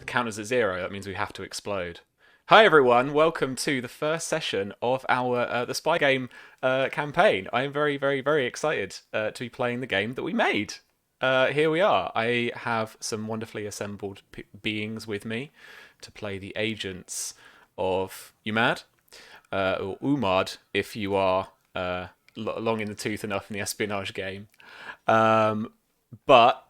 counters at 0, that means we have to explode. Hi everyone, welcome to the first session of our the Spy Game campaign. I am very, very, very excited to be playing the game that we made. Here we are. I have some wonderfully assembled beings with me to play the agents of Umad, or Umad if you are long in the tooth enough in the espionage game. But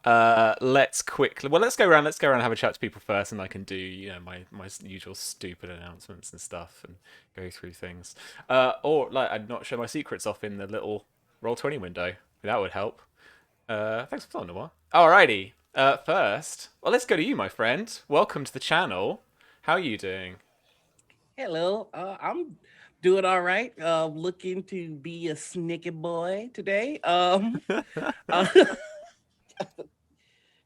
let's quickly. Well, let's go around. Let's go around and have a chat to people first, and I can do my usual stupid announcements and stuff, and go through things. Or like I'd not show my secrets off in the little Roll20 window. That would help. Thanks for following, Noah. Alrighty. First, well, let's go to you, my friend. Welcome to the channel. How are you doing? Hello, I'm doing all right. Looking to be a snicket boy today. Uh,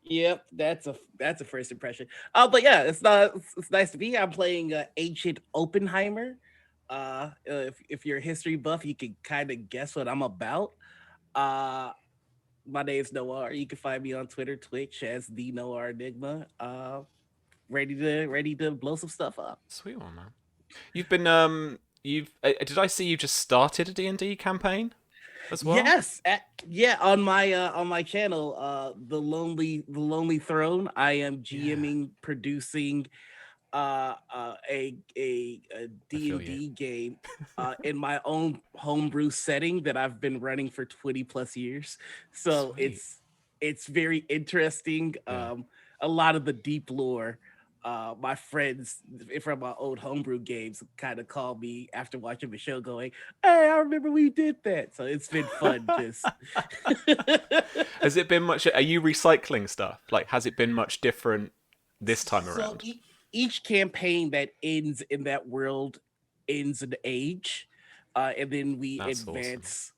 yep, that's a first impression. But yeah, it's nice to be here. I'm playing Agent Oppenheimer. If you're a history buff, you can kind of guess what I'm about. Uh, my name's Noir. You can find me on Twitter, Twitch as the Noir Enigma. Ready to blow some stuff up. Sweet one, man. You've been you've did I see you just started a D&D campaign as well? Yeah, on my channel, the Lonely Throne, I am Yeah, GMing, producing a I D feel and you. D game in my own homebrew setting that I've been running for 20 plus years. So Sweet. it's very interesting. Yeah. A lot of the deep lore. My friends from my old homebrew games kind of call me after watching the show, going, "Hey, I remember we did that." So it's been fun. Just Has it been much? Are you recycling stuff? Like, has it been much different this time so around? each campaign that ends in that world ends an age, and then we That's awesome. advance.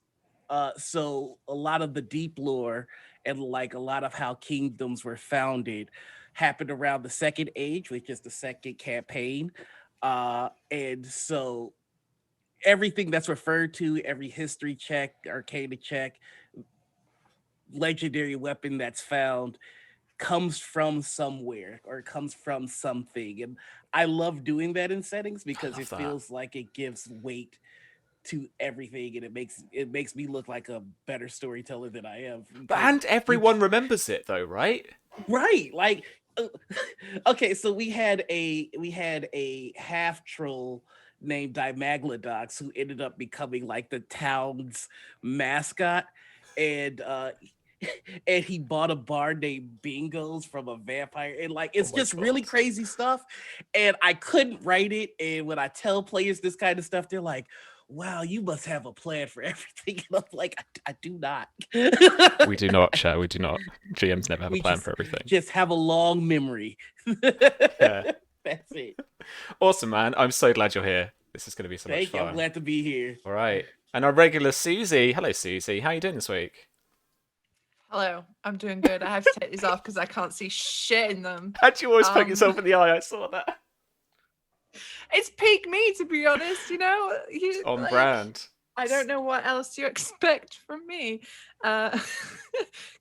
So a lot of the deep lore and like a lot of how kingdoms were founded happened around the second age, which is the second campaign. And so everything that's referred to, every history check, arcana check, legendary weapon that's found comes from somewhere or comes from something. And I love doing that in settings I because it love that. feels like it gives weight to everything, and it makes me look like a better storyteller than I am But because and you everyone remembers it though, right? right like uh, okay, so we had a half troll named Dimaglodox who ended up becoming like the town's mascot, and and he bought a bar named Bingos from a vampire, and like Oh it's my just really god. crazy stuff. And I couldn't write it, and when I tell players this kind of stuff, they're like, "Wow, you must have a plan for everything." And I'm like, I do not. We do not, share. We do not. GMs never have a We plan for everything. just have a long memory. Yeah. That's it. Awesome, man. I'm so glad you're here. This is going to be so much Thank you. I'm fun. glad to be here. All right. And our regular Susie. Hello, Susie. How you doing this week? Hello, I'm doing good. I have to take these off because I can't see shit in them. How'd you always poke Um, yourself in the eye? I saw that. it's peak me, to be honest. It's on Like, brand. I don't know what else you expect from me. Uh,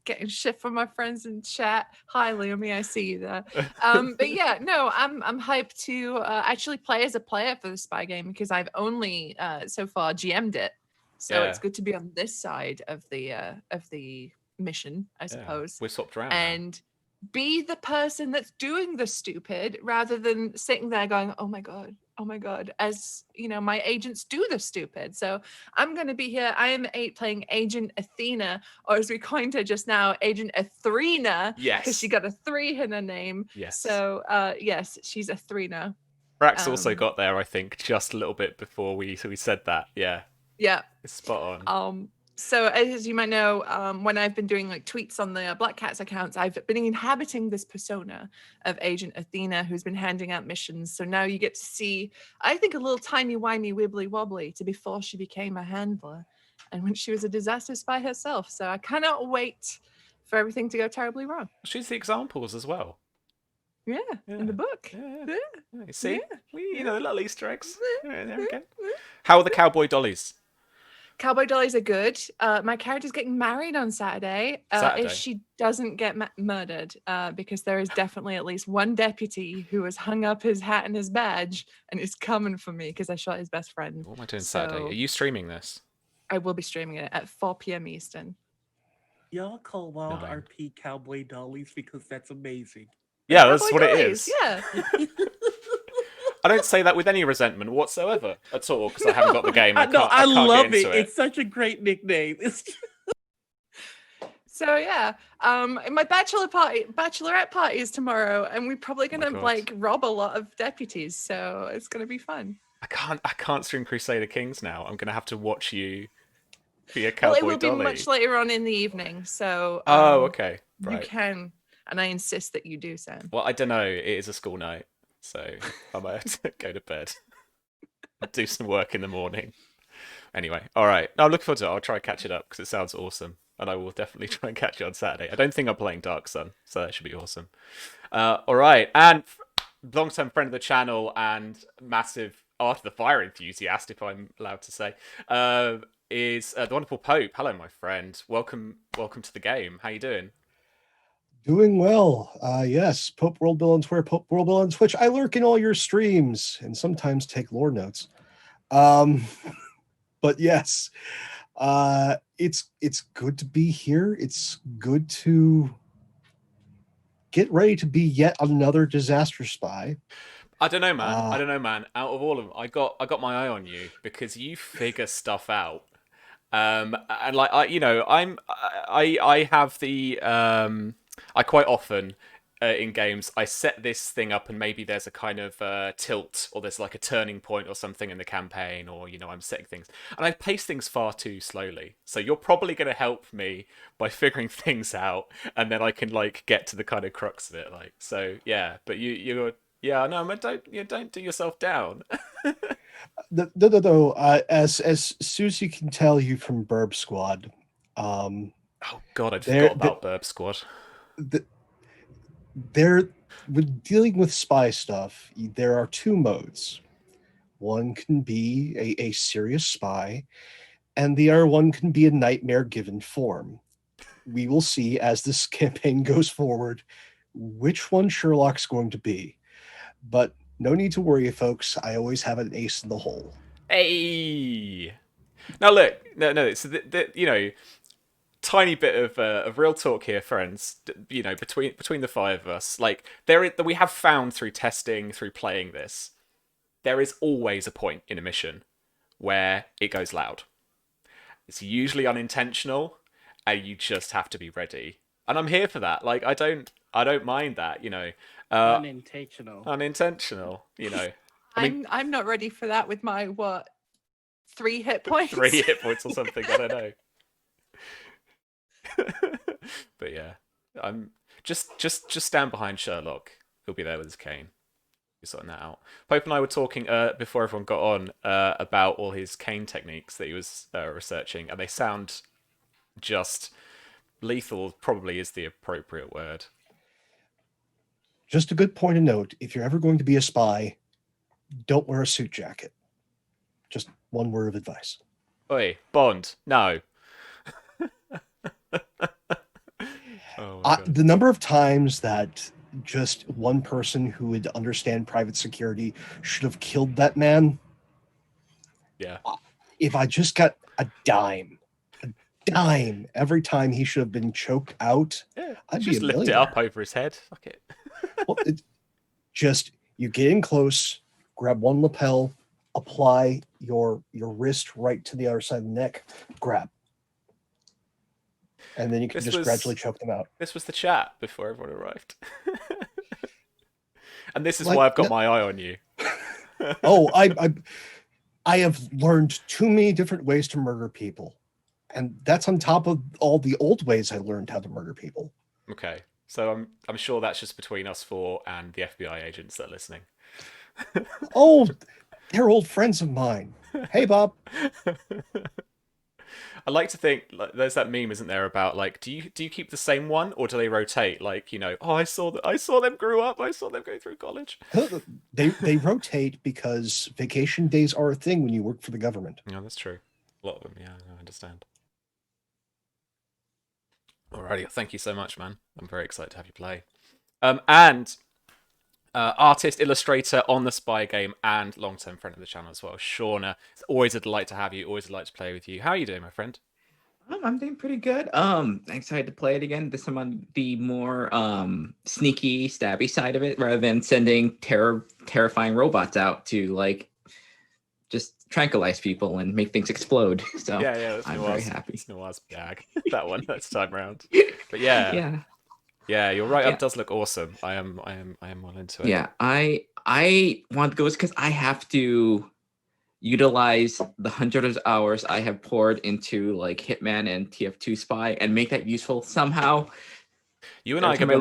getting shit from my friends in chat. Hi, Leomi, I see you there. But yeah, no, I'm hyped to actually play as a player for the spy game because I've only so far GM'd it, so it's Yeah. good to be on this side of the mission, I Yeah. suppose, We're swapped around now. and be the person that's doing the stupid rather than sitting there going, oh my god, as my agents do the stupid. So I'm going to be here. I am playing Agent Athena, or as we coined her just now, Agent Athrena, because she Yes. got a 3 in her name. Yes. So yes, she's Athrena. Brax also um got there, I think, just a little bit before we said that. Yeah. yeah. It's spot on. So as you might know, when I've been doing like tweets on the Black Cats accounts, I've been inhabiting this persona of Agent Athena, who's been handing out missions. So now you get to see, I think, a little tiny whiny wibbly wobbly to before she became a handler, and when she was a disaster spy herself. So I cannot wait for everything to go terribly wrong. She's the examples as well. Yeah, in the Yeah. book. Yeah. Yeah, Yeah. You yeah, see? We, yeah. the little Easter eggs. Yeah, there we go. How are the cowboy dollies? Cowboy dollies are good. My character's getting married on Saturday. Saturday? If she doesn't get murdered, because there is definitely at least one deputy who has hung up his hat and his badge and is coming for me because I shot his best friend. What am I doing Saturday? Are you streaming this? I will be streaming it at 4 p.m. Eastern. Y'all call Wild 9. RP Cowboy Dollies because that's amazing. Yeah, that's Cowboy what it dollies, is. Yeah. I don't say that with any resentment whatsoever at all because I haven't got the game. I know, I can't love get into it. It's such a great nickname. So yeah, my bachelorette party is tomorrow, and we're probably gonna like rob a lot of deputies. So it's gonna be fun. I can't stream Crusader Kings now. I'm gonna have to watch you be a cowboy Well, it will dolly. be much later on in the evening. So okay, right. You can, and I insist that you do, Sam. Well, I don't know. It is a school night, so I might have to go to bed. Do some work in the morning. Anyway, all right. No, I'm looking forward to it. I'll try and catch it up because it sounds awesome. And I will definitely try and catch you on Saturday. I don't think I'm playing Dark Sun, so that should be awesome. All right. And long-term friend of the channel and massive Art of the Fire enthusiast, if I'm allowed to say, is the wonderful Pope. Hello, my friend. Welcome to the game. How you doing? Doing well. Yes, Pope World Bill on Twitter, Pope World Bill on Twitch. I lurk in all your streams and sometimes take lore notes. But yes, it's good to be here. It's good to get ready to be yet another disaster spy. I don't know, man. Out of all of them, I got my eye on you because you figure stuff out. And like I have the I quite often in games I set this thing up and maybe there's a kind of tilt or there's like a turning point or something in the campaign or I'm setting things and I pace things far too slowly. So you're probably going to help me by figuring things out and then I can like get to the kind of crux of it. Like so, yeah. But you're don't do yourself down. No. As Susie can tell you from Burb Squad. Oh God, I forgot about Burb Squad. When dealing with spy stuff, there are two modes. One can be a serious spy, and the other one can be a nightmare given form. We will see as this campaign goes forward which one Sherlock's going to be. But no need to worry, folks. I always have an ace in the hole. Hey! Now look, no. So tiny bit of real talk here, friends. Between the five of us, like we have found through testing, through playing this, there is always a point in a mission where it goes loud. It's usually unintentional, and you just have to be ready. And I'm here for that. Like I don't mind that. Unintentional. I'm not ready for that with my 3 hit points. 3 hit points or something. I don't know. But yeah, I'm just stand behind Sherlock. He'll be there with his cane. You're sorting that out. Pope and I were talking before everyone got on about all his cane techniques that he was researching, and they sound just lethal. Probably is the appropriate word. Just a good point of note: if you're ever going to be a spy, don't wear a suit jacket. Just one word of advice. Oi, Bond, no. The number of times that just one person who would understand private security should have killed that man. Yeah. If I just got a dime every time he should have been choked out, Yeah, I'd just be a lift it millionaire. up over his head. Fuck it. Well, you get in close, grab one lapel, apply your wrist right to the other side of the neck, grab. And then you can gradually choke them out. This was the chat before everyone arrived. And this is why I've got my eye on you. Oh, I have learned too many different ways to murder people. And that's on top of all the old ways I learned how to murder people. Okay. So I'm sure that's just between us four and the FBI agents that are listening. Oh, they're old friends of mine. Hey, Bob. I like to think there's that meme, isn't there, about like, do you keep the same one or do they rotate? Like, I saw them grew up, I saw them go through college. They rotate because vacation days are a thing when you work for the government. Yeah, that's true. A lot of them, yeah, I understand. Alrighty, thank you so much, man. I'm very excited to have you play. And artist, illustrator on the Spy game, and long-term friend of the channel as well, Shauna. It's always a delight to have you. Always a delight to play with you. How are you doing, my friend? I'm doing pretty good. Excited to play it again. This time on the more sneaky, stabby side of it, rather than sending terrifying robots out to like just tranquilize people and make things explode. So Yeah, I'm very happy. It's Noir's gag. That one, that's time round. But yeah, your write-up does look awesome. I am well into it. Yeah, I want to go because I have to utilize the hundreds of hours I have poured into like Hitman and TF2 Spy and make that useful somehow. You and I are going to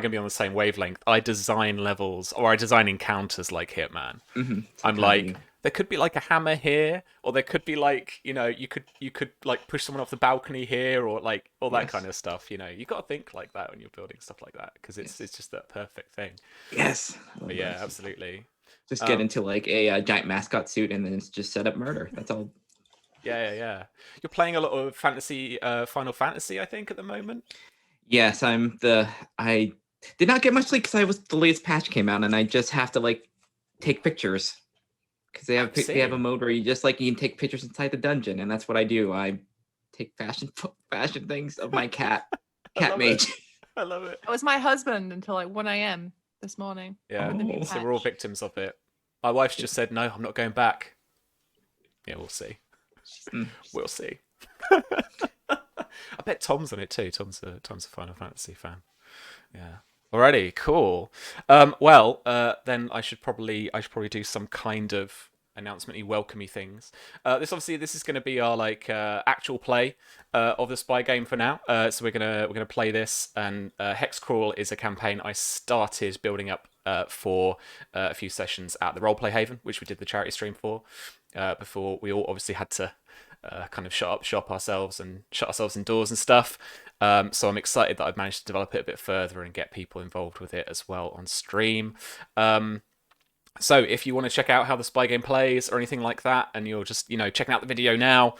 be on the same wavelength. I design levels, or I design encounters like Hitman. Mm-hmm. I'm like, there could be like a hammer here, or there could be like, you could like push someone off the balcony here, or like all that kind of stuff. You got to think like that when you're building stuff like that, because it's just that perfect thing. Yes. But yeah, absolutely. Just get into like a giant mascot suit and then just set up murder. That's all. Yeah. You're playing a lot of fantasy, Final Fantasy, I think, at the moment. Yes, I did not get much sleep because the latest patch came out and I just have to like take pictures because they have a mode where you can take pictures inside the dungeon, and that's what I do. I take fashion things of my cat mage. I love it. It was my husband until like 1 a.m. this morning. Yeah, so we're all victims of it. My wife's just said, no, I'm not going back. Yeah, we'll see. We'll see. I bet Tom's on it too. Tom's a Final Fantasy fan. Yeah. Alrighty, cool. Then I should probably do some kind of announcement-y, welcomey things. This is going to be our actual play of the Spy game for now. So we're gonna play this, and HEXCRAWL is a campaign I started building up for a few sessions at the Roleplay Haven, which we did the charity stream for. Before we all obviously had to kind of shut ourselves indoors and stuff. So I'm excited that I've managed to develop it a bit further and get people involved with it as well on stream. So if you want to check out how the Spy game plays or anything like that, and you're just checking out the video now,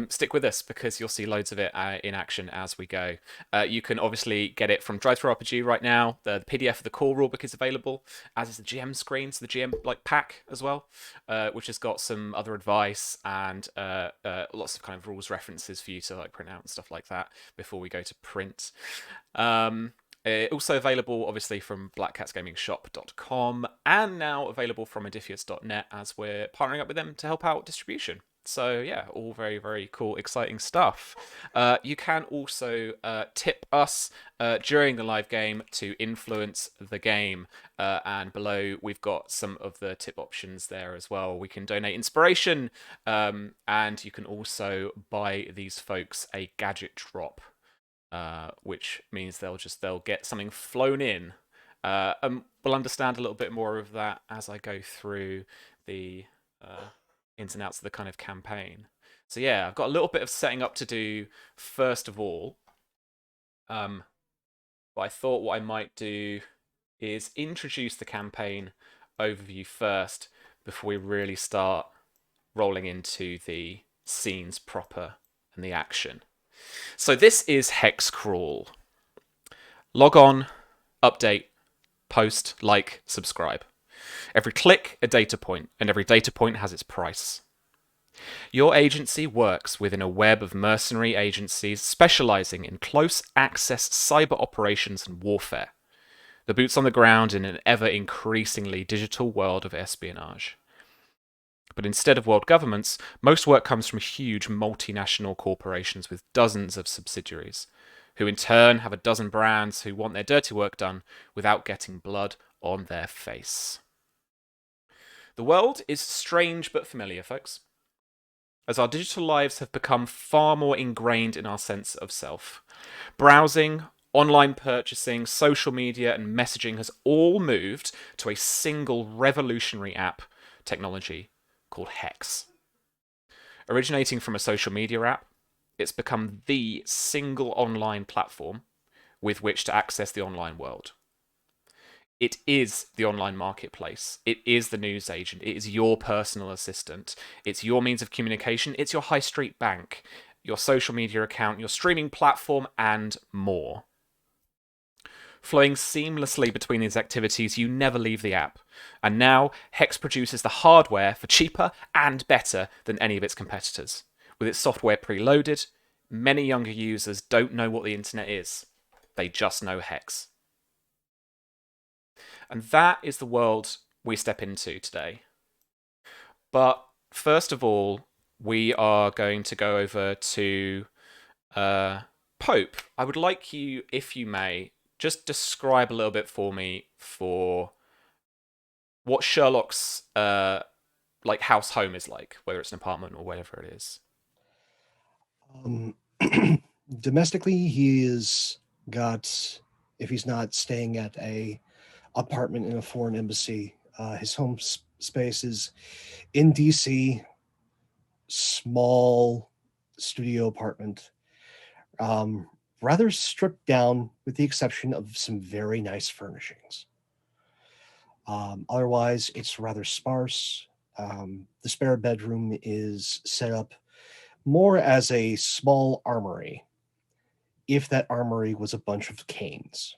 stick with us because you'll see loads of it in action as we go. You can obviously get it from DriveThruRPG right now. The PDF of the core rulebook is available, as is the GM screen, so the GM pack as well, which has got some other advice and lots of kind of rules references for you to print out and stuff like that before we go to print. Also available, obviously, from blackcatsgamingshop.com, and now available from Identities.net as we're partnering up with them to help out distribution. So yeah, all very, very cool, exciting stuff. You can also tip us during the live game to influence the game. And below, we've got some of the tip options there as well. We can donate inspiration, and you can also buy these folks a gadget drop. Which means they'll get something flown in. We'll understand a little bit more of that as I go through the ins and outs of the kind of campaign. So yeah, I've got a little bit of setting up to do first of all. But I thought what I might do is introduce the campaign overview first before we really start rolling into the scenes proper and the action. So this is HEXCRAWL. Log on, update, post, like, subscribe. Every click, a data point, and every data point has its price. Your agency works within a web of mercenary agencies specializing in close access cyber operations and warfare. The boots on the ground in an ever increasingly digital world of espionage. But instead of world governments, most work comes from huge multinational corporations with dozens of subsidiaries, who in turn have a dozen brands who want their dirty work done without getting blood on their face. The world is strange but familiar, folks, as our digital lives have become far more ingrained in our sense of self. Browsing, online purchasing, social media, and messaging has all moved to a single revolutionary app technology called Hex. Originating from a social media app, it's become the single online platform with which to access the online world. It is the online marketplace. It is the news agent. It is your personal assistant. It's your means of communication. It's your high street bank, your social media account, your streaming platform, and more. Flowing seamlessly between these activities, you never leave the app. And now, Hex produces the hardware for cheaper and better than any of its competitors. With its software preloaded, many younger users don't know what the internet is. They just know Hex. And that is the world we step into today. But first of all, we are going to go over to Pope. I would like you, if you may, just describe a little bit for me for what Sherlock's like house home is like, whether it's an apartment or whatever it is. Domestically, he is got, if he's not staying at a apartment in a foreign embassy, his home space is in DC, small studio apartment, rather stripped down with the exception of some very nice furnishings. Otherwise, it's rather sparse. The spare bedroom is set up more as a small armory, if that armory was a bunch of canes.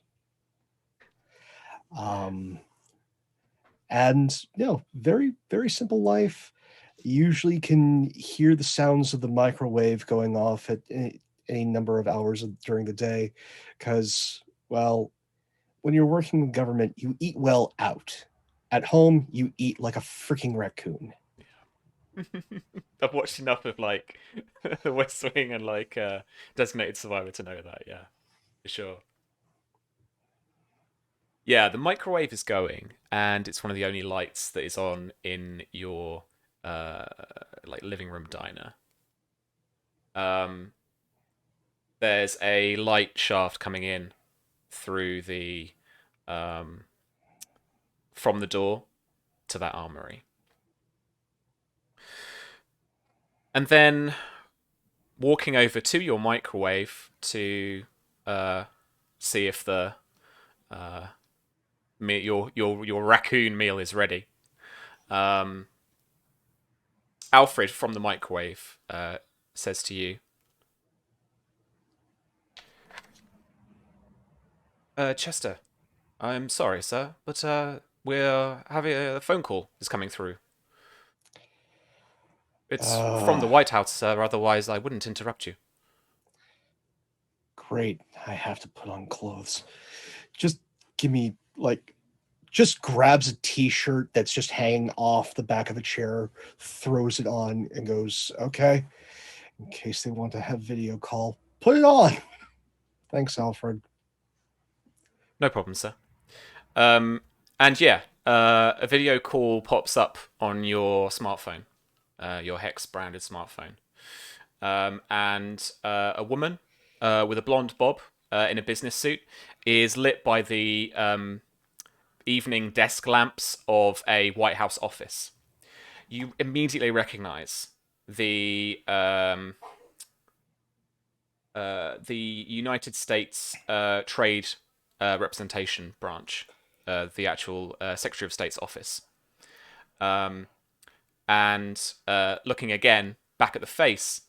And very, very simple life. You usually can hear the sounds of the microwave going off at any number of hours during the day, because, well, when you're working in government, you eat well out. At home, you eat like a freaking raccoon. I've watched enough of like The West Wing and like Designated Survivor to know that, yeah, for sure. Yeah, the microwave is going, and it's one of the only lights that is on in your like living room diner. There's a light shaft coming in through the from the door to that armory. And then walking over to your microwave to see if the your raccoon meal is ready. Alfred from the microwave says to you, Chester, I'm sorry, sir, but we're having a phone call is coming through. It's from the White House, sir, otherwise I wouldn't interrupt you. Great. I have to put on clothes. Just give me, just grabs a t-shirt that's just hanging off the back of a chair, throws it on, and goes, okay, in case they want to have video call, put it on. Thanks, Alfred. No problem, sir. And yeah, a video call pops up on your smartphone, your Hex branded smartphone. And a woman with a blonde bob in a business suit is lit by the evening desk lamps of a White House office. You immediately recognize the United States Trade Representation Branch, the actual Secretary of State's office. And looking again back at the face,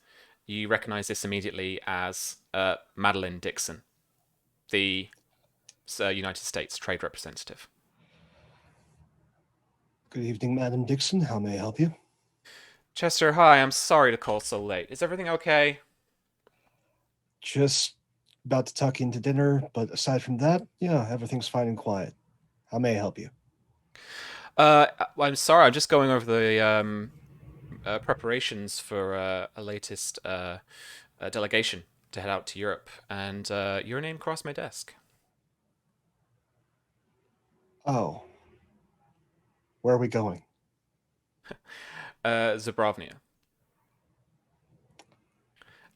you recognize this immediately as Madeline Dixon, the United States Trade Representative. Good evening, Madam Dixon. How may I help you? Chester, hi. I'm sorry to call so late. Is everything okay? Just about to tuck into dinner, but aside from that, yeah, everything's fine and quiet. How may I help you? I'm sorry. I'm just going over the preparations for a latest delegation to head out to Europe, and your name crossed my desk. Oh. Where are we going? Zubrovnia.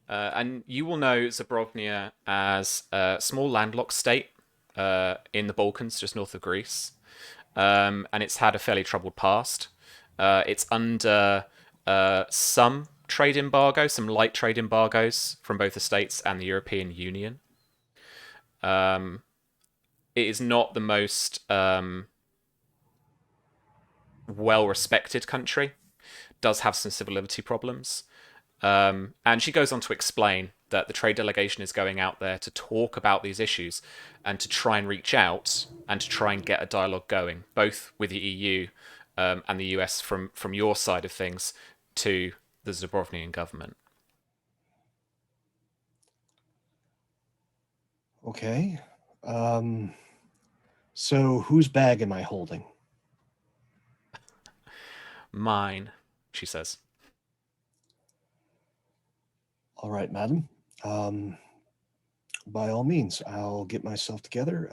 And you will know Zubrovnia as a small landlocked state in the Balkans, just north of Greece. And it's had a fairly troubled past. It's under some trade embargo, some light trade embargoes from both the States and the European Union. it is not the most well-respected country. Does have some civil liberty problems. And she goes on to explain that the trade delegation is going out there to talk about these issues and to try and reach out and to try and get a dialogue going, both with the EU and the US from your side of things to the Zubrovnian government. Okay. So whose bag am I holding? Mine, she says. All right, madam. By all means, I'll get myself together.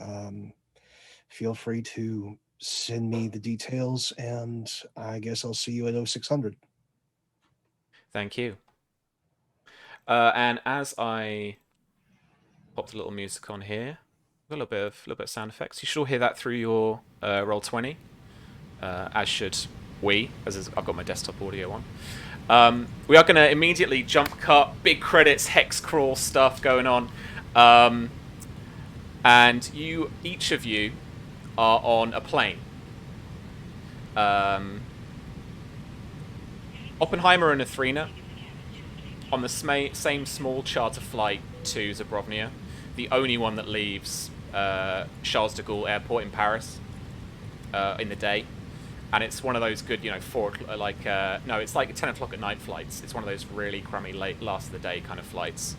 Feel free to send me the details, and I guess I'll see you at 0600. Thank you. And as I popped a little music on here, a little bit of sound effects. You should all hear that through your Roll20, as should we, as I've got my desktop audio on. We are going to immediately jump cut, big credits, HEXCRAWL stuff going on. And each of you are on a plane. Oppenheimer and Athrena on the same small charter flight to Zubrovnia, the only one that leaves Charles de Gaulle Airport in Paris in the day. And it's one of those good, it's like 10 o'clock at night flights. It's one of those really crummy late last of the day kind of flights.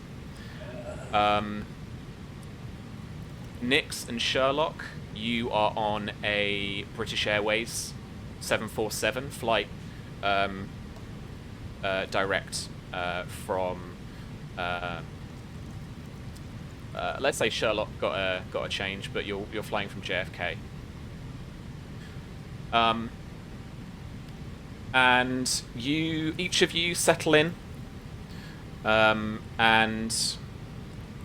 Nix and Sherlock, you are on a British Airways 747 flight direct from let's say Sherlock got a change, but you're flying from JFK. And each of you settle in, and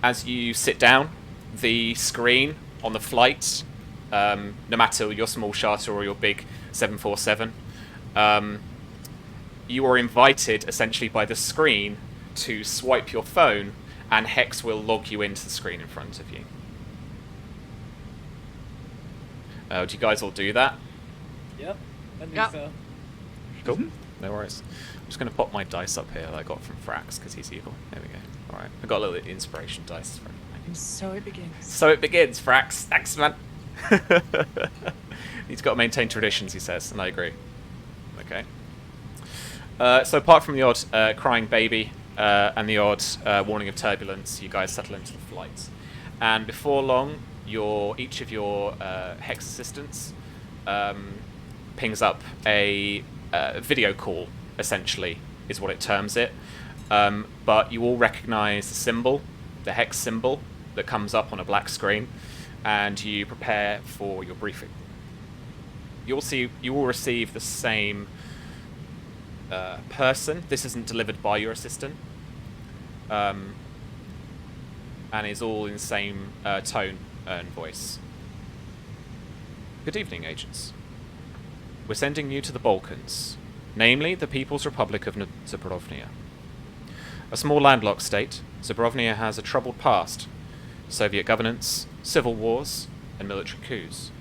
as you sit down, the screen on the flight, no matter your small charter or your big 747, you are invited essentially by the screen to swipe your phone, and Hex will log you into the screen in front of you. Do you guys all do that? Yep, I think Yep. so. Cool. No worries. I'm just going to pop my dice up here that I got from Frax because he's evil. There we go. All right. I got a little inspiration dice. And so it begins. So it begins, Frax. Thanks, man. He's got to maintain traditions, he says, and I agree. Okay. So apart from the odd crying baby and the odd warning of turbulence, you guys settle into the flight. And before long, each of your Hex assistants pings up a video call, essentially, is what it terms it. But you all recognize the symbol, the Hex symbol, that comes up on a black screen, and you prepare for your briefing. You will receive the same person. This isn't delivered by your assistant, and is all in the same tone and voice. Good evening, agents. We're sending you to the Balkans, namely the People's Republic of Zubrovnia. A small landlocked state, Zubrovnia has a troubled past: Soviet governance, civil wars, and military coups.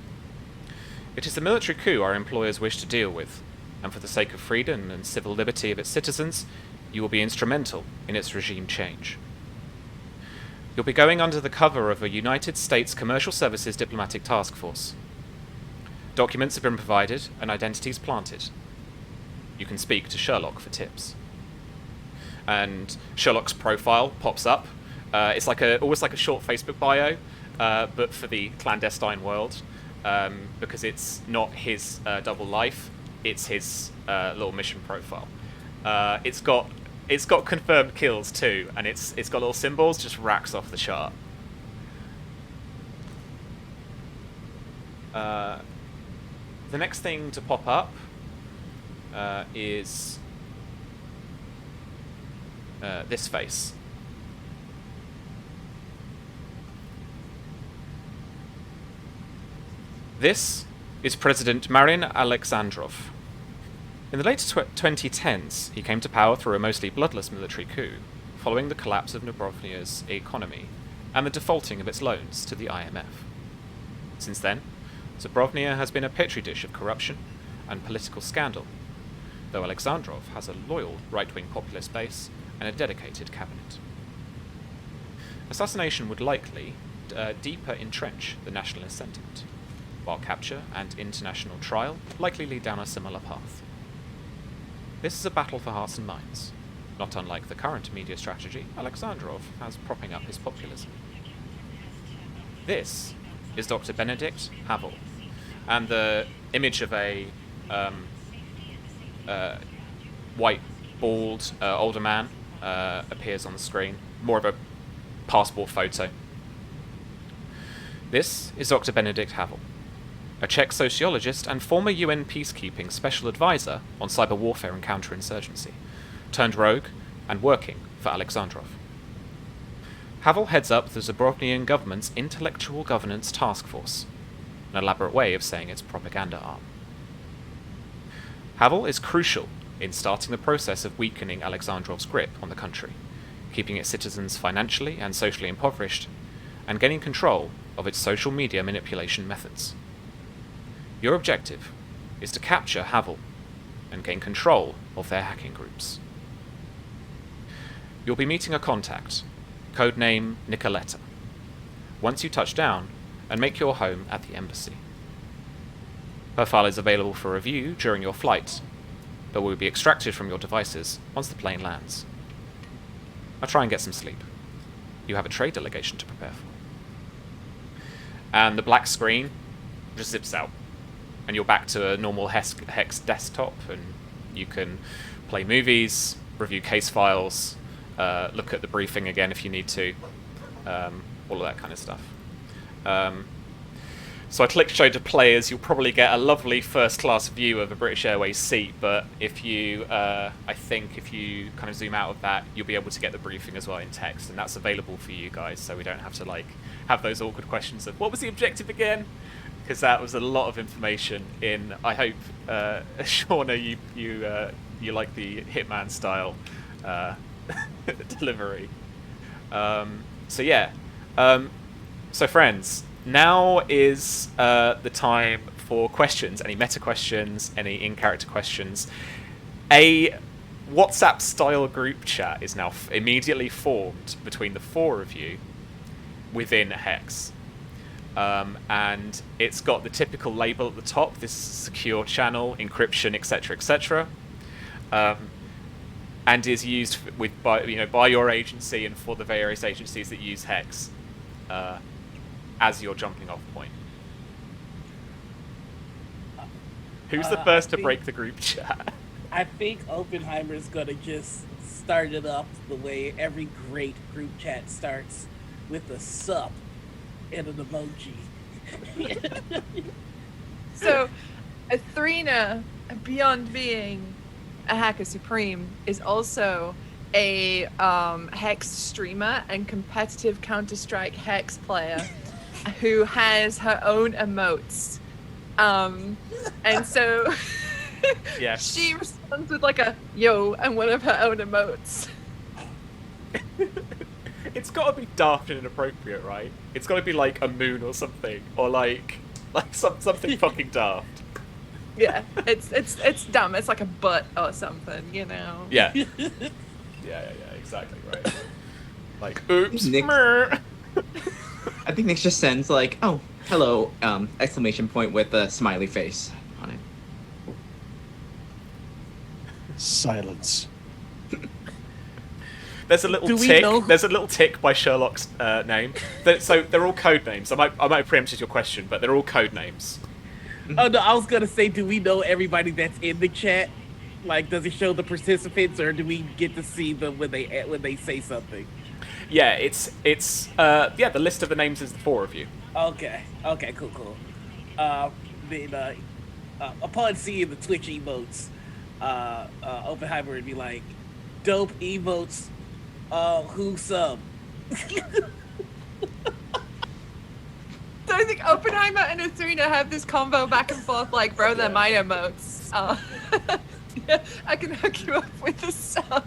It is the military coup our employers wish to deal with, and for the sake of freedom and civil liberty of its citizens, you will be instrumental in its regime change. You'll be going under the cover of a United States Commercial Services Diplomatic Task Force. Documents have been provided and identities planted. You can speak to Sherlock for tips. And Sherlock's profile pops up. It's almost like a short Facebook bio, but for the clandestine world, because it's not his double life. It's his little mission profile. It's got confirmed kills too, and it's got little symbols, just racks off the chart. The next thing to pop up is this face. This is President Marin Alexandrov. In the late 2010s, he came to power through a mostly bloodless military coup, following the collapse of Zubrovnia's economy and the defaulting of its loans to the IMF. Since then, Zubrovnia has been a petri dish of corruption and political scandal, though Alexandrov has a loyal right-wing populist base and a dedicated cabinet. Assassination would likely deeper entrench the nationalist sentiment, while capture and international trial likely lead down a similar path. This is a battle for hearts and minds, not unlike the current media strategy Alexandrov has propping up his populism. This is Dr. Benedict Havel, and the image of a white, bald, older man appears on the screen, more of a passport photo. This is Dr. Benedict Havel, a Czech sociologist and former UN peacekeeping special advisor on cyber warfare and counterinsurgency, turned rogue and working for Alexandrov. Havel heads up the Zubrovnian government's Intellectual Governance Task Force, an elaborate way of saying its propaganda arm. Havel is crucial in starting the process of weakening Alexandrov's grip on the country, keeping its citizens financially and socially impoverished, and gaining control of its social media manipulation methods. Your objective is to capture Havel and gain control of their hacking groups. You'll be meeting a contact, codename Nicoletta, once you touch down and make your home at the embassy. Her file is available for review during your flight, but will be extracted from your devices once the plane lands. Now try and get some sleep. You have a trade delegation to prepare for. And the black screen just zips out, and you're back to a normal Hex desktop, and you can play movies, review case files, look at the briefing again if you need to, all of that kind of stuff. So I clicked show to players. You'll probably get a lovely first-class view of a British Airways seat, but if you, I think if you kind of zoom out of that, you'll be able to get the briefing as well in text, and that's available for you guys, so we don't have to like have those awkward questions of what was the objective again, because that was a lot of information in. I hope, Shauna, you like the Hitman style delivery. So yeah, so friends. Now is the time for questions, any meta questions, any in-character questions. A WhatsApp-style group chat is now immediately formed between the four of you within Hex. And it's got the typical label at the top, this is a secure channel, encryption, etc., etc. And is used by your agency and for the various agencies that use Hex. As your jumping off point. Who's the first to break the group chat? I think Oppenheimer's gonna just start it up the way every great group chat starts, with a sup and an emoji. So, Athrena, beyond being a hacker supreme, is also a Hex streamer and competitive Counter-Strike Hex player who has her own emotes. And so yes. She responds with like a yo and one of her own emotes. It's got to be daft and inappropriate, right? It's got to be like a moon or something, or like something fucking daft. Yeah, it's dumb. It's like a butt or something, you know. Yeah. Yeah, exactly, right. Like, oops. Nick, I think Nick just sends like, oh, hello, exclamation point with a smiley face on it. Silence. There's a little tick. There's a little tick by Sherlock's name. So they're all code names. I might have preempted your question, but they're all code names. Oh no, I was gonna say, do we know everybody that's in the chat? Like, does it show the participants, or do we get to see them when they say something? Yeah, it's the list of the names is the four of you. Okay, cool. Then upon seeing the Twitch emotes, Oppenheimer would be like, "Dope emotes, who sub?" So I think Oppenheimer and Athrena have this convo back and forth, like, bro, they're my emotes. Yeah, I can hook you up with a sub.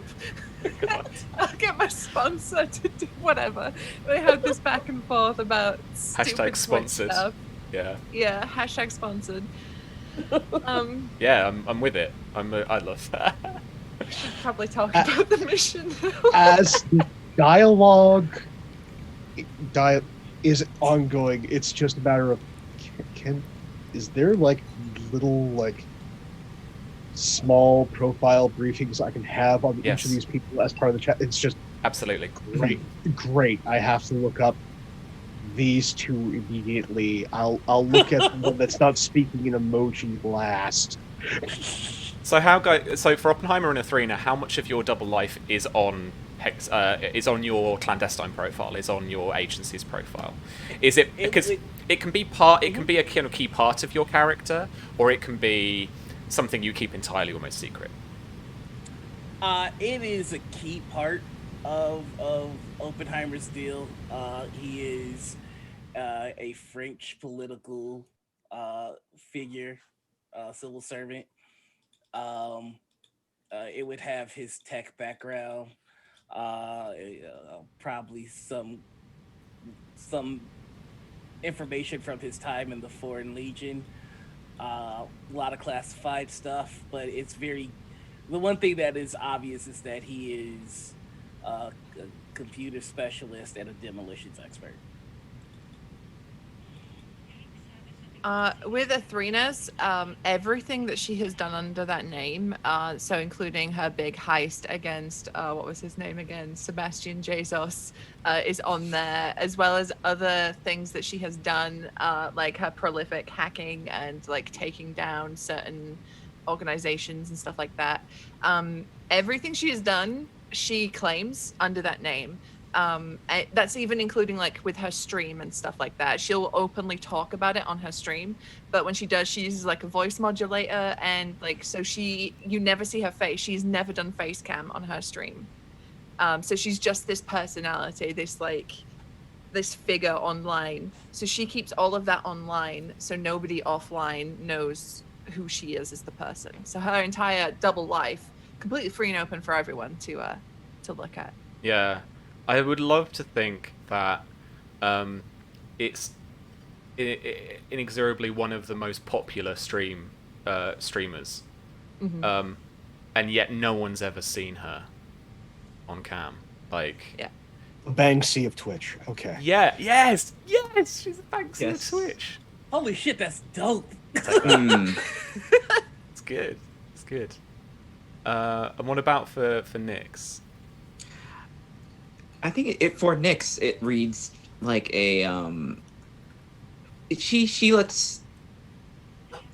I'll get my sponsor to do whatever. They have this back and forth about stupid #sponsored. stuff. Yeah. Yeah, hashtag sponsored. Yeah, I'm with it. I love that. We should probably talk about the mission. As the dialogue is ongoing, it's just a matter of is there like little like small profile briefings I can have on each of these people as part of the chat? It's just absolutely great. I have to look up these two immediately. I'll look at the one that's not speaking in emoji last. So so for Oppenheimer and Athrena, how much of your double life is on is on your clandestine profile, is on your agency's profile? Is it because it can be it can be a kind of key part of your character, or it can be something you keep entirely almost secret? It is a key part of Oppenheimer's deal. He is a French political figure, civil servant. It would have his tech background, probably some information from his time in the Foreign Legion, a lot of classified stuff, but it's the one thing that is obvious is that he is a computer specialist and a demolitions expert. With Athrena's, everything that she has done under that name, so including her big heist against, what was his name again? Sebastian Jesus, is on there, as well as other things that she has done, like her prolific hacking and like taking down certain organizations and stuff like that. Everything she has done, she claims under that name. That's even including like with her stream and stuff like that. She'll openly talk about it on her stream, but when she does, she uses like a voice modulator, and like so you never see her face. She's never done face cam on her stream. So she's just this personality, this figure online. So she keeps all of that online, so nobody offline knows who she is as the person. So her entire double life completely free and open for everyone to look at. Yeah. I would love to think that it's inexorably one of the most popular streamers, Mm-hmm. And yet no one's ever seen her on cam. Like, yeah, the Banksy of Twitch. Okay. Yeah. Yes. She's a Banksy of Twitch. Holy shit, that's dope. It's good. It's good. And what about for Nyx? I think for Nyx, it reads like a she lets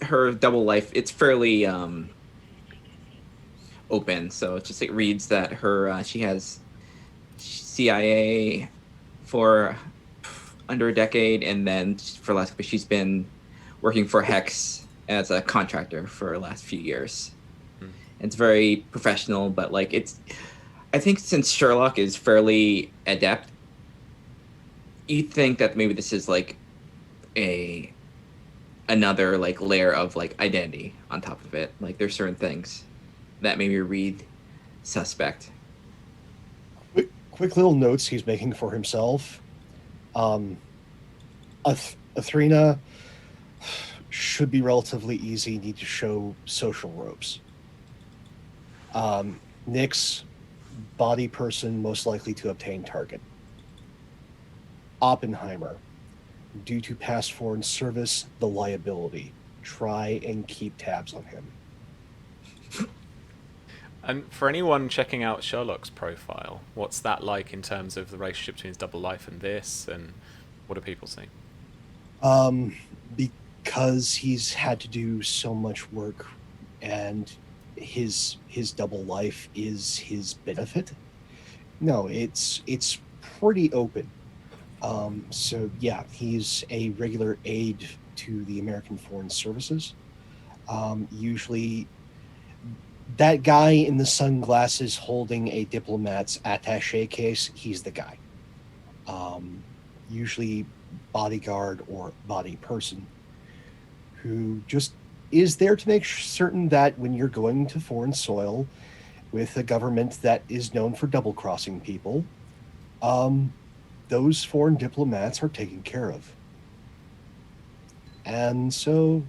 her double life. It's fairly open, so it just reads that her she has CIA for under a decade, and then for the last she's been working for Hex as a contractor for the last few years. It's very professional, but like I think since Sherlock is fairly adept, you think that maybe this is like another like layer of like identity on top of it. Like there's certain things that maybe read suspect. Quick little notes he's making for himself. Athrena should be relatively easy. Need to show social ropes. Nyx, body person most likely to obtain target. Oppenheimer, due to past foreign service, the liability. Try and keep tabs on him. And for anyone checking out Sherlock's profile, what's that like in terms of the relationship between his double life and this, and what do people see? Because he's had to do so much work, and his double life is his benefit. No, it's pretty open. So yeah, he's a regular aide to the American Foreign Services. Usually that guy in the sunglasses holding a diplomat's attaché case, he's the guy. Usually bodyguard or body person who just is there to make certain that when you're going to foreign soil with a government that is known for double-crossing people, those foreign diplomats are taken care of. And so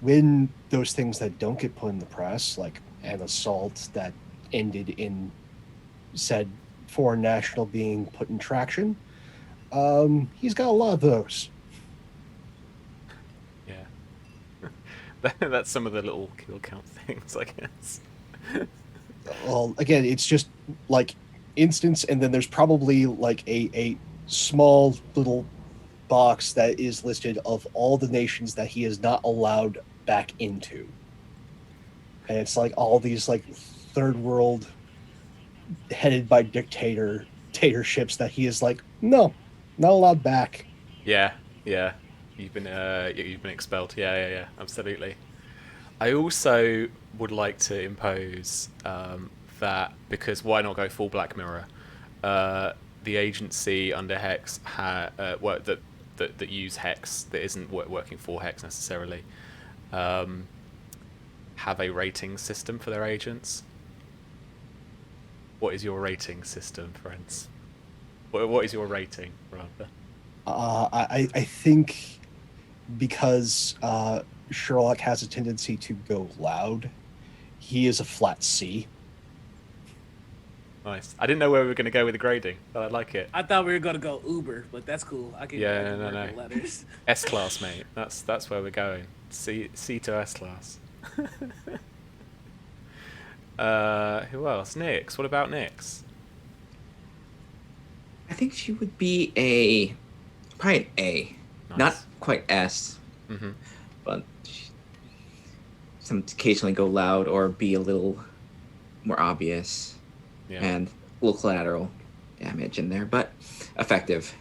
when those things that don't get put in the press, like an assault that ended in said foreign national being put in traction, he's got a lot of those. Yeah. That's some of the little kill count things, I guess. Well, again, it's just like instance, and then there's probably like a small little box that is listed of all the nations that he is not allowed back into. And it's like all these like third world headed by dictatorships that he is like, no, not allowed back. Yeah. You've been expelled. Yeah. Absolutely. I also would like to impose that, because why not go full Black Mirror? The agency under Hex that use Hex, that isn't working for Hex necessarily, have a rating system for their agents. What is your rating system, friends? What is your rating, rather? I think because Sherlock has a tendency to go loud, he is a flat C. Nice. I didn't know where we were going to go with the grading, but I like it. I thought we were gonna go Uber, but that's cool. I can work no. with letters. S class, mate. That's where we're going. C to S class. Who else? Nyx. What about Nyx? I think she would be probably an A, Nice. not quite S, Mm-hmm. but some occasionally go loud or be a little more obvious Yeah. and a little collateral damage in there, but effective.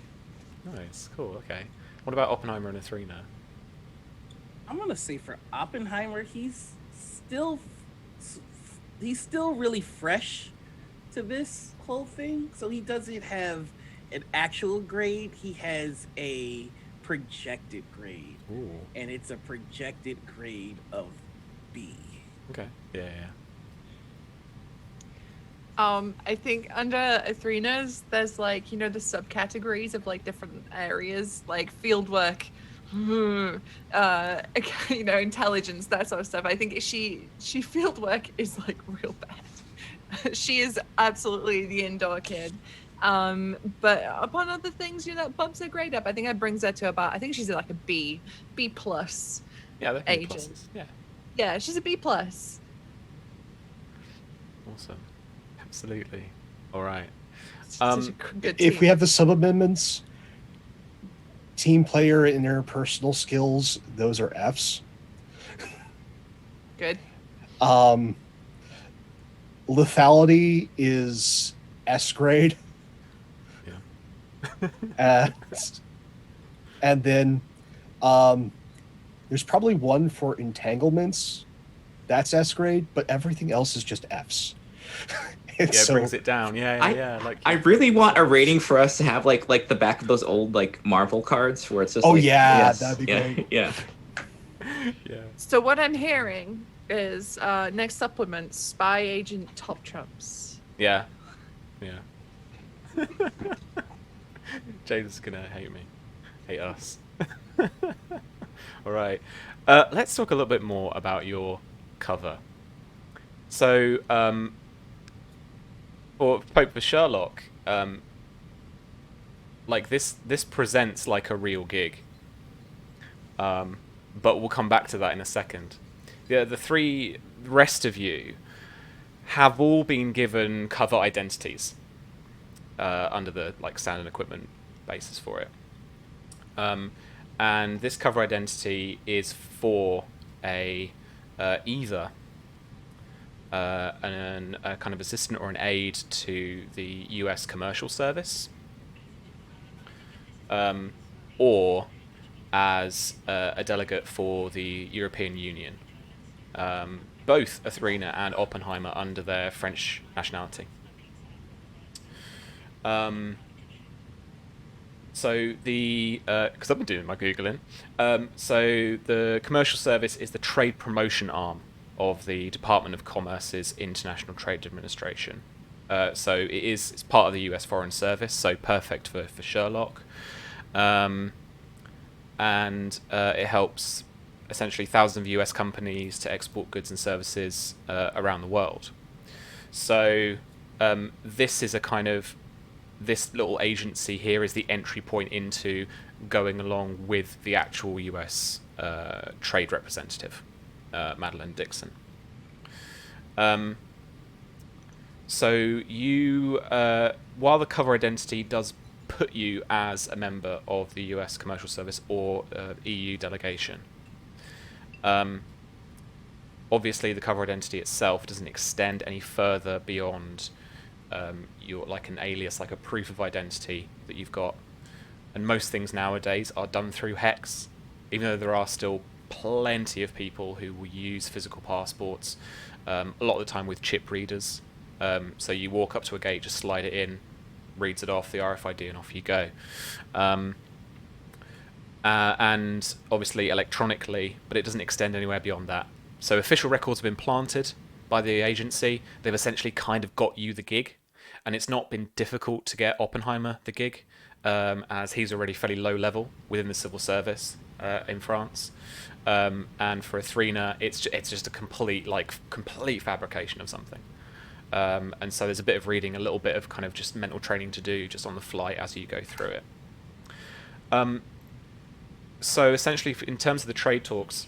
Nice. Cool. Okay. What about Oppenheimer and Athrena? I'm gonna say for Oppenheimer, he's still really fresh to this whole thing. So he doesn't have an actual grade. He has a projected grade, Ooh. and it's a projected grade of B. Okay. Yeah. I think under Athena's, there's like, the subcategories of like different areas, like field work, intelligence, that sort of stuff. I think she field work is like real bad. She is absolutely the indoor kid. But upon other things, that bumps her grade up. I think that brings her to about, I think she's like a B plus. Yeah. They're Agent. pluses. Yeah. Yeah, she's a B plus. Awesome. Absolutely. All right. Such a good If team. we have the sub amendments, team player and interpersonal skills, those are Fs. Good. Lethality is S grade. Yeah. And then there's probably one for entanglements. That's S grade, but everything else is just Fs. Yeah, it brings it down. Yeah. Like I really want a rating for us to have like the back of those old like Marvel cards where it's just Oh, like, yeah, yes, that'd be yeah, great. Yeah. Yeah. So what I'm hearing is next supplement, spy agent top trumps. Yeah. James is gonna hate us. All right. Let's talk a little bit more about your cover. So, for Sherlock, like this presents like a real gig. But we'll come back to that in a second. The three rest of you have all been given cover identities under the like standard equipment basis for it. And this cover identity is for either a kind of assistant or an aide to the US commercial service, or as a delegate for the European Union. Both Athrena and Oppenheimer under their French nationality. So because I've been doing my Googling, so the commercial service is the trade promotion arm of the Department of Commerce's International Trade Administration. So it's part of the US Foreign Service, so perfect for Sherlock. and it helps essentially thousands of US companies to export goods and services around the world. So this is a kind of, this little agency here is the entry point into going along with the actual US trade representative, Madeline Dixon. So you, while the cover identity does put you as a member of the US Commercial Service or EU delegation, obviously the cover identity itself doesn't extend any further beyond your, like an alias, like a proof of identity that you've got. And most things nowadays are done through HEX, even though there are still plenty of people who will use physical passports, a lot of the time with chip readers. So you walk up to a gate, just slide it in, reads it off, the RFID, and off you go. And obviously electronically, but it doesn't extend anywhere beyond that. So official records have been planted by the agency. They've essentially kind of got you the gig, and it's not been difficult to get Oppenheimer the gig, as he's already fairly low level within the civil service in France. And for Athrena, it's just a complete fabrication of something. And so there's a bit of reading, a little bit of kind of just mental training to do just on the fly as you go through it. So essentially, in terms of the trade talks,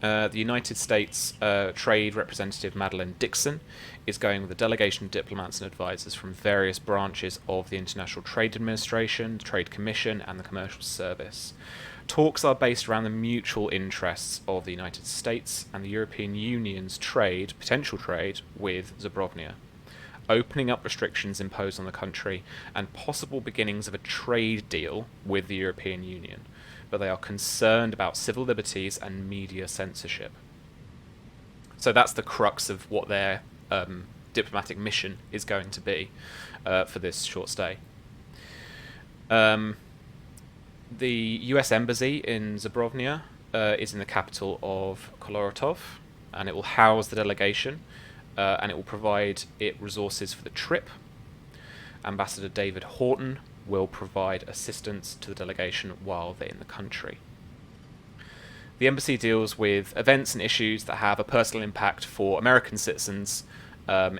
the United States Trade Representative Madeline Dixon is going with a delegation of diplomats and advisors from various branches of the International Trade Administration, Trade Commission, and the Commercial Service. Talks are based around the mutual interests of the United States and the European Union's potential trade with Zubrovnia, opening up restrictions imposed on the country and possible beginnings of a trade deal with the European Union. But they are concerned about civil liberties and media censorship. So that's the crux of what their diplomatic mission is going to be for this short stay. The US Embassy in Zubrovnia is in the capital of Koloratov, and it will house the delegation, and it will provide it resources for the trip. Ambassador David Horton will provide assistance to the delegation while they're in the country. The embassy deals with events and issues that have a personal impact for American citizens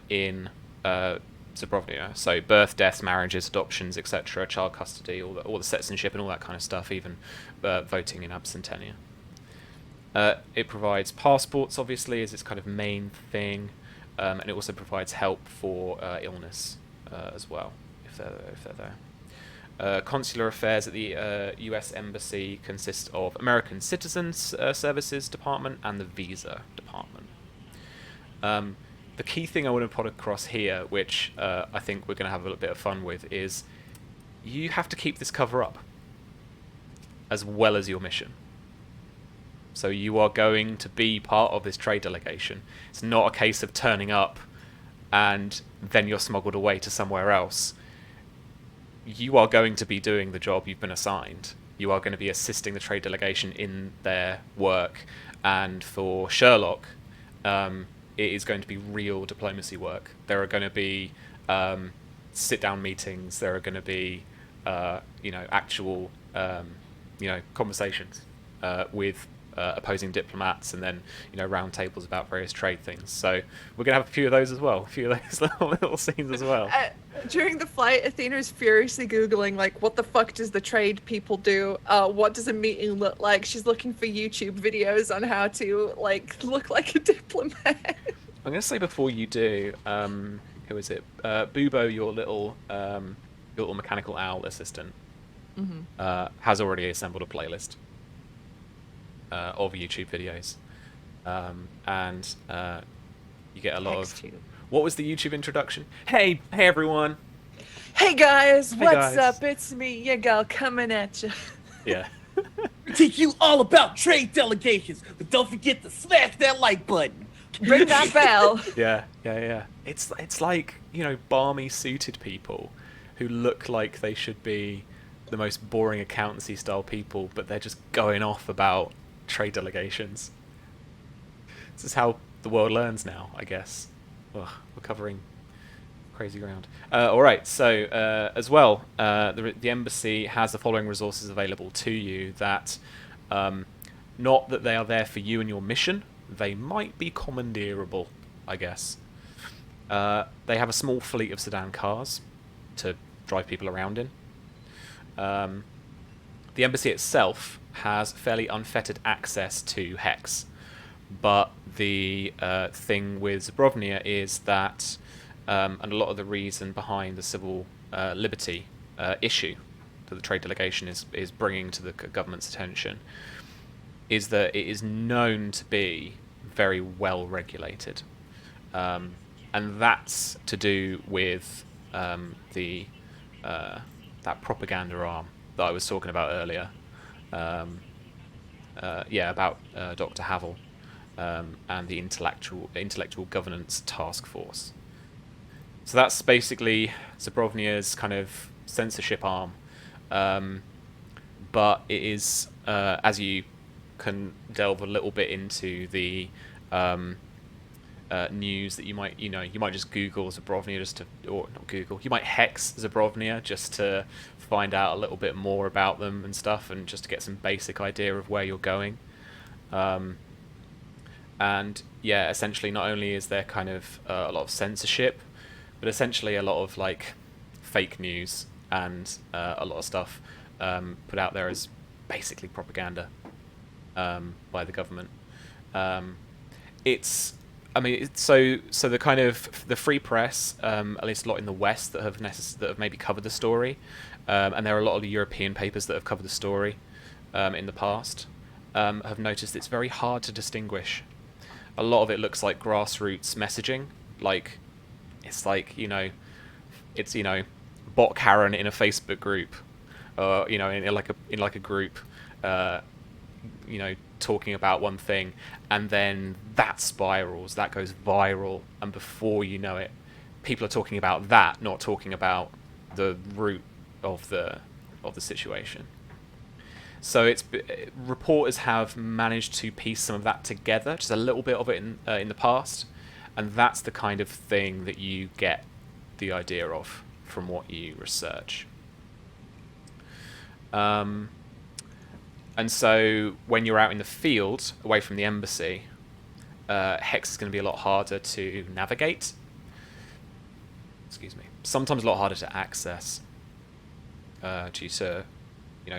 in Zubrovnia. So birth, deaths, marriages, adoptions, etc., child custody, all the citizenship and all that kind of stuff, even voting in absentia. It provides passports, obviously, as its kind of main thing, and it also provides help for illness as well, if they're there. Consular affairs at the US Embassy consist of American Citizens Services Department and the Visa Department. The key thing I want to put across here, which I think we're going to have a little bit of fun with, is you have to keep this cover up as well as your mission. So you are going to be part of this trade delegation. It's not a case of turning up and then you're smuggled away to somewhere else. You are going to be doing the job you've been assigned. You are going to be assisting the trade delegation in their work. And for Sherlock, it is going to be real diplomacy work. There are going to be sit-down meetings. There are going to be, actual, conversations with opposing diplomats, and then round tables about various trade things. So we're gonna have a few of those as well, a few of those little scenes as well. During the flight, Athena's furiously googling like, what the fuck does the trade people do? What does a meeting look like? She's looking for YouTube videos on how to look like a diplomat. I'm gonna say before you do, who is it? Bubo, your little mechanical owl assistant, has already assembled a playlist of YouTube videos, and you get a lot of. What was the YouTube introduction? Hey everyone. Hey guys, what's up? It's me, your girl, coming at you. Yeah. Teach you all about trade delegations, but don't forget to smash that like button. Ring that bell. Yeah. It's like, balmy suited people who look like they should be the most boring accountancy style people, but they're just going off about trade delegations. This is how the world learns now, I guess. Ugh, we're covering crazy ground. Alright, so as well, the embassy has the following resources available to you that Not that they are there for you and your mission. They might be commandeerable, I guess. They have a small fleet of sedan cars to drive people around in. The embassy itself has fairly unfettered access to Hex, but the thing with Zubrovnia is that, and a lot of the reason behind the civil liberty issue that the trade delegation is bringing to the government's attention, is that it is known to be very well regulated, and that's to do with that propaganda arm that I was talking about earlier. About Dr. Havel and the intellectual governance task force. So that's basically Zubrovnia's kind of censorship arm, but it is, as you can delve a little bit into the news, that you might just Google Zubrovnia or not Google, you might hex Zubrovnia just to find out a little bit more about them and stuff, and just to get some basic idea of where you're going. And yeah, essentially not only is there kind of a lot of censorship, but essentially a lot of like fake news and a lot of stuff put out there as basically propaganda by the government. So the kind of the free press, at least a lot in the West that have maybe covered the story, and there are a lot of the European papers that have covered the story in the past, have noticed it's very hard to distinguish. A lot of it looks like grassroots messaging, like it's bot Karen in a Facebook group, in like a group, talking about one thing, and then that spirals, that goes viral, and before you know it, people are talking about that, not talking about the root of the situation. So reporters have managed to piece some of that together, just a little bit of it in the past, and that's the kind of thing that you get the idea of from what you research. And so when you're out in the field, away from the embassy, Hex is going to be a lot harder to navigate. Excuse me. Sometimes a lot harder to access due to,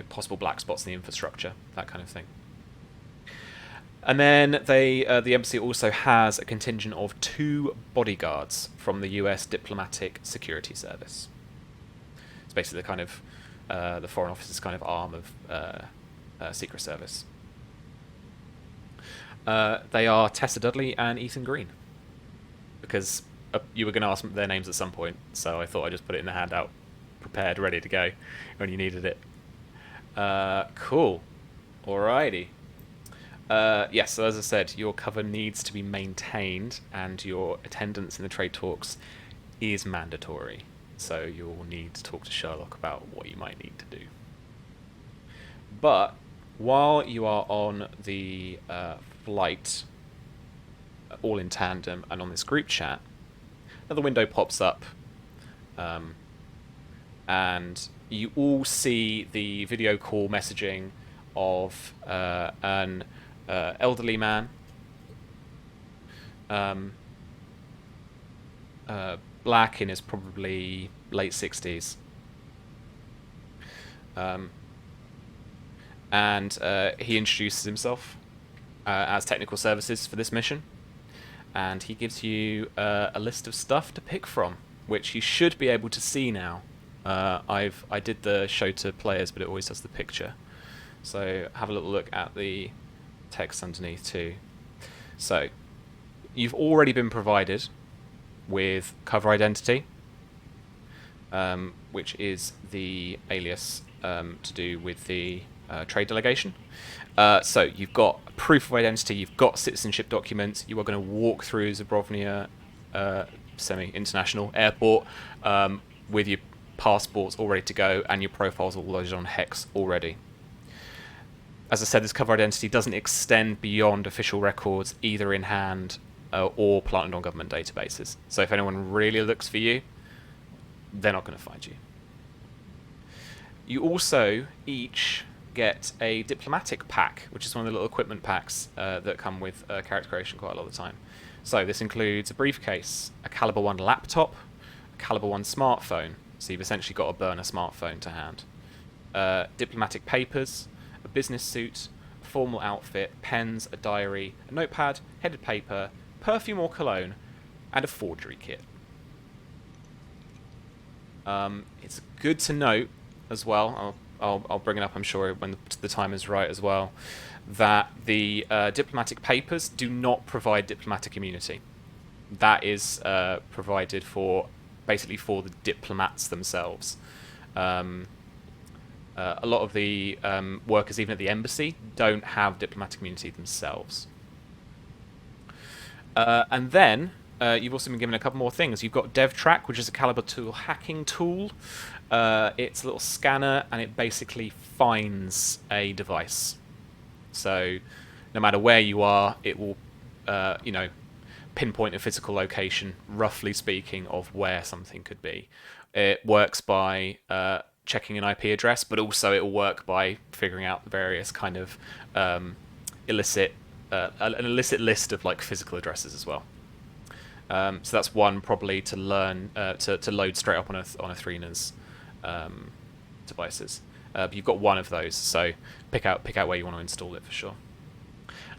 possible black spots in the infrastructure, that kind of thing. And then the embassy also has a contingent of 2 bodyguards from the US Diplomatic Security Service. It's basically the kind of the Foreign Office's kind of arm of Secret Service. They are Tessa Dudley and Ethan Green, because you were going to ask their names at some point, so I thought I'd just put it in the handout, prepared, ready to go when you needed it. Cool. Alrighty. Yes, so as I said, your cover needs to be maintained, and your attendance in the trade talks is mandatory. So you'll need to talk to Sherlock about what you might need to do. But while you are on the flight, all in tandem, and on this group chat, another window pops up, and you all see the video call messaging of an elderly man, black, in his probably late 60s, and he introduces himself as technical services for this mission, and he gives you a list of stuff to pick from, which you should be able to see now. I did the show to players, but it always does the picture, so have a little look at the text underneath too. So you've already been provided with cover identity, which is the alias to do with the trade delegation. So you've got proof of identity, you've got citizenship documents, you are going to walk through Zubrovnia semi-international airport with your passports all ready to go, and your profiles all loaded on Hex already. As I said, this cover identity doesn't extend beyond official records, either in hand or planted on government databases. So if anyone really looks for you, they're not going to find you. You also each get a diplomatic pack, which is one of the little equipment packs that come with character creation quite a lot of the time. So this includes a briefcase, a Caliber 1 laptop, a Caliber 1 smartphone, so you've essentially got a burner smartphone to hand, diplomatic papers, a business suit, a formal outfit, pens, a diary, a notepad, headed paper, perfume or cologne, and a forgery kit. It's good to note as well, I'll bring it up I'm sure when the time is right as well, that the diplomatic papers do not provide diplomatic immunity. That is provided for basically for the diplomats themselves. A lot of the workers, even at the embassy, don't have diplomatic immunity themselves. And then you've also been given a couple more things. You've got DevTrack, which is a Caliber tool hacking tool. It's a little scanner, and it basically finds a device. So no matter where you are, it will, pinpoint a physical location, roughly speaking, of where something could be. It works by checking an IP address, but also it will work by figuring out the various kind of an illicit list of like physical addresses as well. So that's one probably to learn to load straight up on a 3NAS devices. But you've got one of those, so pick out where you want to install it for sure.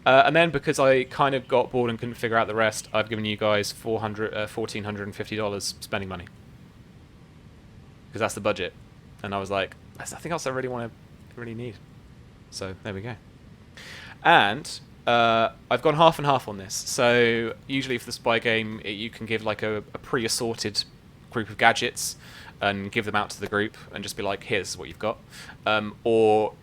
And then because I kind of got bored and couldn't figure out the rest, I've given you guys $1,450 spending money, because that's the budget. And I was like, that's nothing else I really need. So there we go. And I've gone half and half on this. So usually for the spy game, you can give like a pre-assorted group of gadgets and give them out to the group and just be like, here, this is what you've got. Or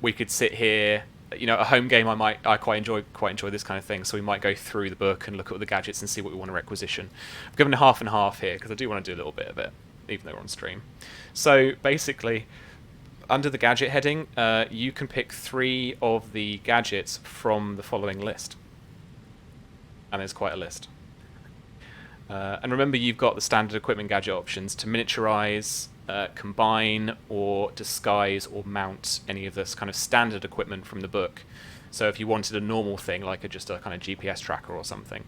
we could sit here, a home game. I quite enjoy this kind of thing. So we might go through the book and look at all the gadgets and see what we want to requisition. I've given a half and half here because I do want to do a little bit of it, even though we're on stream. So basically, under the gadget heading, you can pick 3 of the gadgets from the following list. And there's quite a list. And remember, you've got the standard equipment gadget options to miniaturize, combine, or disguise or mount any of this kind of standard equipment from the book. So if you wanted a normal thing, like just a kind of GPS tracker or something,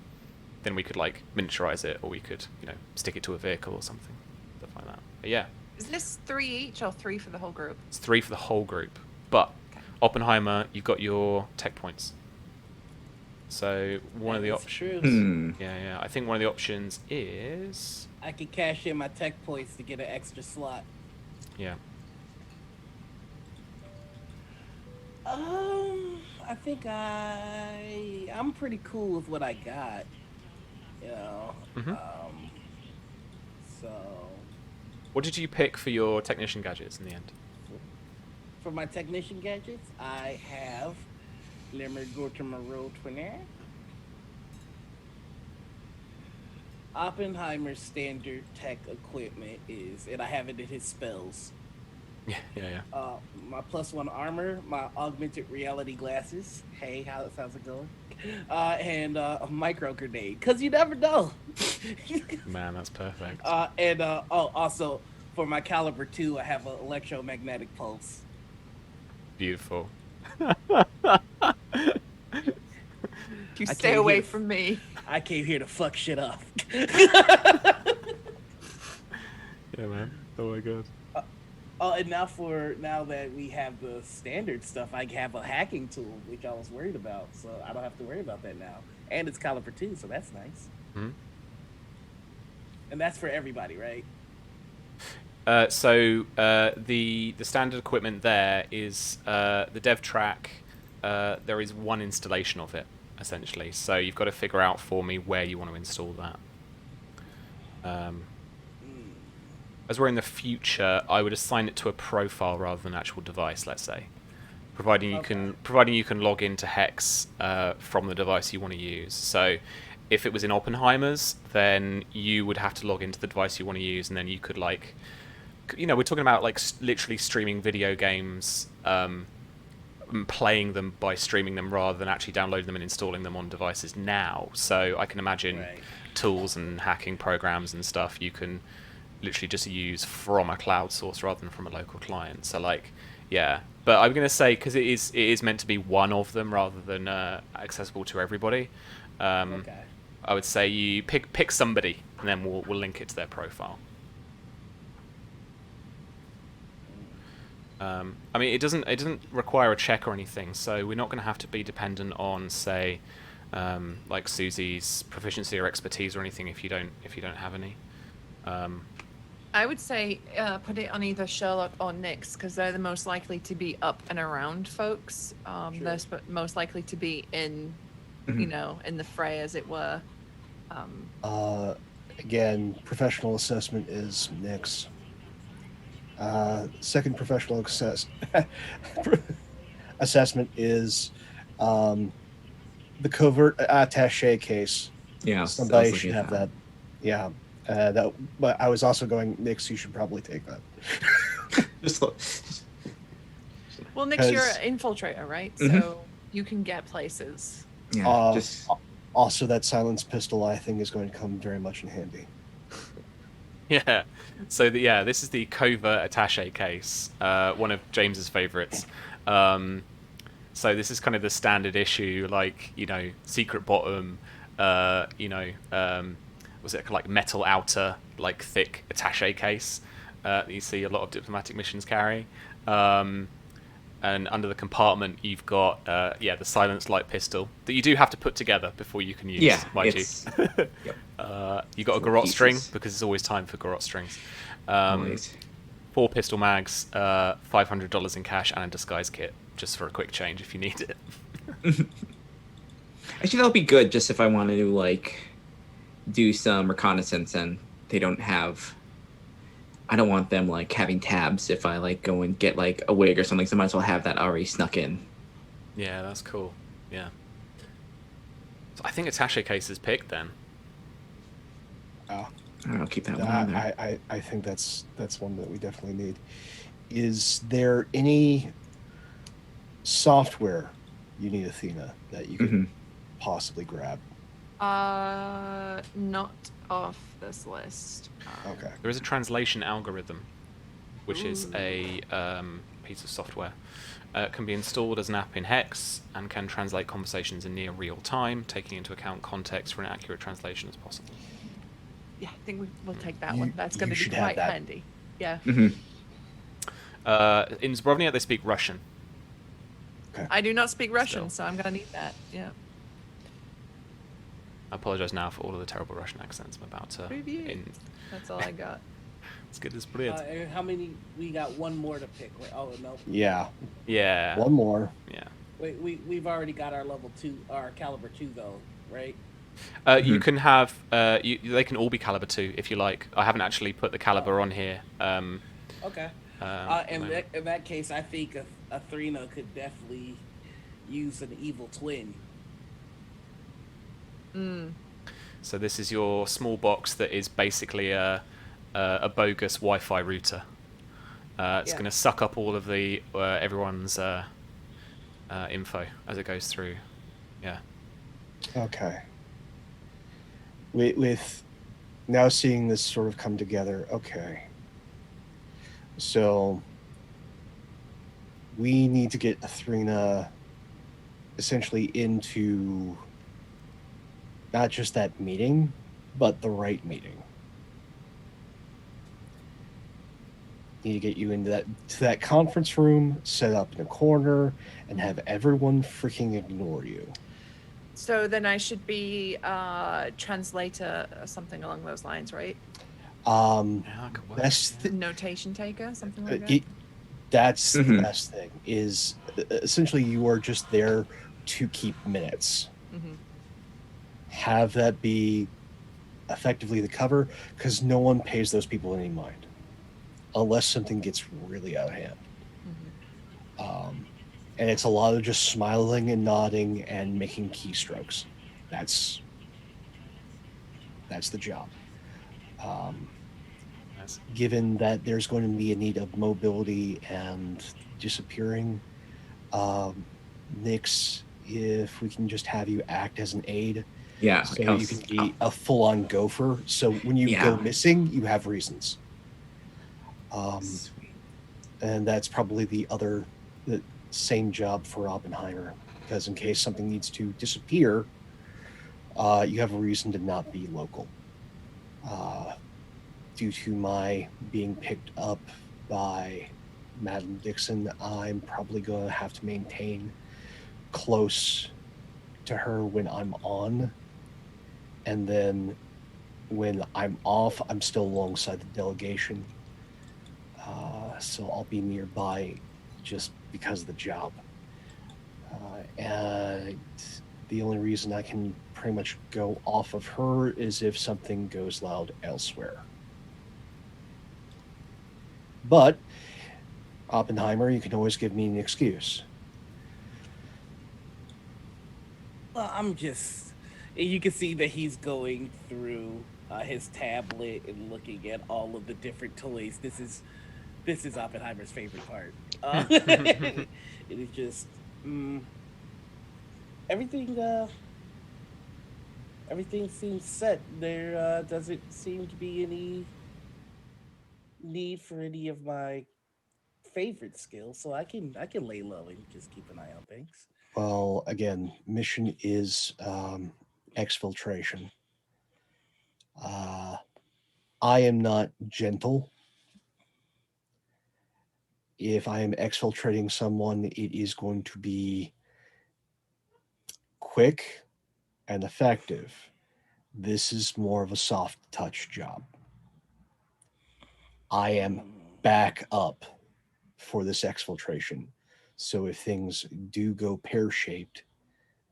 then we could like miniaturize it, or we could, stick it to a vehicle or something, stuff like that. But yeah. Is this 3 each or 3 for the whole group? It's 3 for the whole group. But Okay. Oppenheimer, you've got your tech points. So one of the options. Yeah. I think one of the options is. I can cash in my tech points to get an extra slot. Yeah. I think I'm pretty cool with what I got. So. What did you pick for your technician gadgets in the end? For my technician gadgets, I have. Let me go to my road twinner. Oppenheimer's standard tech equipment is, and I have it in his spells. Yeah. My +1 armor, my augmented reality glasses. Hey, how's it going? And a micro grenade, cause you never know. Man, that's perfect. Also for my caliber 2, I have an electromagnetic pulse. Beautiful. You stay away from me. I came here to fuck shit up. Yeah, man. Oh my god. And now that we have the standard stuff, I have a hacking tool, which I was worried about. So I don't have to worry about that now. And it's caliber 2, so that's nice. Mm-hmm. And that's for everybody, right? So the standard equipment there is the DevTrack. There is one installation of it, essentially. So you've got to figure out for me where you want to install that. As we're in the future, I would assign it to a profile rather than an actual device, let's say, providing you can log into Hex from the device you want to use. So if it was in Oppenheimer's, then you would have to log into the device you want to use, and then you could like, we're talking about like literally streaming video games, playing them by streaming them rather than actually downloading them and installing them on devices now. So I can imagine tools and hacking programs and stuff you can literally just use from a cloud source rather than from a local client. So like Yeah, but I'm gonna say because it is meant to be one of them rather than accessible to everybody. Okay. I would say you pick somebody, and then we'll link it to their profile. I mean, it doesn't require a check or anything, so we're not going to have to be dependent on, say, like Susie's proficiency or expertise or anything if you don't have any. I would say put it on either Sherlock or Nyx because they're the most likely to be up and around folks. They're most likely to be in, you know, in the fray, as it were. Again, professional assessment is Nyx. Second professional assessment is the covert attaché case. Yeah, somebody should have that. Yeah, but I was also going, Nyx, you should probably take that. Well, Nyx, you're an infiltrator, right? So you can get places. Yeah. Also, that silenced pistol I think is going to come very much in handy. Yeah. So this is the covert attaché case, one of James's favorites. So this is kind of the standard issue, like, you know, secret bottom, you know, was it like metal outer, like thick attaché case that you see a lot of diplomatic missions carry. And under the compartment, you've got the silenced light pistol that you do have to put together before you can use. Yeah, mind you. Yep. You got a garrote string because it's always time for garrote strings. 4 pistol mags, $500 in cash, and a disguise kit just for a quick change if you need it. Actually, that'll be good just if I wanted to like do some reconnaissance and they don't have. I don't want them like having tabs if I like go and get like a wig or something. So I might as well have that already snuck in. Yeah, that's cool. Yeah. So I think attaché case is picked then. I'll keep that one on there. I think that's one that we definitely need. Is there any software you need, Athena, that you could possibly grab? Not off this list. Okay. There is a translation algorithm, which is a piece of software. It can be installed as an app in Hex and can translate conversations in near real time, taking into account context for an accurate translation as possible. Yeah, I think we'll take that one. That's going to be quite handy. Yeah. In Zubrovnia, they speak Russian. Okay. I do not speak Russian, so I'm going to need that. Yeah. I apologize now for all of the terrible Russian accents I'm about to. That's all I got. It's good as brilliant. And how many? We got one more to pick. Right? Oh no. Yeah. Yeah. One more. Yeah. Wait, we've already got our level 2, our caliber 2 though, right? You can have. They can all be caliber 2 if you like. I haven't actually put the caliber on here. Okay. In that case, I think Athena could definitely use an evil twin. So this is your small box that is basically a bogus Wi-Fi router. It's going to suck up all of the everyone's info as it goes through. Yeah. Okay. With now seeing this sort of come together, okay. So we need to get Athena essentially into not just that meeting, but the right meeting. Need to get you into that conference room, set up in a corner, and have everyone freaking ignore you. So then I should be translator or something along those lines, right? Notation taker, something like that. That's the best thing. Is essentially you are just there to keep minutes. Have that be effectively the cover, because no one pays those people any mind unless something gets really out of hand. And it's a lot of just smiling and nodding and making keystrokes. That's the job. Given that there's going to be a need of mobility and disappearing, Nyx, if we can just have you act as an aid. Yeah. So you can be a full-on gopher. So when you go missing, you have reasons. And that's probably the same job for Oppenheimer, because in case something needs to disappear, you have a reason to not be local. Due to my being picked up by Madeline Dixon, I'm probably going to have to maintain close to her when I'm on. And then when I'm off, I'm still alongside the delegation. So I'll be nearby just because of the job. And the only reason I can pretty much go off of her is if something goes loud elsewhere. But Oppenheimer, you can always give me an excuse. Well, you can see that he's going through his tablet and looking at all of the different toys. This is Oppenheimer's favorite part. It is just everything. Everything seems set. There doesn't seem to be any need for any of my favorite skills, so I can lay low and just keep an eye on things. Well, again, mission is exfiltration. I am not gentle. If I am exfiltrating someone, it is going to be quick and effective. This is more of a soft touch job. I am back up for this exfiltration. So if things do go pear-shaped,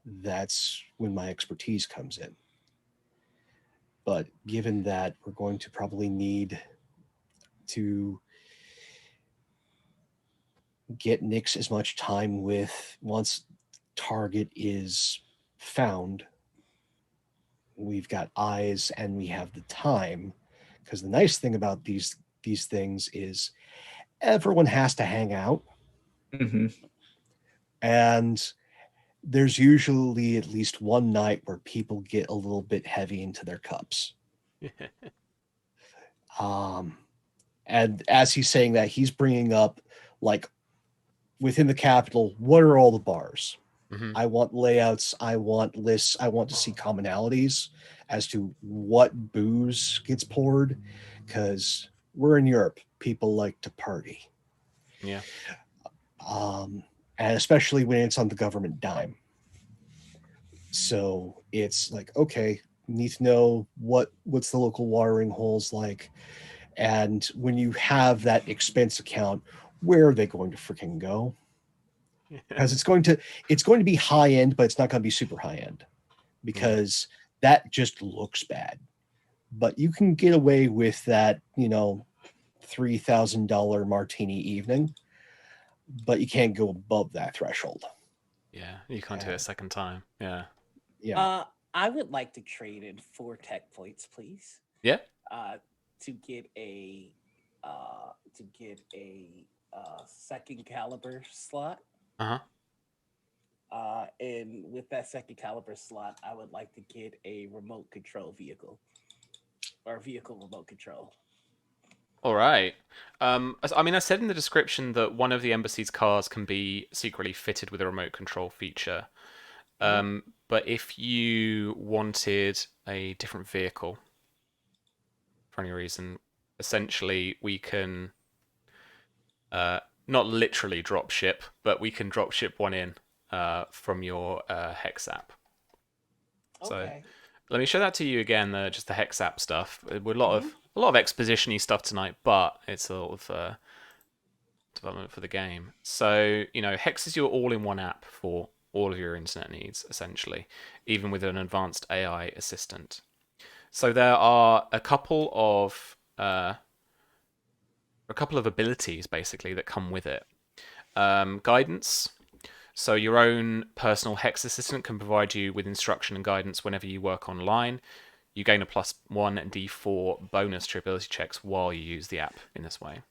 that's when my expertise comes in. But given that we're going to probably need to get Nyx as much time with once target is found, we've got eyes and we have the time. Because the nice thing about these things is everyone has to hang out. Mm-hmm. And there's usually at least one night where people get a little bit heavy into their cups. And as he's saying that, he's bringing up, like, within the capital, what are all the bars? Mm-hmm. I want layouts. I want lists. I want to see commonalities as to what booze gets poured, because we're in Europe. People like to party. Yeah. And especially when it's on the government dime. So it's like, okay, need to know what's the local watering holes like, and when you have that expense account, where are they going to freaking go? Because it's going to be high end, but it's not going to be super high end, because that just looks bad. But you can get away with that, $3,000 martini evening, but you can't go above that threshold. Yeah, you can't do it a second time. Yeah. I would like to trade in 4 tech points, please. Yeah. To get a second caliber slot. Uh-huh. And with that second caliber slot, I would like to get a remote control vehicle, or vehicle remote control. All right. I mean, I said in the description that one of the embassy's cars can be secretly fitted with a remote control feature. But if you wanted a different vehicle for any reason, essentially we can not literally drop ship, but we can drop ship one in from your Hex app. So Okay. let me show that to you again. Just the Hex app stuff. With a lot of exposition-y stuff tonight, but it's a lot of development for the game. So Hex is your all-in-one app for all of your internet needs, essentially, even with an advanced AI assistant. So there are a couple of abilities basically that come with it. Guidance. So your own personal Hex assistant can provide you with instruction and guidance whenever you work online. You gain a +1 D4 bonus to ability checks while you use the app in this way.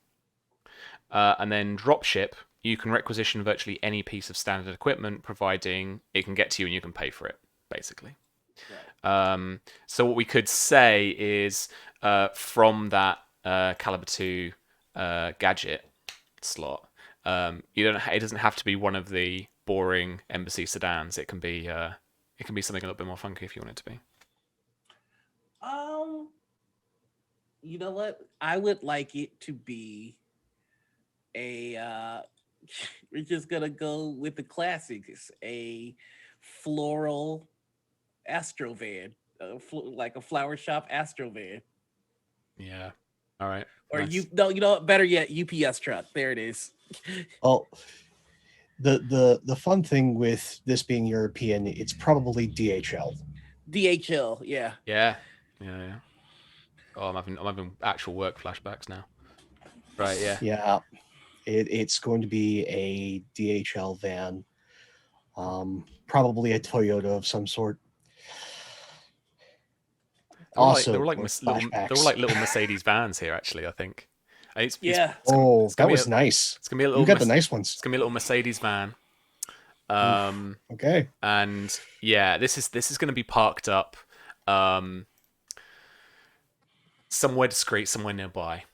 And then dropship, you can requisition virtually any piece of standard equipment, providing it can get to you and you can pay for it, basically. Right. So what we could say is from that Caliber 2 gadget, slot. You don't. It doesn't have to be one of the boring embassy sedans. It can be something a little bit more funky if you want it to be. You know what? I would like it to be a we're just gonna go with the classics, a floral astrovan, like a flower shop astrovan. Yeah. All right. Or Nice. you know what, better yet, UPS truck. There it is. Well, the fun thing with this being European, it's probably DHL. DHL, yeah. Yeah. Oh, I'm having actual work flashbacks now. Right. Yeah. Yeah, it's going to be a DHL van, probably a Toyota of some sort. They were like flashbacks. little Mercedes vans here. Actually, I think. Yeah. That was nice. It's gonna be a little. You got the nice ones. It's gonna be a little Mercedes van. Okay. And yeah, this is gonna be parked up, somewhere discreet, somewhere nearby,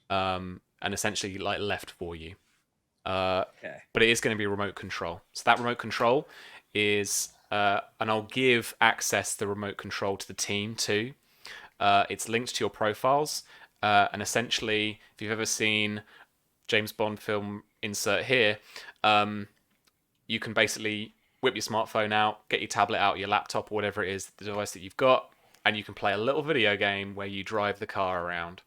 and essentially like left for you. Okay. But it is going to be remote control. So that remote control is, and I'll give access the remote control to the team too. It's linked to your profiles, and essentially, if you've ever seen James Bond film, insert here, you can basically whip your smartphone out, get your tablet out, your laptop, or whatever it is, the device that you've got, and you can play a little video game where you drive the car around.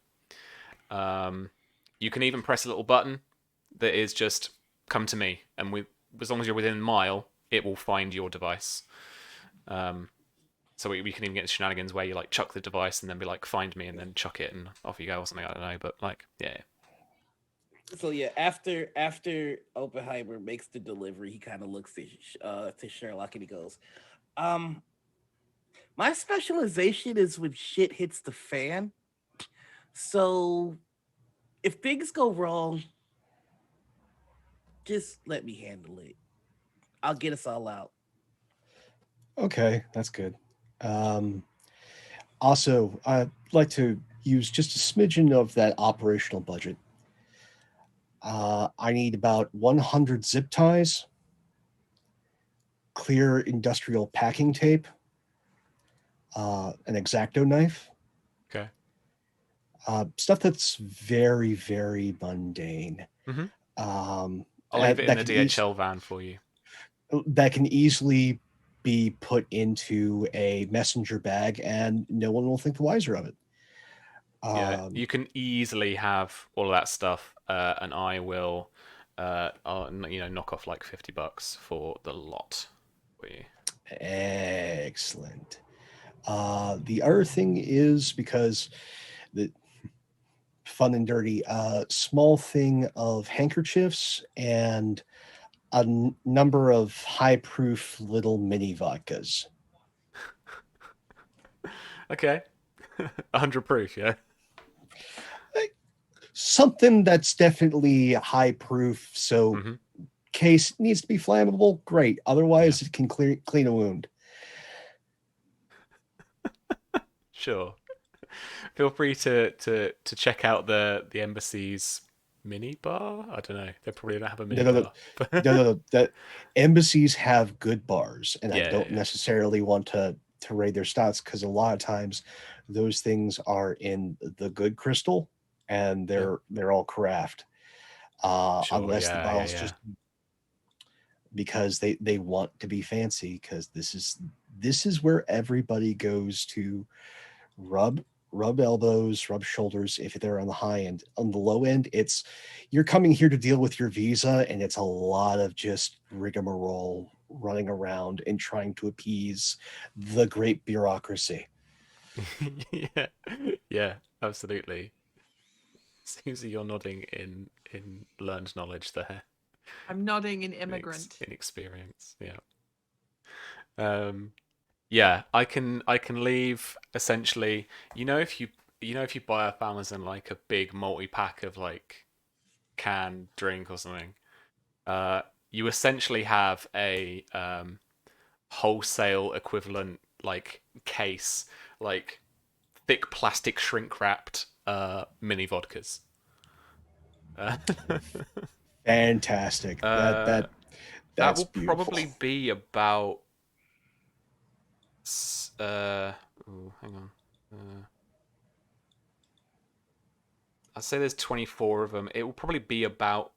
You can even press a little button that is just come to me, and as long as you're within a mile, it will find your device. So we can even get into shenanigans where you like chuck the device and then be like, find me, and then chuck it and off you go or something. I don't know, but like, yeah. So yeah, after Oppenheimer makes the delivery, he kind of looks to Sherlock and he goes, my specialization is when shit hits the fan. So if things go wrong, just let me handle it. I'll get us all out. Okay, that's good. Also, I'd like to use just a smidgen of that operational budget. I need about 100 zip ties, clear industrial packing tape, an X-Acto knife. Okay. Stuff that's very, very mundane. Mm-hmm. I'll leave it in the DHL van for you. That can easily be put into a messenger bag, and no one will think the wiser of it. Yeah, you can easily have all of that stuff, and I will, knock off like $50 for the lot for you. Excellent. The other thing is, because the fun and dirty, small thing of handkerchiefs and a number of high-proof little mini vodkas. Okay. 100 proof, yeah. Something that's definitely high proof, so case needs to be flammable, great. Otherwise, it can clean a wound. Sure. Feel free to check out the embassy's mini bar. I don't know. They probably don't have a mini bar. No. That embassies have good bars, and I don't necessarily want to raid their stats, because a lot of times those things are in the good crystal, and they're all craft. Unless the bottles just because they want to be fancy, because this is where everybody goes to rub elbows, rub shoulders if they're on the high end. On the low end, it's you're coming here to deal with your visa, and it's a lot of just rigmarole, running around and trying to appease the great bureaucracy. Yeah, absolutely. Susie, you're nodding in learned knowledge there. I'm nodding in immigrant. In experience, yeah. Yeah, I can leave essentially. If you buy off Amazon like a big multi-pack of like canned drink or something, you essentially have a wholesale equivalent like case, like thick plastic shrink wrapped mini vodkas. Uh, Fantastic. that That's will beautiful. probably be about. Hang on. I'd say there's 24 of them. It will probably be about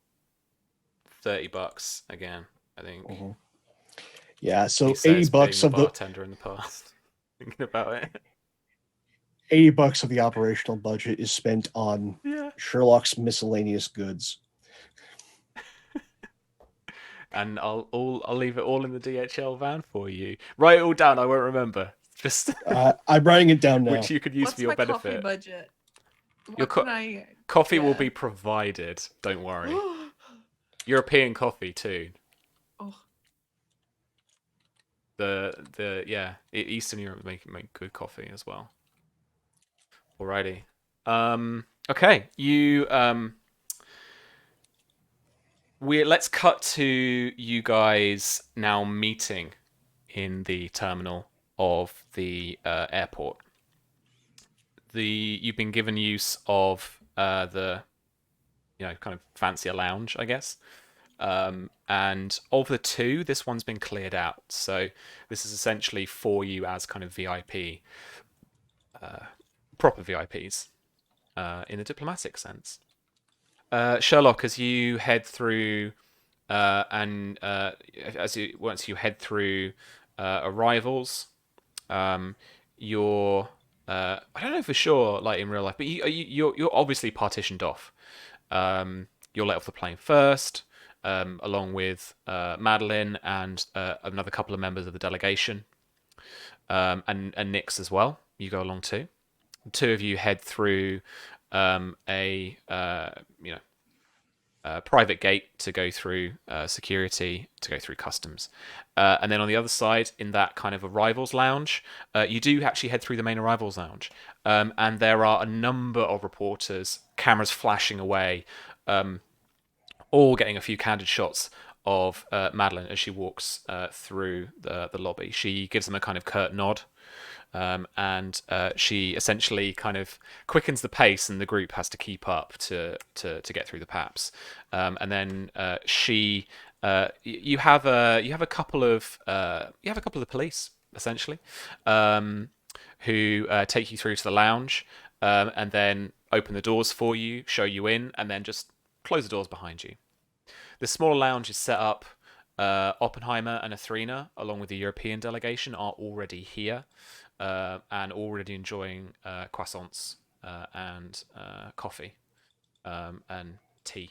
$30 again, I think. Mhm. Yeah, so He 80 says, bucks being of a the bartender in the past, thinking about it. 80 bucks of the operational budget is spent on Yeah. Sherlock's miscellaneous goods. And I'll leave it all in the DHL van for you. Write it all down. I won't remember. Just I'm writing it down now. which you could use What's for your my coffee benefit. budget? Your What can I? coffee will Yeah. be provided. Don't worry. European coffee too. Oh, Eastern Europe make good coffee as well. Alrighty. Okay, let's cut to you guys now meeting in the terminal of the airport. You've been given use of the kind of fancier lounge, I guess. And of the two, this one's been cleared out. So this is essentially for you as kind of VIP, proper VIPs, in a diplomatic sense. Sherlock, as you head through, once you head through arrivals, you're I don't know for sure, like in real life, but you're obviously partitioned off. You're let off the plane first, along with Madeline and another couple of members of the delegation, and Nix as well. You go along too. The two of you head through a private gate to go through security, to go through customs. And then on the other side, in that kind of arrivals lounge, you do actually head through the main arrivals lounge. And there are a number of reporters, cameras flashing away, all getting a few candid shots of Madeline as she walks through the lobby. She gives them a kind of curt nod. And she essentially kind of quickens the pace, and the group has to keep up to get through the PAPs. And then you have a couple of police essentially, who take you through to the lounge, and then open the doors for you, show you in, and then just close the doors behind you. The smaller lounge is set up. Oppenheimer and Athrena, along with the European delegation, are already here. And already enjoying croissants and coffee and tea,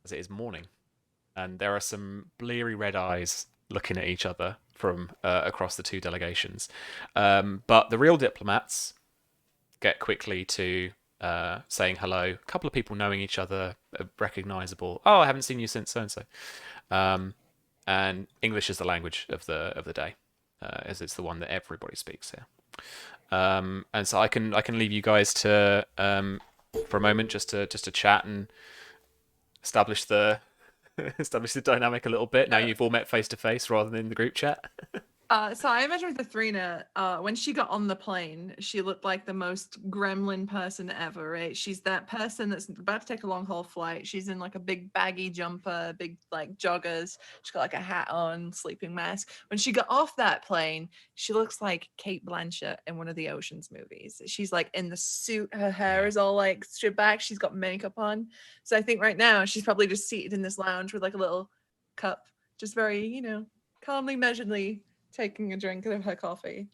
as it is morning. And there are some bleary red eyes looking at each other from across the two delegations. But the real diplomats get quickly to saying hello. A couple of people knowing each other, recognizable. Oh, I haven't seen you since so and so. And English is the language of the day, as it's the one that everybody speaks here. And so I can leave you guys to for a moment just to chat and establish the dynamic a little bit. Now you've all met face to face rather than in the group chat. So I imagine with Athrena, when she got on the plane, she looked like the most gremlin person ever, right? She's that person that's about to take a long haul flight. She's in like a big baggy jumper, big like joggers. She's got like a hat on, sleeping mask. When she got off that plane, she looks like Kate Blanchett in one of the Ocean's movies. She's like in the suit. Her hair is all like stripped back. She's got makeup on. So I think right now she's probably just seated in this lounge with like a little cup, just very, calmly, measuredly taking a drink of her coffee.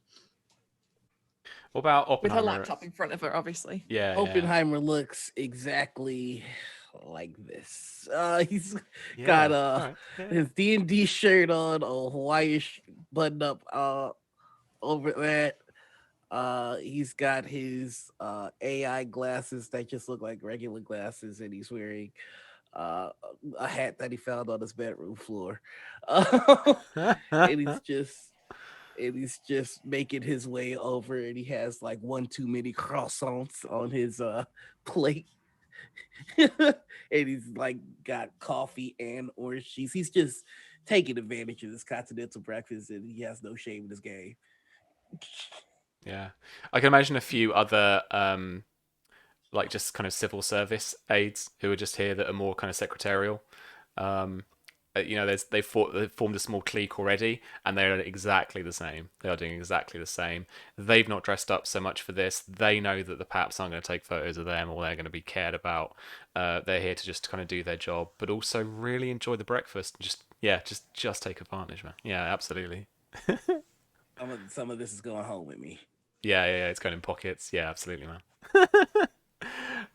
What about With her Oppenheimer? laptop in front of her, obviously. Yeah. Oppenheimer looks exactly like this. He's got his D&D shirt on, a Hawaiian button up over that. He's got his AI glasses that just look like regular glasses, and he's wearing a hat that he found on his bedroom floor. And he's just making his way over, and he has like one too many croissants on his plate. And he's like got coffee and orange juice. He's just taking advantage of this continental breakfast, and he has no shame in his game. Yeah, I can imagine a few other like just kind of civil service aides who are just here that are more kind of secretarial. They've formed a small clique already, and they're exactly the same. They are doing exactly the same. They've not dressed up so much for this. They know that the Paps aren't going to take photos of them, or they're going to be cared about. They're here to just kind of do their job, but also really enjoy the breakfast. Just take advantage, man. Yeah, absolutely. Some of this is going home with me. Yeah. It's going in pockets. Yeah, absolutely,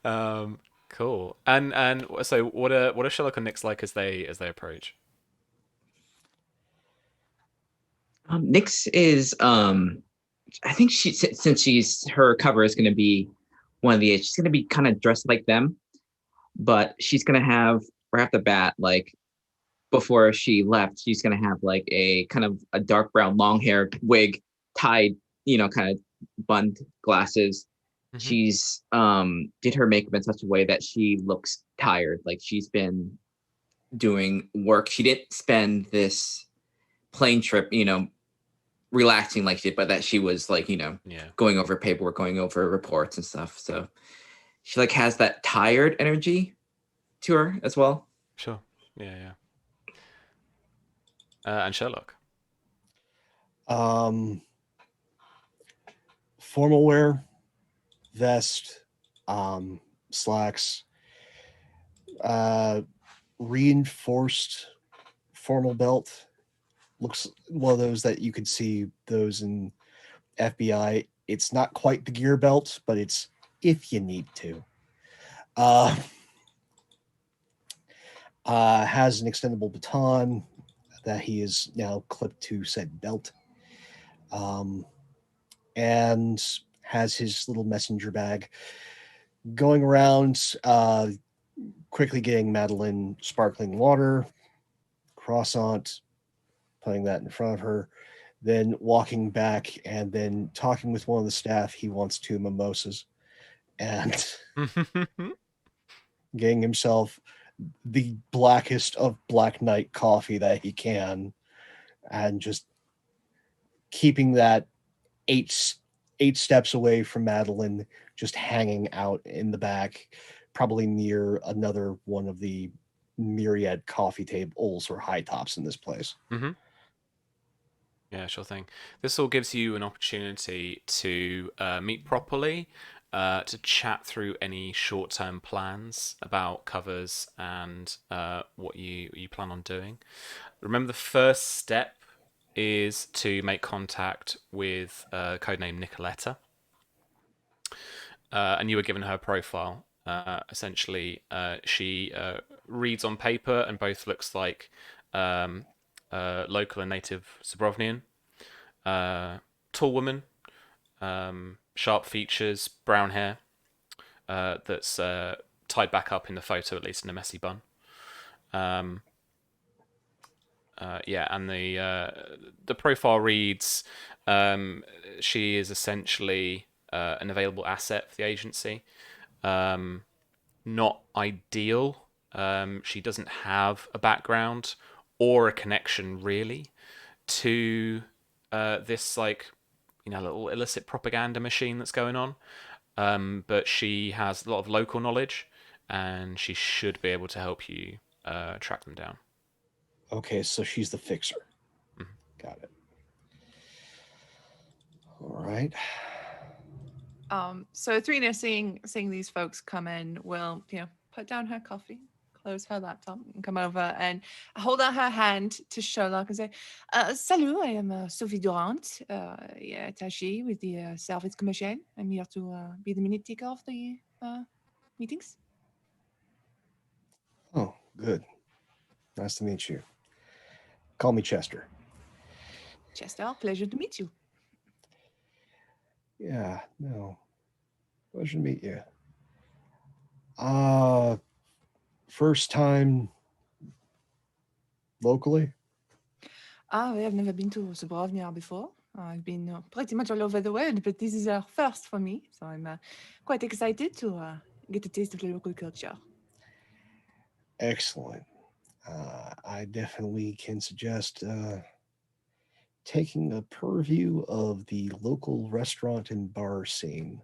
man. Cool. And so what are Sherlock and Nick's like as they approach? Nyx is I think since her cover is going to be one of the she's going to be kind of dressed like them, but she's going to have right off the bat, like before she left, she's going to have like a kind of a dark brown long hair wig tied, kind of bunned glasses. She's did her makeup in such a way that she looks tired, like she's been doing work. She didn't spend this plane trip, relaxing like she did, but that she was like, going over paperwork, going over reports and stuff. So she like has that tired energy to her as well. Sure. Yeah. And Sherlock. Formal wear, vest, slacks, reinforced formal belt. Looks one of those that you could see those in FBI. It's not quite the gear belt, but it's if you need to. Has an extendable baton that he is now clipped to said belt. And has his little messenger bag going around, quickly getting Madeline sparkling water, croissant, putting that in front of her, then walking back and then talking with one of the staff. He wants 2 mimosas and getting himself the blackest of black night coffee that he can, and just keeping that eight steps away from Madeline, just hanging out in the back, probably near another one of the myriad coffee tables or high tops in this place. Yeah, sure thing. This all gives you an opportunity to meet properly, to chat through any short-term plans about covers and what you plan on doing. Remember, the first step is to make contact with codename Nicoletta. And you were given her profile. Essentially, she reads on paper and both looks like local and native Zubrovnian. Tall woman, sharp features, brown hair, that's tied back up in the photo, at least in a messy bun. And the profile reads, she is essentially an available asset for the agency. Not ideal. She doesn't have a background or a connection really to this little illicit propaganda machine that's going on. But she has a lot of local knowledge, and she should be able to help you track them down. Okay, so she's the fixer. Got it. All right. So Athena, seeing these folks come in, will put down her coffee, close her laptop, and come over and hold out her hand to Sherlock and say, "Salut, I am Sophie Durant, attaché with the Service Commission. I'm here to be the minute taker of the meetings." Oh, good. Nice to meet you. Call me Chester. Chester, pleasure to meet you. Yeah, no. Pleasure to meet you. First time locally? We have never been to Zubrovnia before. I've been pretty much all over the world, but this is a first for me, so I'm quite excited to get a taste of the local culture. Excellent. I definitely can suggest taking a purview of the local restaurant and bar scene.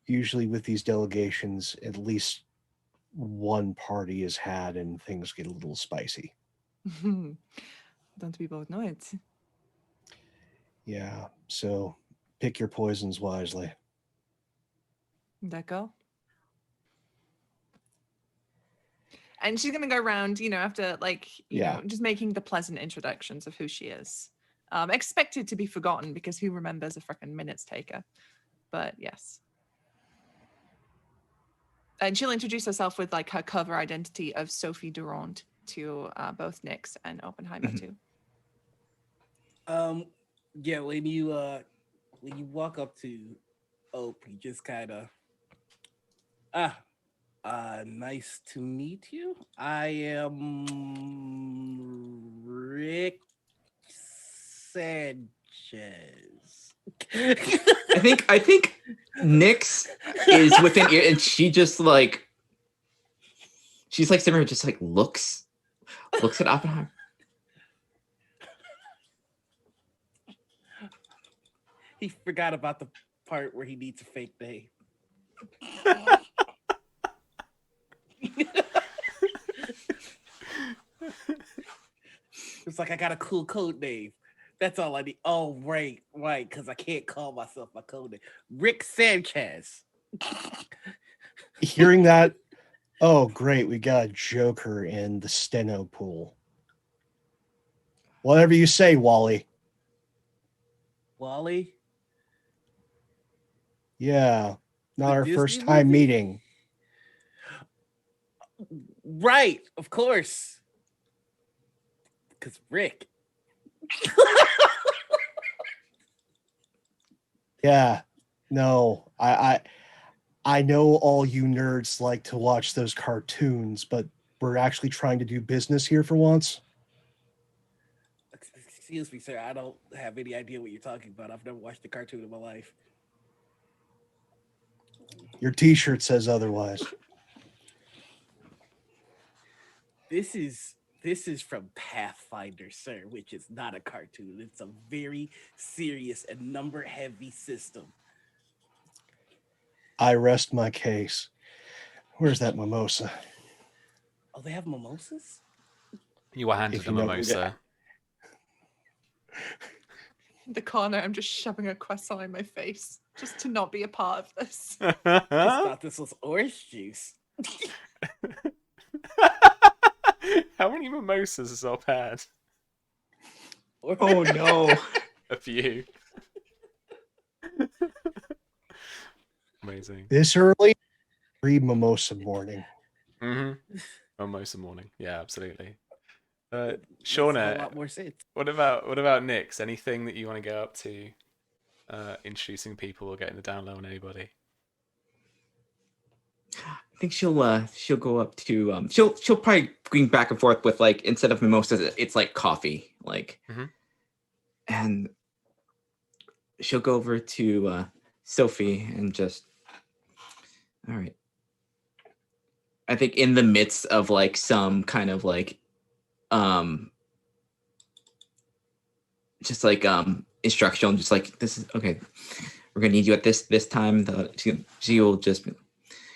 usually with these delegations, at least one party is had and things get a little spicy. Don't we both know it? Yeah, so pick your poisons wisely. D'accord. And she's gonna go around, after you know, just making the pleasant introductions of who she is. Expected to be forgotten because who remembers a freaking minutes taker? But yes. And she'll introduce herself with her cover identity of Sophie Durand to both Nyx and Oppenheimer too. Yeah, when you walk up to Ope, you just kind of nice to meet you. I am Rick Sanchez. I think Nyx is within ear, and she just she's sitting there, just looks at Oppenheimer. He forgot about the part where he needs a fake name. It's I got a cool code name. That's all I need. Oh, right, because I can't call myself my code name. Rick Sanchez. Hearing that, oh, great, we got a joker in the steno pool. Whatever you say, Wally. Wally? Yeah, not our Disney first time movie? meeting. Right, of course. Because Rick. Yeah, no, I know all you nerds like to watch those cartoons, but we're actually trying to do business here for once. Excuse me, sir. I don't have any idea what you're talking about. I've never watched a cartoon in my life. Your t-shirt says otherwise. This is from Pathfinder, sir, which is not a cartoon. It's a very serious and number-heavy system. I rest my case. Where's that mimosa? Oh, they have mimosas? You were handed If a you know- mimosa. In the corner, I'm just shoving a croissant in my face just to not be a part of this. I just thought this was orange juice. How many mimosas has Op had? Oh no. A few. Amazing. This early, pre-mimosa morning. Mm-hmm. Mimosa morning. Yeah, absolutely. Makes a Shauna, lot more sense. what about Nyx? Anything that you want to go up to? Introducing people or getting the down low on anybody? I think she'll go up to she'll probably going back and forth with instead of mimosas, it's coffee, and she'll go over to Sophie and just, all right. I think in the midst of some kind of just instructional, just this is okay. We're gonna need you at this time. She will just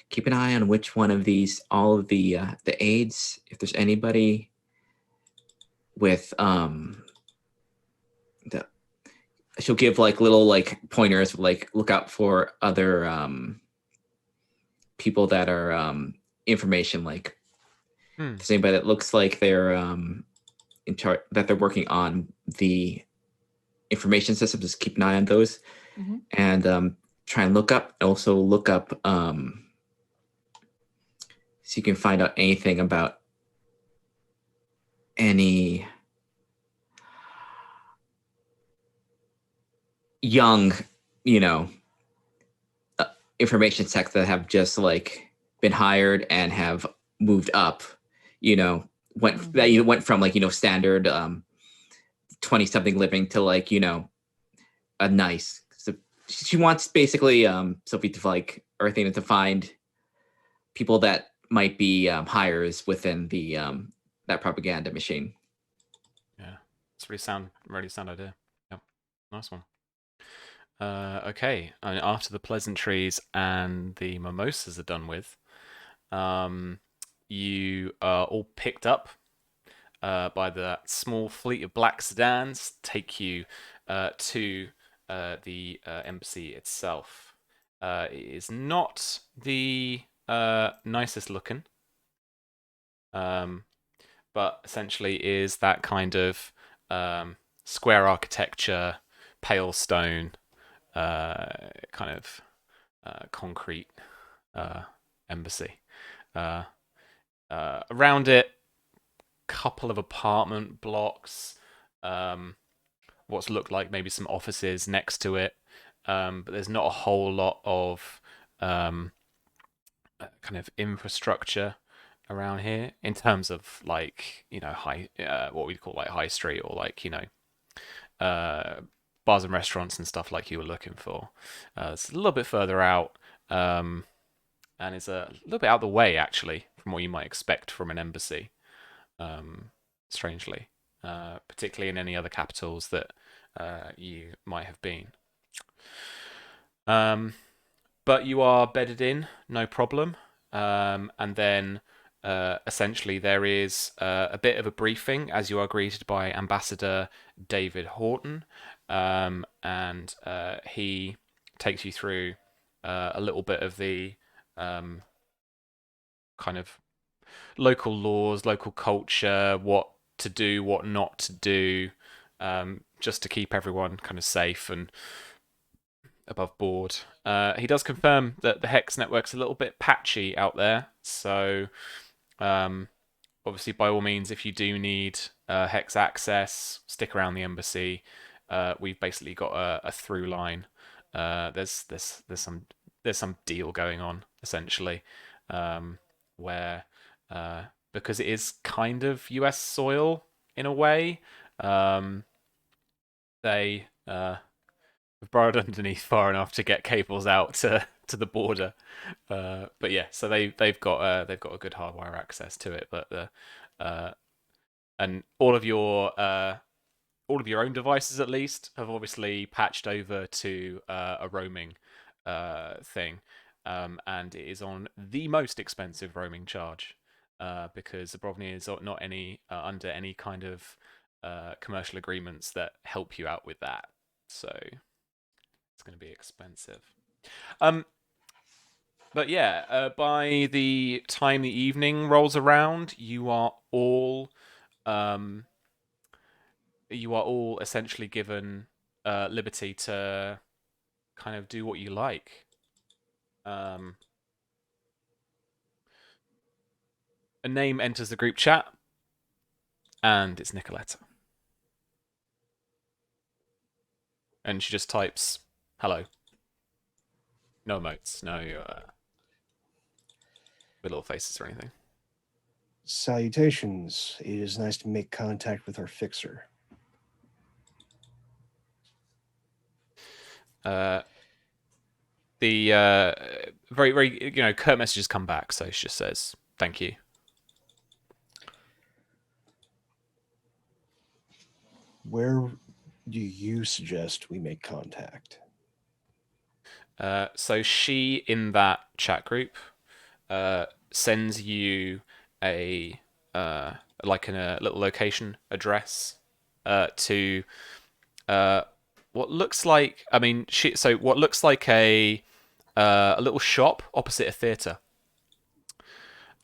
keep an eye on which one of these, all of the aides. If there's anybody with she'll give little pointers, look out for other people that are information, if there's anybody that looks like they're in charge, that they're working on the information system, just keep an eye on those. And try and look up so you can find out anything about any young, information techs that have just been hired and have moved up, went from standard 20-something living to a nice. So she wants basically Sophie to or Athena to find people that might be hires within the that propaganda machine. Yeah, it's really sound idea. Yeah, nice one. Okay. And after the pleasantries and the mimosas are done with, you are all picked up by the small fleet of black sedans, take you to the embassy itself. It is not the nicest looking, but essentially is that kind of square architecture, pale stone, kind of concrete embassy. Around it, couple of apartment blocks, what's looked like maybe some offices next to it, but there's not a whole lot of kind of infrastructure around here in terms of like high what we'd call like high street or like bars and restaurants and stuff like you were looking for. It's a little bit further out, and it's a little bit out of the way actually from what you might expect from an embassy. Strangely, particularly in any other capitals that you might have been. But you are bedded in, no problem. And then essentially there is a bit of a briefing as you are greeted by Ambassador David Horton, and he takes you through a little bit of the kind of local laws, local culture, what to do, what not to do, just to keep everyone kind of safe and above board. He does confirm that the Hex network's a little bit patchy out there, so obviously by all means, if you do need Hex access, stick around the embassy. We've basically got a through line. There's some deal going on essentially, where because it is kind of US soil in a way, they have burrowed underneath far enough to get cables out to the border. But yeah, so they've got a good hardwire access to it, but and all of your own devices at least have obviously patched over to a roaming thing, and it is on the most expensive roaming charge because Zubrovnia is not under any kind of commercial agreements that help you out with that. So it's going to be expensive. But yeah, by the time the evening rolls around, you are all essentially given liberty to kind of do what you like. A name enters the group chat, and it's Nicoletta. And she just types, "Hello." No emotes, no little faces or anything. Salutations. It is nice to make contact with our fixer. The very, very, curt messages come back, so she just says, "Thank you." Where do you suggest we make contact? So she, in that chat group, sends you a little location address to what looks like what looks like a little shop opposite a theater.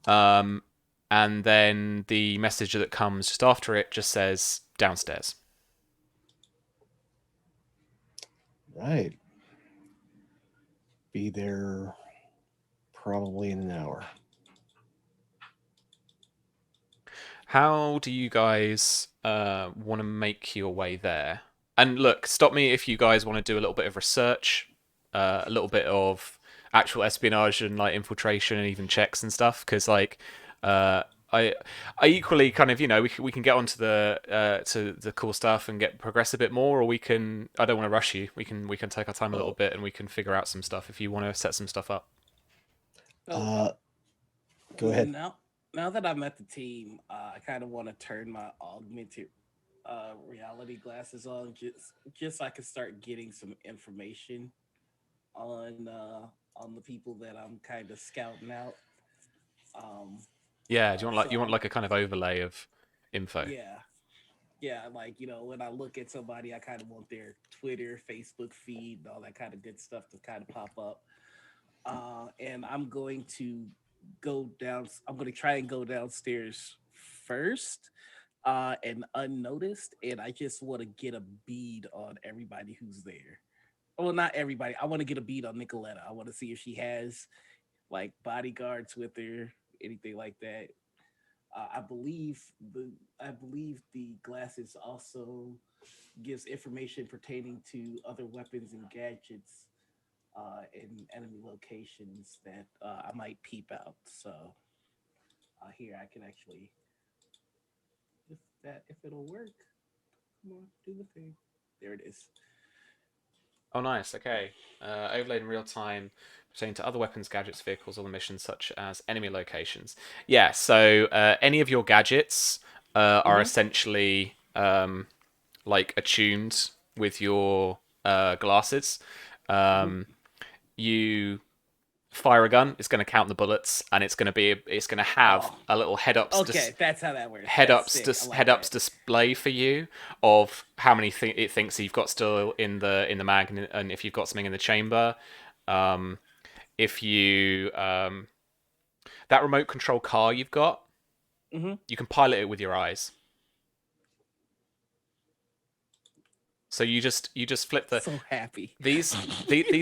And then the message that comes just after it just says downstairs. Right. Be there probably in an hour. How do you guys want to make your way there? And look, stop me if you guys want to do a little bit of research, a little bit of actual espionage and like infiltration and even checks and stuff. Because like, I equally kind of we can get onto the to the cool stuff and progress a bit more, or we can. I don't want to rush you. We can take our time a little bit and we can figure out some stuff if you want to set some stuff up. Go ahead. Now that I'm at the team, I kind of want to turn my augmented reality glasses on, just so I can start getting some information on the people that I'm kind of scouting out. Um, Yeah, do you want I'm like a kind of overlay of info? yeah, yeah, like when I look at somebody, I kind of want their Twitter, Facebook feed, and all that kind of good stuff to kind of pop up. And I'm going to go down. I'm going to try and go downstairs first, and unnoticed. And I just want to get a bead on everybody who's there. Well, not everybody. I want to get a bead on Nicoletta. I want to see if she has like bodyguards with her, anything like that. I believe the glasses also gives information pertaining to other weapons and gadgets in enemy locations that I might peep out. So here I can actually, if it'll work, come on, do the thing. There it is. Oh, nice. Okay. Overlaid in real time pertaining to other weapons, gadgets, vehicles, or the missions, such as enemy locations. Yeah. So any of your gadgets are essentially like attuned with your glasses. You fire a gun, it's going to count the bullets, and it's going to have a little head-ups. Okay, that's how that works. Head-ups display for you of how many it thinks you've got still in the mag, and if you've got something in the chamber. If you that remote control car you've got, you can pilot it with your eyes. So you just flip the. So happy. These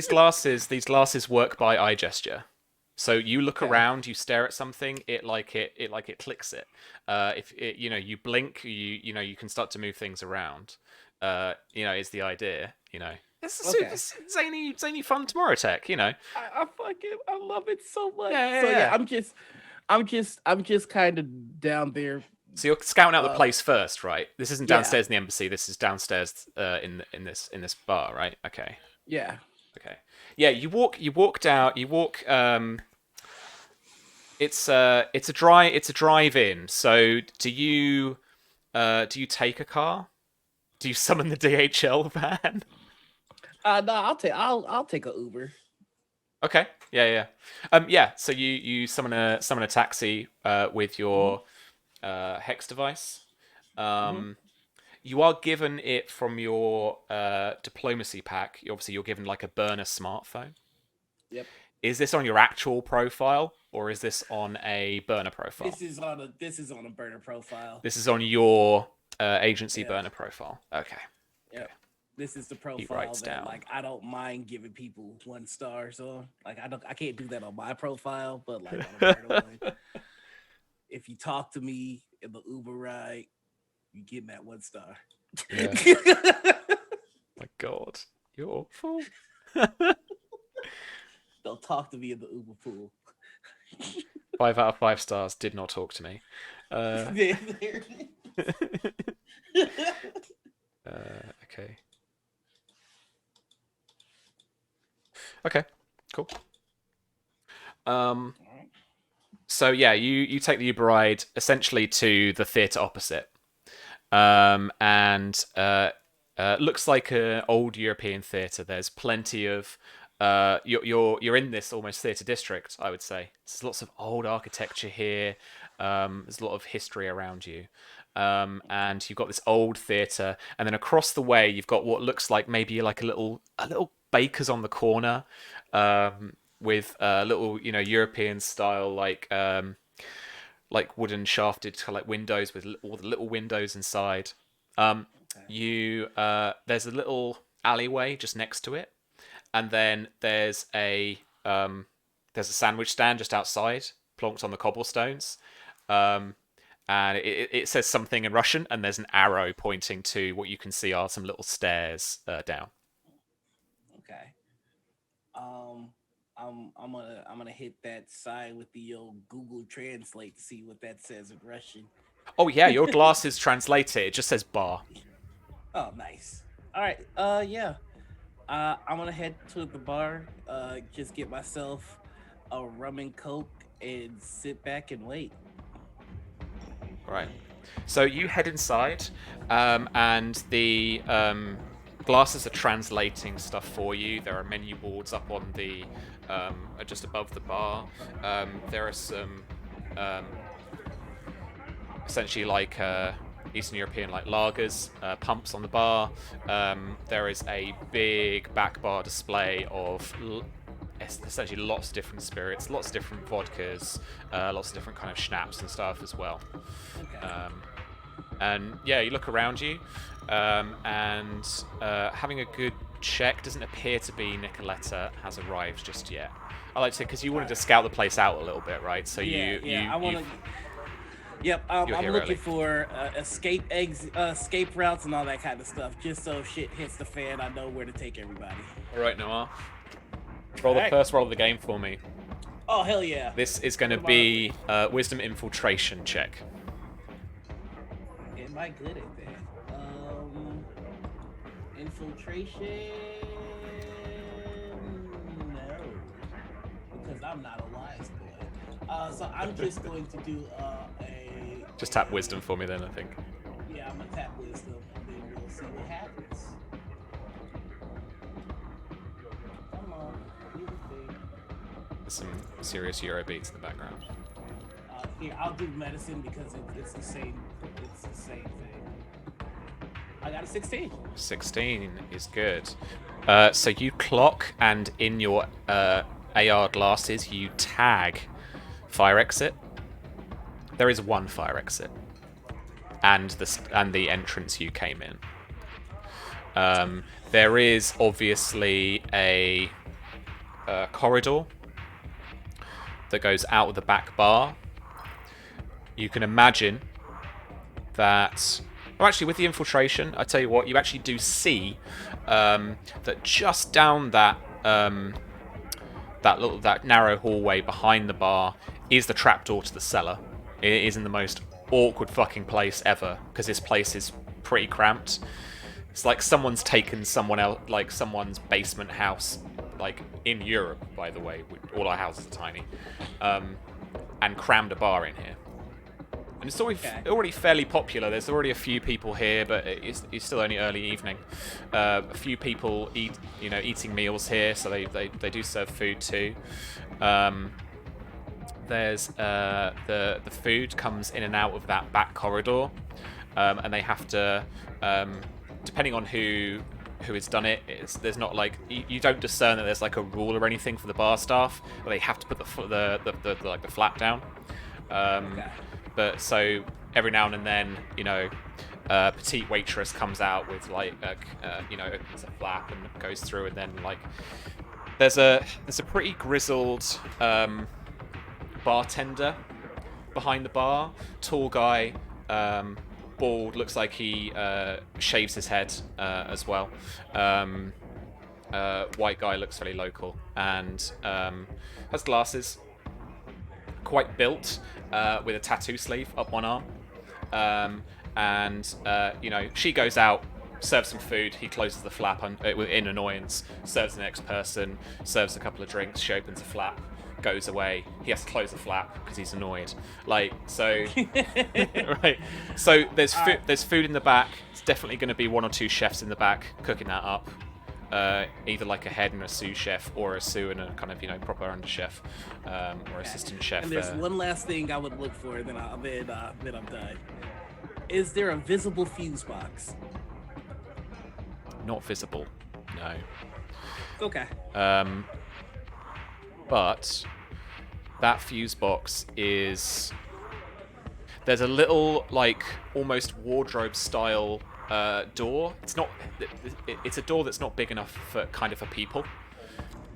glasses work by eye gesture. So you look around, you stare at something, it clicks it. If it, you blink, you can start to move things around. Is the idea. It's zany fun tomorrow tech. I love it so much. Yeah. I'm just kind of down there. So you're scouting out the place first, right? This isn't downstairs in the embassy. This is downstairs in this bar, right? Okay. Yeah. Okay. Yeah. You walk down. It's a drive-in. So do you take a car? Do you summon the DHL van? No, I'll take a Uber. Okay. Yeah. So you summon a taxi with your hex device. You are given it from your diplomacy pack. You're given like a burner smartphone. Yep. Is this on your actual profile or is this on a burner profile? This is on a burner profile. This is on your agency burner profile. Okay. Yep. Okay. This is the profile that like I don't mind giving people 1 stars on. Like I can't do that on my profile, but like on a burner one. If you talk to me in the Uber ride, you getting that 1 star. Yeah. My God, you're awful. Don't talk to me in the Uber pool. 5 out of 5 stars. Did not talk to me. Okay. Okay. Cool. So yeah, you take the Uber ride essentially to the theatre opposite, and looks like an old European theatre. There's plenty of you're in this almost theatre district, I would say. There's lots of old architecture here. There's a lot of history around you, and you've got this old theatre, and then across the way you've got what looks like maybe like a little baker's on the corner. With little, European style, like wooden shafted like windows with all the little windows inside. There's a little alleyway just next to it, and then there's a sandwich stand just outside, plonked on the cobblestones, and it says something in Russian, and there's an arrow pointing to what you can see are some little stairs down. Okay. I'm gonna hit that sign with the old Google Translate to see what that says in Russian. Oh yeah, your glasses translate it. It just says bar. Oh, nice. All right. Yeah. I'm gonna head to the bar. Just get myself a rum and coke and sit back and wait. Right. So you head inside. And the glasses are translating stuff for you. There are menu boards up on the just above the bar. There are some essentially like Eastern European like lagers, pumps on the bar. There is a big back bar display of essentially lots of different spirits, lots of different vodkas, lots of different kind of schnapps and stuff as well. Okay. And yeah, you look around you, and having a good check, doesn't appear to be Nicoletta has arrived just yet. I like to, because you wanted to scout the place out a little bit, right? So I want to. Yep, I'm looking early. for escape routes and all that kind of stuff, just so if shit hits the fan, I know where to take everybody. All right, Noah. Roll the first roll of the game for me. Oh hell yeah! This is going to be Wisdom Infiltration check. Am I good at that? Infiltration? No, because I'm not a wise boy. So I'm just going to do Just tap Wisdom for me then, I think. Yeah, I'm gonna tap Wisdom, and then we'll see what happens. Come on, do the thing. There's some serious Euro beats in the background. Here, I'll do medicine because it's the same. It's the same thing. I got a 16. 16 is good. So you clock, and in your AR glasses, you tag fire exit. There is one fire exit, and the entrance you came in. There is obviously a corridor that goes out of the back bar. You can imagine that. Well, actually, with the infiltration, I tell you what, you actually do see that just down that that narrow hallway behind the bar is the trapdoor to the cellar. It is in the most awkward fucking place ever, because this place is pretty cramped. It's like someone's taken someone's basement house, like in Europe, by the way. All our houses are tiny, and crammed a bar in here. And it's already fairly popular. There's already a few people here, but it's still only early evening. A few people eating meals here, so they do serve food too. There's the food comes in and out of that back corridor, and they have to, depending on who has done it, there's not like you don't discern that there's like a rule or anything for the bar staff, but they have to put the flap down. But so every now and then, petite waitress comes out with opens a flap and goes through, and then like there's a pretty grizzled bartender behind the bar, tall guy, bald, looks like he shaves his head as well. White guy, looks fairly local, and has glasses, quite built, with a tattoo sleeve up one arm. She goes out, serves some food, he closes the flap in annoyance, serves the next person, serves a couple of drinks, she opens the flap, goes away, he has to close the flap because he's annoyed. Right. So there's food in the back. It's definitely going to be one or two chefs in the back cooking that up. Either like a head and a sous chef, or a sous and a kind of proper under chef, or assistant chef. And there's one last thing I would look for, then I'm done. Is there a visible fuse box? Not visible, no. Okay. But that fuse box is. There's a little like almost wardrobe style door. It's a door that's not big enough for people,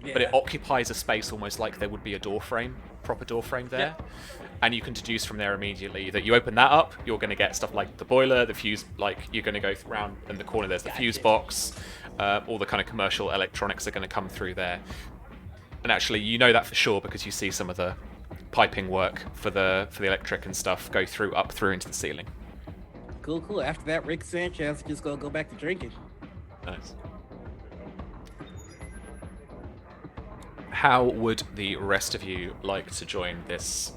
but it occupies a space almost like there would be a proper door frame there. Yep. And you can deduce from there immediately that you open that up, you're going to get stuff like the boiler, the fuse, like you're going to go around in the corner, there's the fuse box, all the kind of commercial electronics are going to come through there. And actually, you know that for sure because you see some of the piping work for the electric and stuff go up through into the ceiling. Cool. After that, Rick Sanchez just gonna go back to drinking. Nice. How would the rest of you like to join this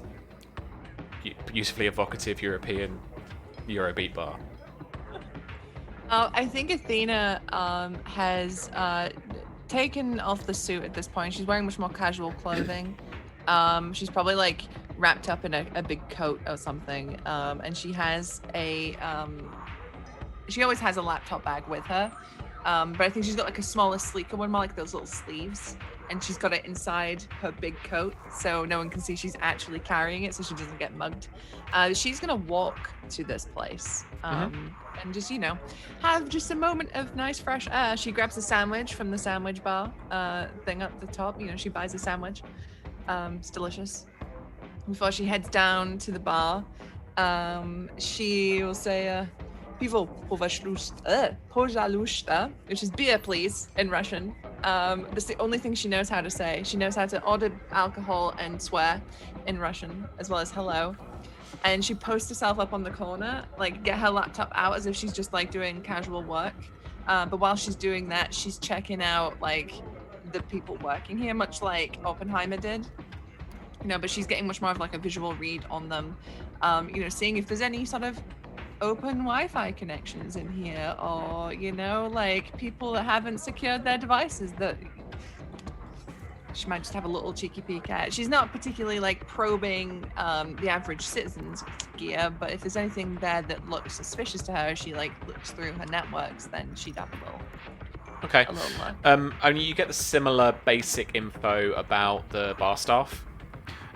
beautifully evocative European Eurobeat bar? I think Athena has taken off the suit at this point. She's wearing much more casual clothing. She's probably like wrapped up in a big coat or something. And she has she always has a laptop bag with her. But I think she's got like a smaller, sleeker one, more like those little sleeves. And she's got it inside her big coat, so no one can see she's actually carrying it, so she doesn't get mugged. She's gonna walk to this place and just, have just a moment of nice fresh air. She grabs a sandwich from the sandwich bar thing up the top. She buys a sandwich. It's delicious. Before she heads down to the bar, she will say, Pivo, pojalushta, which is beer, please, in Russian. That's the only thing she knows how to say. She knows how to order alcohol and swear in Russian, as well as hello. And she posts herself up on the corner, like get her laptop out as if she's just like doing casual work. But while she's doing that, she's checking out like the people working here, much like Oppenheimer did. But she's getting much more of like a visual read on them. Seeing if there's any sort of open Wi-Fi connections in here, or like people that haven't secured their devices that she might just have a little cheeky peek at. She's not particularly like probing the average citizen's gear, but if there's anything there that looks suspicious to her, she like looks through her networks, then she'd have a little. Okay. A little look. Only you get the similar basic info about the bar staff.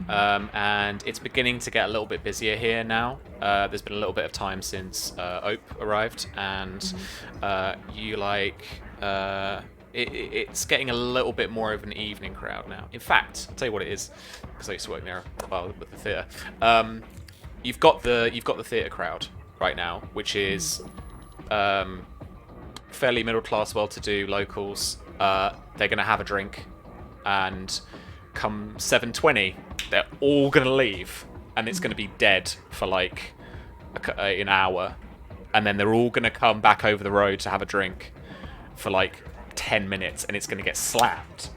And it's beginning to get a little bit busier here now. There's been a little bit of time since Ope arrived, and it's getting a little bit more of an evening crowd now. In fact, I'll tell you what it is, because I used to work there with the theatre. You've got the theatre crowd right now, which is fairly middle class, well-to-do locals. They're going to have a drink, and come 7:20, they're all going to leave, and it's going to be dead for like an hour, and then they're all going to come back over the road to have a drink for like 10 minutes, and it's going to get slammed,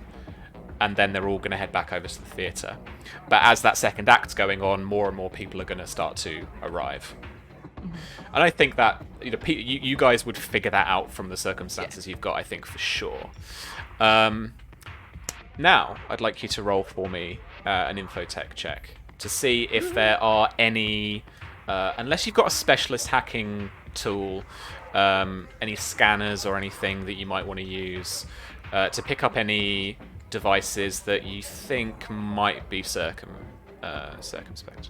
and then they're all going to head back over to the theatre. But as that second act's going on, more and more people are going to start to arrive. And I think that you guys would figure that out from the circumstances you've got, I think, for sure. Now, I'd like you to roll for me an infotech check to see if there are any, unless you've got a specialist hacking tool, any scanners or anything that you might want to use to pick up any devices that you think might be circumspect.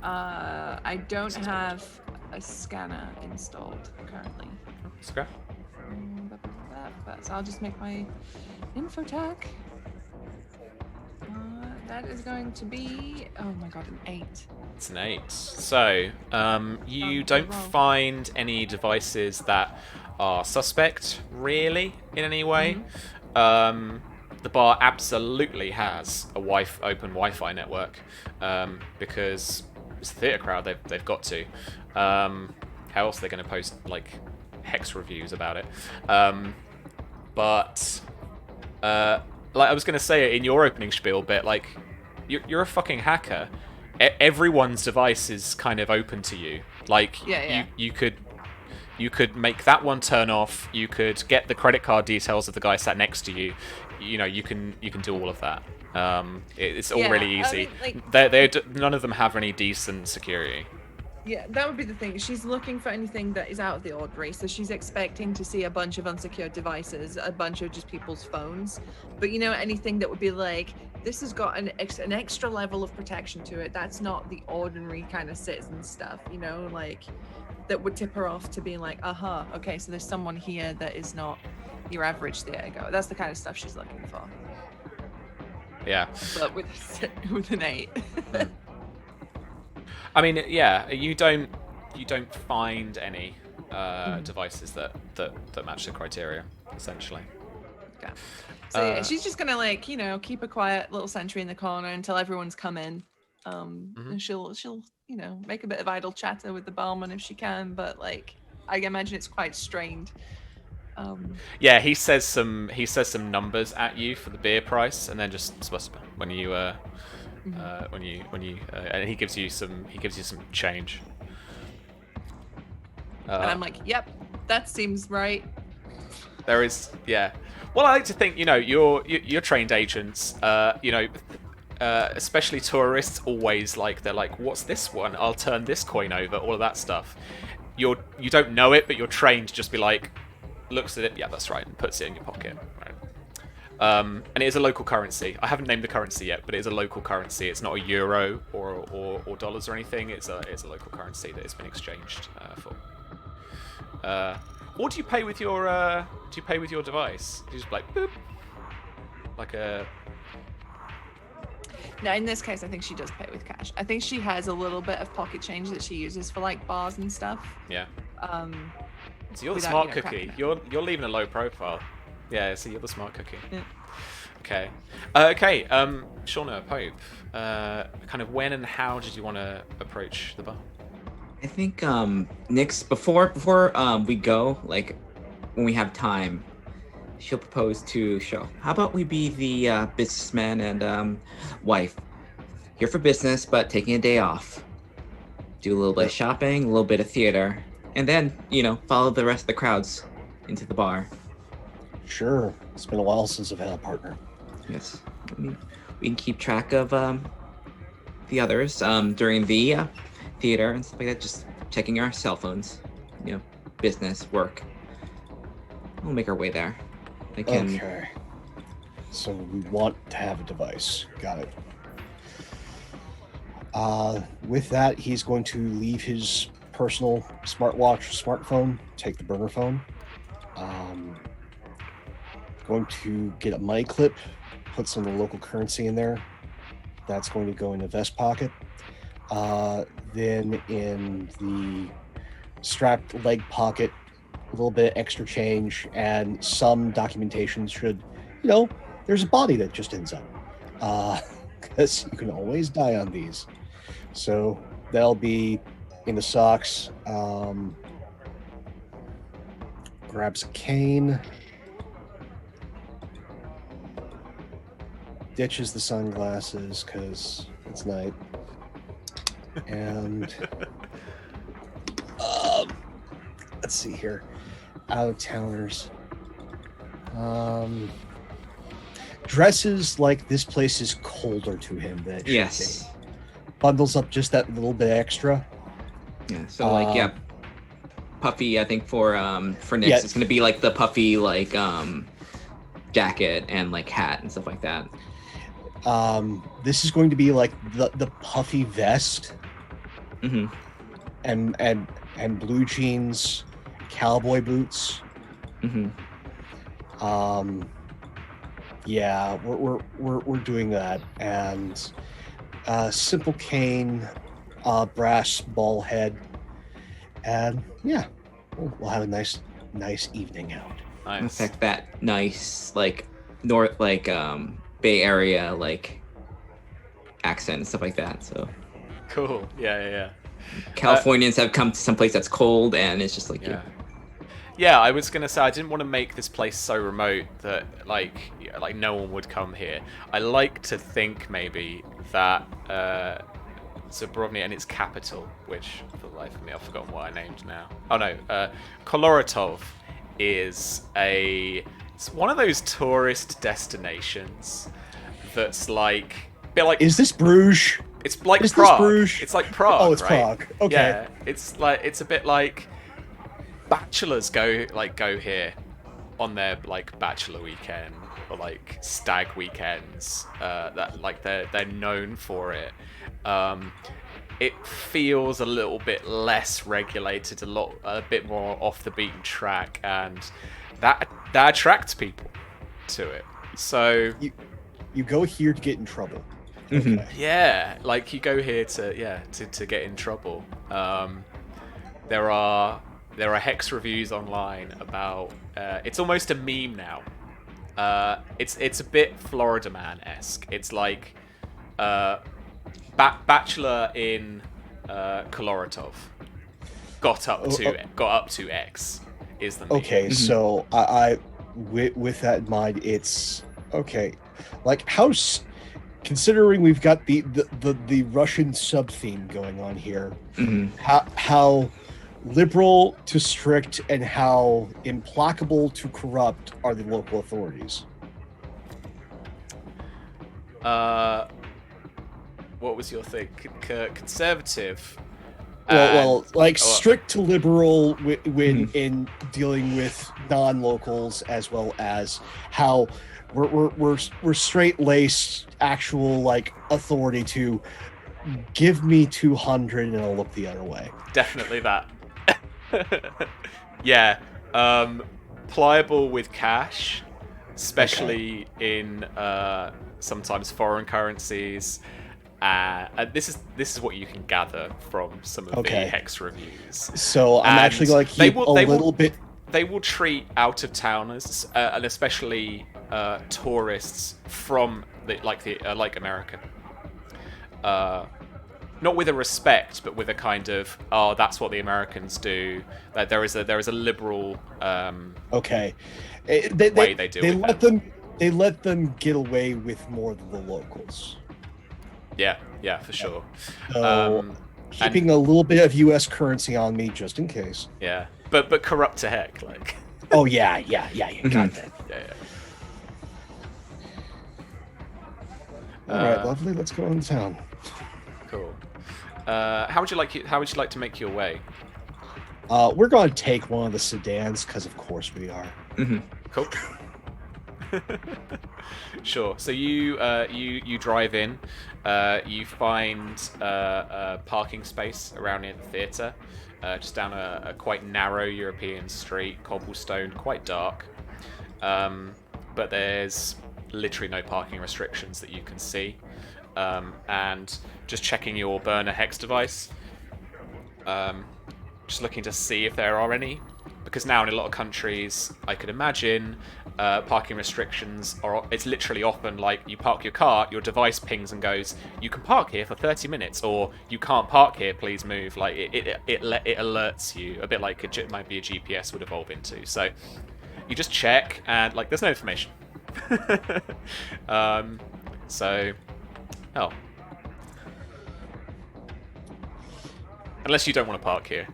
I don't have a scanner installed currently. Scrap. So I'll just make my infotech. That is going to be, oh my god, an 8. It's an 8. So, you don't find any devices that are suspect, really, in any way. The bar absolutely has a open Wi-Fi network, because it's the theatre crowd, they've got to. How else are they going to post, like, hex reviews about it? But like I was going to say in your opening spiel bit, like, you're a fucking hacker. Everyone's device is kind of open to you. Like, you could make that one turn off. You could get the credit card details of the guy sat next to you. You can do all of that. It's all really easy. I mean, like, none of them have any decent security. Yeah, that would be the thing. She's looking for anything that is out of the ordinary. So she's expecting to see a bunch of unsecured devices, a bunch of just people's phones. But anything that would be like, this has got an extra level of protection to it. That's not the ordinary kind of citizen stuff, like that would tip her off to being like, okay, so there's someone here that is not your average theater goer. That's the kind of stuff she's looking for. Yeah. But with an 8. I mean, yeah, you don't find any devices that match the criteria, essentially. Okay. So she's just gonna keep a quiet little sentry in the corner until everyone's come in. And she'll make a bit of idle chatter with the barman if she can, but I imagine it's quite strained. Yeah, he says some numbers at you for the beer price, and then just when you and he gives you some change. And I'm like, yep, that seems right. There is, yeah. Well, I like to think, you're trained agents, especially tourists, always they're like, what's this one? I'll turn this coin over, all of that stuff. You don't know it, but you're trained to just be like, looks at it, yeah, that's right, and puts it in your pocket. Right. And it is a local currency. I haven't named the currency yet, but it is a local currency. It's not a euro or dollars or anything. It's a local currency that has been exchanged for. Or do you pay with your device? Do you just like boop, like a? No, in this case, I think she does pay with cash. I think she has a little bit of pocket change that she uses for like bars and stuff. Yeah. So you're the without, smart cracking cookie. it. You're leaving a low profile. Yeah. So you're the smart cookie. Yeah. Okay. Okay. Shauna Pope. Kind of when and how did you want to approach the bar? I think Nix before we go, like when we have time, she'll propose to Show. How about we be the businessman and wife here for business, but taking a day off. Do a little bit of shopping, a little bit of theater, and then follow the rest of the crowds into the bar. Sure. It's been a while since I've had a partner. Yes, I mean, we can keep track of the others during the theater and stuff like that. Just checking our cell phones, business, work. We'll make our way there. Okay. So we want to have a device. Got it. With that, he's going to leave his personal smartphone, take the burner phone. Going to get a money clip, put some of the local currency in there. That's going to go in the vest pocket. Then in the strapped leg pocket, a little bit extra change and some documentation should, there's a body that just ends up. Because you can always die on these. So that'll be in the socks. Grabs a cane. Ditches the sunglasses because it's night. And let's see here. Out of towners. Dresses like this place is colder to him than it should Yes. be. Bundles up just that little bit extra. Yeah. So puffy. I think for Nix, Yeah. it's gonna be like the puffy jacket and like hat and stuff like that. This is going to be like the puffy vest. Mm-hmm. And blue jeans, cowboy boots. Mm-hmm. Yeah, we're doing that, and simple cane, brass ball head, and yeah, we'll have a nice evening out. Nice. In fact, that nice north Bay Area accent and stuff like that. So Cool. Yeah. Californians have come to some place that's cold, and it's just Yeah, I was gonna say I didn't want to make this place so remote that like no one would come here. I like to think maybe that Zubrovnia and its capital, which for the life of me I've forgotten what I named now. Oh no, Koloratov is it's one of those tourist destinations that's like a bit like. Is this Bruges? It's like Is Prague. this Bruges? It's like Prague. Oh, it's right? Prague. Okay. Yeah, it's a bit like bachelors go here on their bachelor weekend or stag weekends. That they're known for it. It feels a little bit less regulated, a bit more off the beaten track, and that attracts people to it. So you go here to get in trouble. Mhm. Okay. yeah, you go here to get in trouble. There are hex reviews online about it's almost a meme now. It's a bit Florida Man-esque. It's like bachelor in Koloratov got up to X is the meme. Okay, so I with that in mind, it's okay. Considering we've got the Russian sub theme going on here, Mhm. how liberal to strict, and how implacable to corrupt are the local authorities? What was your thing? Conservative. Well, like oh, strict to liberal when in dealing with non-locals, as well as how we're straight-laced, actual like authority to give me 200 and I'll look the other way. Definitely that. Yeah. Pliable with cash, especially in sometimes foreign currencies. And this is what you can gather from some of the Hex reviews. So I'm actually going to keep a little bit. They will treat out-of-towners and especially tourists from like America. Not with a respect, but with a kind of that's what the Americans do. That there is a liberal way they do it. They let them get away with more than the locals. Yeah, for sure. So keeping a little bit of U.S. currency on me just in case. Yeah, but corrupt to heck, like. Oh yeah, you got that. Yeah. All right, lovely. Let's go into town. Cool. How would you like to make your way? We're going to take one of the sedans because, of course, we are. Cool. Sure. So you drive in. You find a parking space around near the theatre, just down a quite narrow European street, cobblestone, quite dark. But there's literally no parking restrictions that you can see. And just checking your burner hex device. Just looking to see if there are any. Because now in a lot of countries, I could imagine parking restrictions it's literally often like you park your car, your device pings and goes, you can park here for 30 minutes, or you can't park here, please move. Like it alerts you, a bit like it might be a GPS would evolve into. So you just check and like there's no information. Unless you don't want to park here.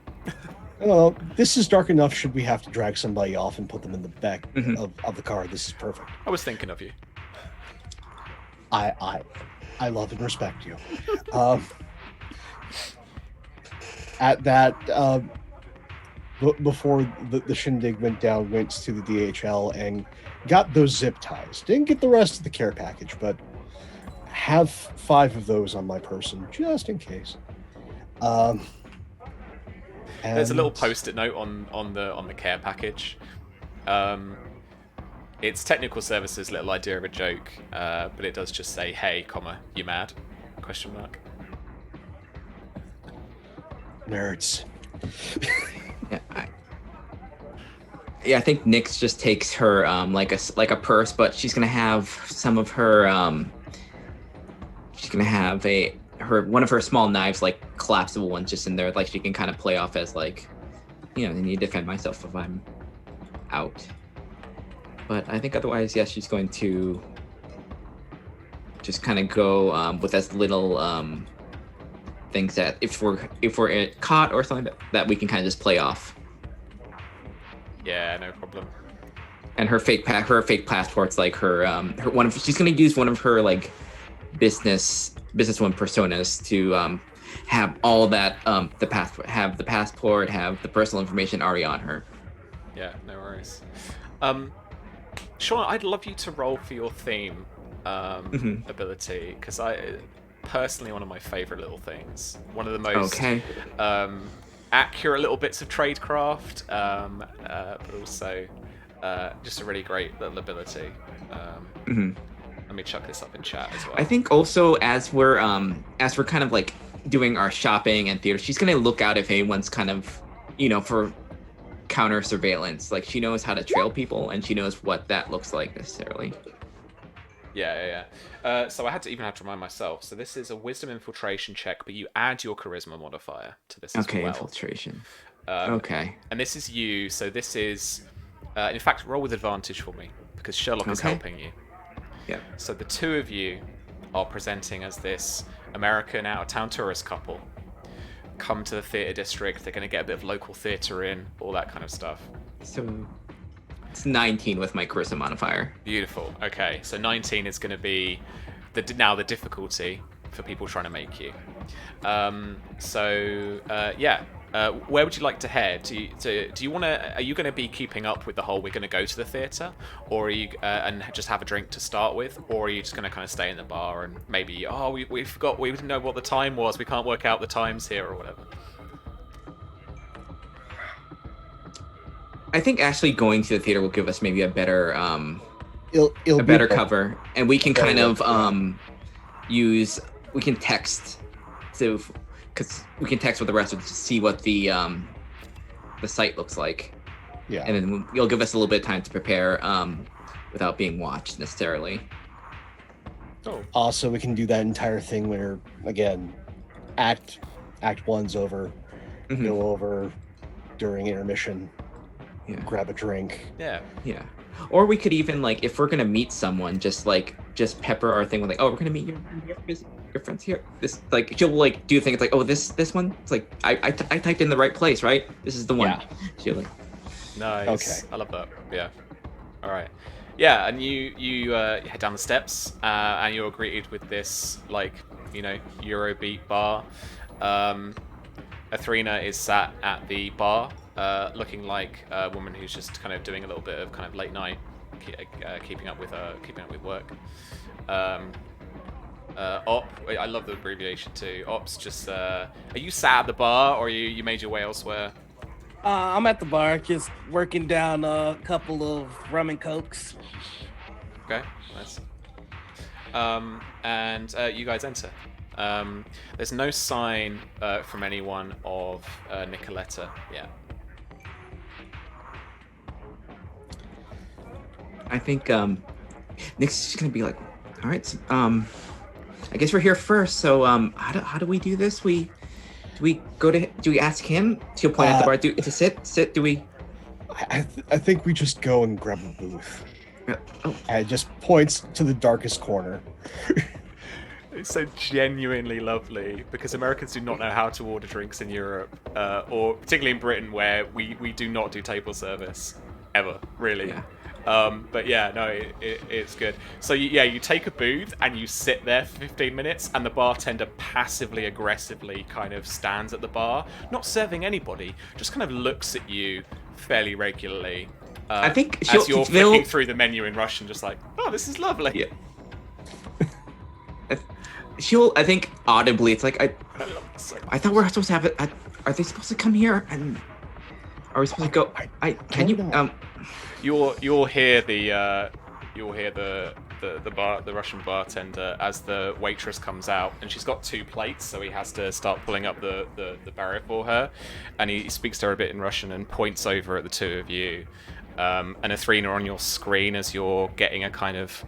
Well, this is dark enough. Should we have to drag somebody off and put them in the back of the car? This is perfect. I was thinking of you. I love and respect you. At that, before the shindig went down, went to the DHL and got those zip ties. Didn't get the rest of the care package, but have 5 of those on my person just in case. There's a little post-it note on the care package. It's technical services little idea of a joke, but it does just say, "Hey, you mad?" ? Nerds. I think Nyx just takes her like a purse, but she's gonna have some of her she's gonna have one of her small knives, like collapsible ones, just in there, like she can kind of play off as like, I need to defend myself if I'm out. But I think otherwise, yes, she's going to just kind of go with as little things that if we're caught or something that we can kind of just play off. Yeah, no problem. And her fake passport's like she's gonna use one of her like businesswoman personas to have all that the passport, have the personal information already on her. Yeah, no worries. Sean, I'd love you to roll for your theme ability, because I personally one of my favorite little things, one of the most accurate little bits of tradecraft, but also just a really great little ability. Let me chuck this up in chat as well. I think also as we're kind of like doing our shopping and theater, she's gonna look out if anyone's kind of, for counter surveillance. Like she knows how to trail people and she knows what that looks like necessarily. Yeah. So I had to remind myself. So this is a wisdom infiltration check, but you add your charisma modifier to this as well. Okay, infiltration. Okay. And this is you. So this is, in fact, roll with advantage for me because Sherlock is helping you. Yeah. So the two of you are presenting as this American out-of-town tourist couple come to the theatre district. They're going to get a bit of local theatre in, all that kind of stuff. So it's 19 with my charisma modifier. Beautiful. Okay, so 19 is going to be now the difficulty for people trying to make you. Where would you like to head? Do you want to? Are you going to be keeping up with the whole? We're going to go to the theatre, or are you and just have a drink to start with, or are you just going to kind of stay in the bar and maybe we forgot, we didn't know what the time was, we can't work out the times here or whatever. I think actually going to the theater will give us maybe a better it'll better cover, and we can kind of we can text because we can text with the rest of it to see what the site looks like. Yeah. And then you'll give us a little bit of time to prepare without being watched necessarily. Oh. Also, we can do that entire thing where, again, act one's over, go over during intermission, grab a drink. Yeah. Yeah. Or we could even, like, if we're gonna meet someone, just pepper our thing with, like, oh, we're gonna meet your friends here. This, like, she'll like do things like, oh, this one. It's like I typed in the right place, right? This is the one. Yeah. She'll like. Nice. Okay. I love that. Yeah. All right. Yeah, and you head down the steps, and you're greeted with this, like, Eurobeat bar. Athrena is sat at the bar, looking like a woman who's just kind of doing a little bit of kind of late night, keeping up with work. Op, I love the abbreviation too. Op's just, are you sat at the bar, or you made your way elsewhere? I'm at the bar, just working down a couple of rum and cokes. Okay, nice. And you guys enter. There's no sign from anyone of Nicoletta yet. I think Nick's just gonna be like, all right, so, I guess we're here first. So how do we do this? Do we ask him to point at the bar? To sit? Do we? I think we just go and grab a booth. Oh. And it just points to the darkest corner. It's so genuinely lovely because Americans do not know how to order drinks in Europe, or particularly in Britain, where we do not do table service ever, really. Yeah. But yeah, no, it's good. So you take a booth and you sit there for 15 minutes, and the bartender passively aggressively kind of stands at the bar, not serving anybody, just kind of looks at you fairly regularly. I think as you're flicking through the menu in Russian, just like, oh, this is lovely. Yeah. I think audibly, it's like, I thought we're supposed to have it. Are they supposed to come here? And are we supposed to go? You'll hear the Russian bartender as the waitress comes out, and she's got 2 plates, so he has to start pulling up the barrier for her, and he speaks to her a bit in Russian and points over at the 2 of you, and Athrena on your screen as you're getting a kind of.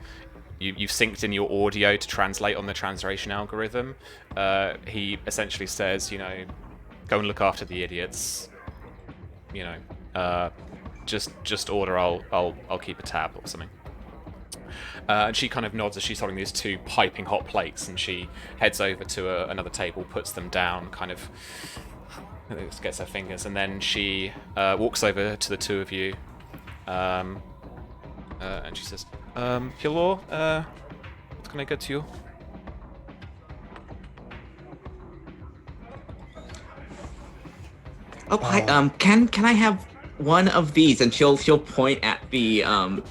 You've synced in your audio to translate on the translation algorithm. He essentially says, go and look after the idiots. Just order. I'll keep a tab or something. And she kind of nods as she's holding these 2 piping hot plates, and she heads over to another table, puts them down, kind of gets her fingers, and then she walks over to the 2 of you, and she says, hello, what can I get you? Oh, hi. Can I have one of these? And she'll point at the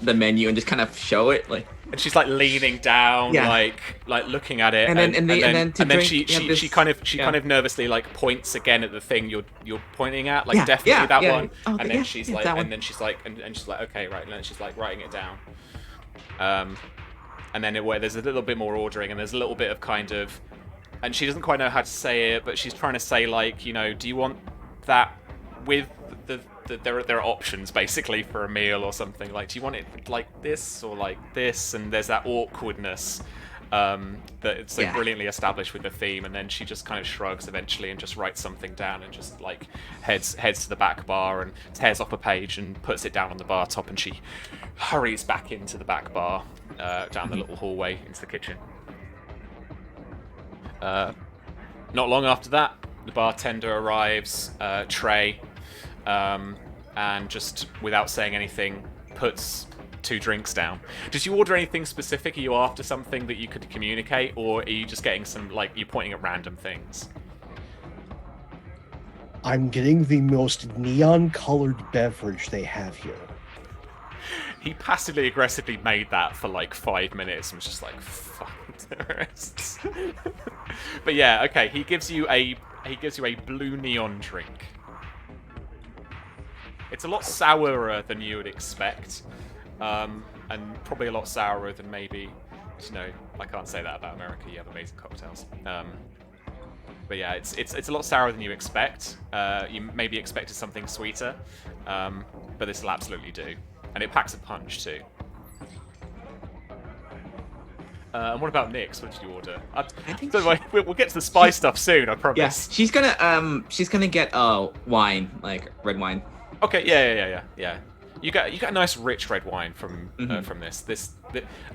menu and just kind of show it, like. And she's like leaning down, like looking at it, and then she kind of nervously like points again at the thing you're pointing at, like definitely that one. Oh, and then she's like, and then she's like, okay, right, and then she's like writing it down. And then where there's a little bit more ordering, and there's a little bit of kind of, and she doesn't quite know how to say it, but she's trying to say like, do you want that with there are options basically for a meal or something, like, do you want it like this or like this, and there's that awkwardness that it's so brilliantly established with the theme, and then she just kind of shrugs eventually and just writes something down and just like heads to the back bar and tears off a page and puts it down on the bar top, and she hurries back into the back bar, down the little hallway into the kitchen. Not long after that, The bartender arrives, tray, and just without saying anything, puts 2 drinks down. Did you order anything specific? Are you after something that you could communicate, or are you just getting some, like, you're pointing at random things? I'm getting the most neon-colored beverage they have here. He passively aggressively made that for like 5 minutes and was just like, fuck terrorists. But yeah, okay, he gives you a blue neon drink. It's a lot sourer than you would expect. And probably a lot sourer than maybe, you know, I can't say that about America, you have amazing cocktails. But yeah, it's a lot sourer than you expect. You maybe expected something sweeter, but this will absolutely do. And it packs a punch too. And what about Nyx? What did you order? I think we'll get to the spy stuff soon, I promise. Yes, she's gonna get wine, like red wine. Okay, yeah. You got a nice rich red wine from this.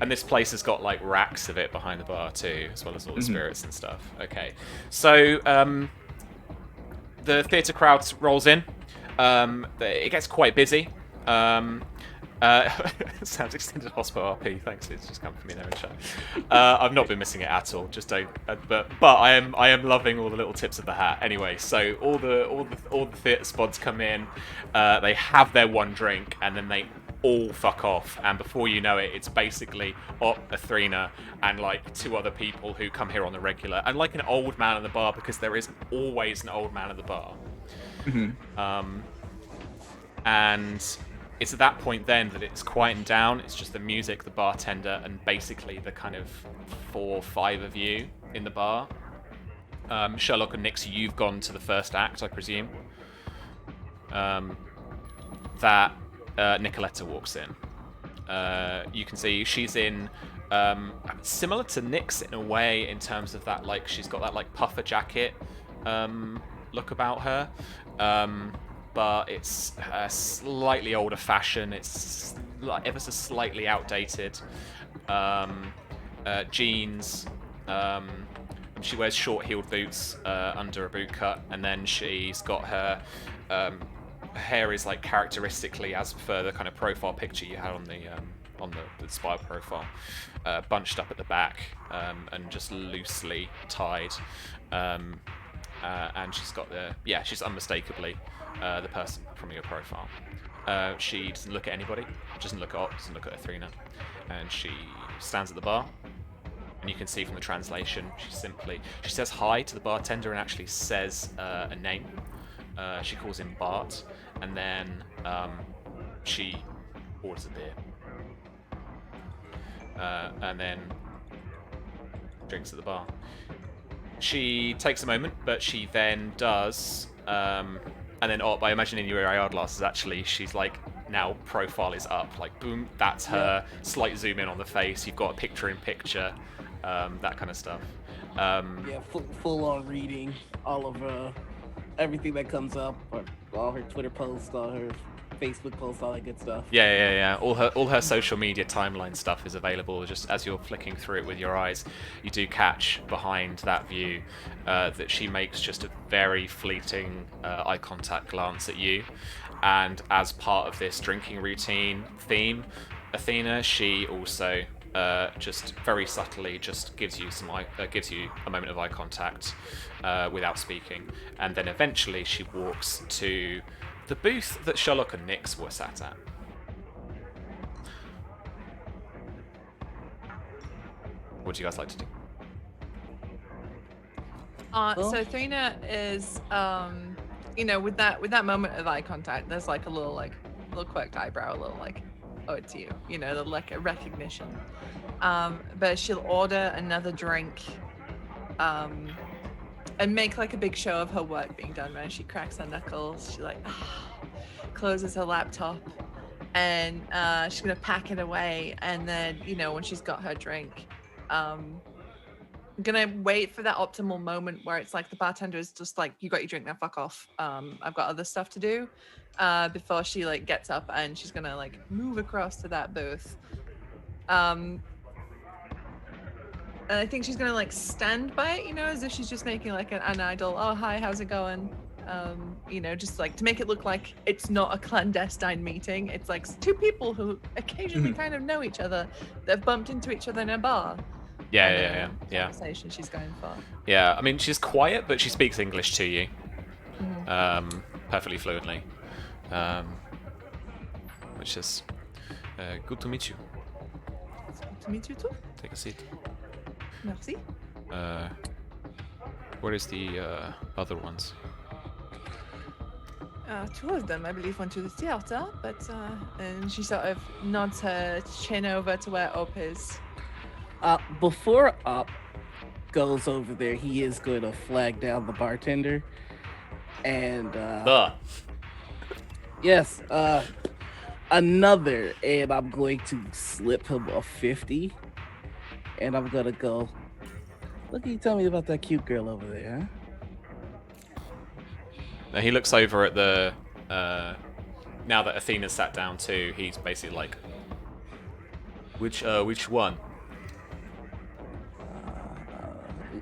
And this place has got like racks of it behind the bar too, as well as all the spirits and stuff. Okay, so the theatre crowd rolls in. It gets quite busy. Sounds extended hospital RP. Thanks, it's just come from me there in chat. I've not been missing it at all. Just don't. But I am loving all the little tips of the hat. Anyway, so all the theatre spods come in. They have their 1 drink and then they all fuck off. And before you know it, it's basically Athena and like 2 other people who come here on the regular, and like an old man at the bar, because there is always an old man at the bar. And it's at that point then that it's quieting down. It's just the music, the bartender, and basically the kind of 4 or 5 of you in the bar. Sherlock and Nyx, you've gone to the first act, I presume. That Nicoletta walks in. You can see she's in similar to Nyx in a way, in terms of that, like, she's got that like puffer jacket look about her. But it's slightly older fashion. It's ever so slightly outdated. Jeans. She wears short-heeled boots under a boot cut, and then she's got her hair is like characteristically as per the kind of profile picture you had on the spy profile, bunched up at the back and just loosely tied. And she's got she's unmistakably the person from your profile. She doesn't look at anybody, doesn't look at Athena, and she stands at the bar. And you can see from the translation, she says hi to the bartender and actually says a name. She calls him Bart, and then she orders a beer, and then drinks at the bar. She takes a moment, but she then does, and then by imagining your AR glasses, actually, she's like, now profile is up, like boom, that's her. Slight zoom in on the face. You've got a picture-in-picture, that kind of stuff. Full on reading all of everything that comes up, or all her Twitter posts, all her Facebook posts, all that good stuff. Yeah. All her social media timeline stuff is available. Just as you're flicking through it with your eyes, you do catch behind that view that she makes just a very fleeting eye contact glance at you. And as part of this drinking routine theme, Athena, she also just very subtly just gives you a moment of eye contact without speaking, and then eventually she walks to the booth that Sherlock and Nyx were sat at. What do you guys like to do? So Athena is, with that moment of eye contact, there's like a little quirked eyebrow, a little like, oh, it's you, the like a recognition. But she'll order another drink, and make like a big show of her work being done, right? She cracks her knuckles, she like closes her laptop, and she's gonna pack it away, and then when she's got her drink, I'm gonna wait for that optimal moment where it's like the bartender is just like, you got your drink now, fuck off, I've got other stuff to do, before she like gets up and she's gonna like move across to that booth. And I think she's gonna like stand by it, you know, as if she's just making like an idol. Oh, hi, how's it going? You know, just like to make it look like it's not a clandestine meeting. It's like two people who occasionally kind of know each other. They've bumped into each other in a bar. Yeah. Conversation she's going for. Yeah, I mean, she's quiet, but she speaks English to you. Mhm. Perfectly fluently. Which is good to meet you. It's good to meet you too. Take a seat. Merci. Where is the other ones? Two of them, I believe, went to the theater, but and she sort of nods her chin over to where Up is. Before Up goes over there, he is going to flag down the bartender. And yes, another, and I'm going to slip him a 50. And I'm gonna go, look, you tell me about that cute girl over there, huh? Now he looks over at the. Now that Athena's sat down too, he's basically like, which one?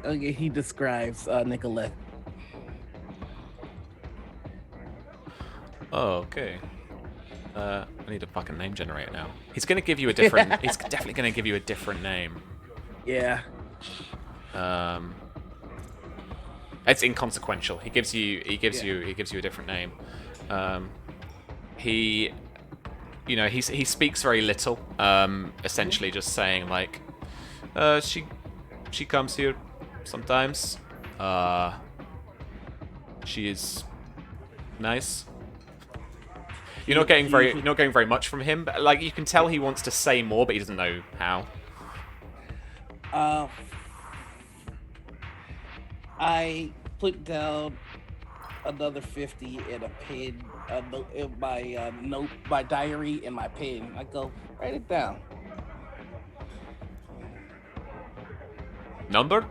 Okay, he describes Nicoletta. Oh, okay. I need a fucking name generator now. He's gonna give you a different. He's definitely gonna give you a different name. Yeah. It's inconsequential. He gives you a different name. He speaks very little. Essentially just saying like, she comes here sometimes. She is nice. You're not getting very much from him, but like you can tell he wants to say more, but he doesn't know how. I put down another 50 in a pen, in my my diary and my pen. I go, write it down. Number?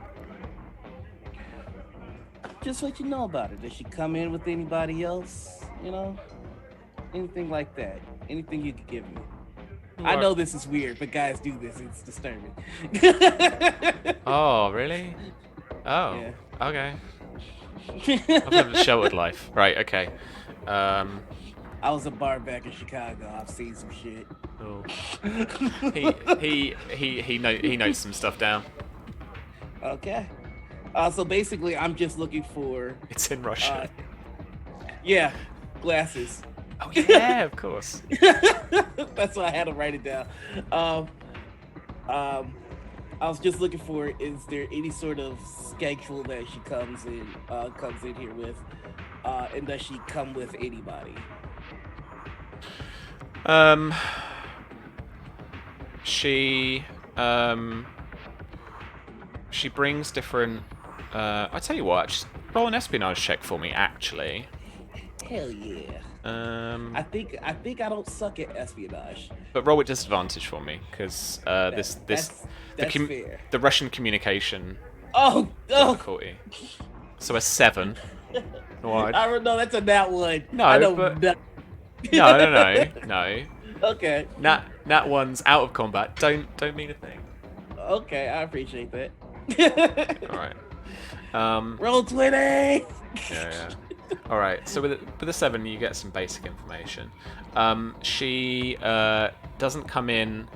Just what you know about her. Does she come in with anybody else? You know, anything like that. Anything you could give me. I know this is weird, but guys do this. It's disturbing. Oh, really? Oh, Yeah. okay. I've lived a sheltered life. Right, okay. I was a bar back in Chicago. I've seen some shit. Oh. He notes some stuff down. Okay. So basically, I'm just looking for. It's in Russian. Yeah, glasses. Oh yeah, of course. That's why I had to write it down. I was just looking for, is there any sort of schedule that she comes in here with, and does she come with anybody? She brings different. I tell you what, just roll an espionage check for me, actually. Hell yeah. I think I don't suck at espionage. But roll with disadvantage for me, because That's fair. the Russian communication Oh, difficulty. So a 7. I don't know. That's a nat one. No, I don't but- know. No. Okay. Nat one's out of combat. Don't mean a thing. Okay, I appreciate that. All right. Roll 20. Yeah. All right. So with a 7, you get some basic information. She doesn't come in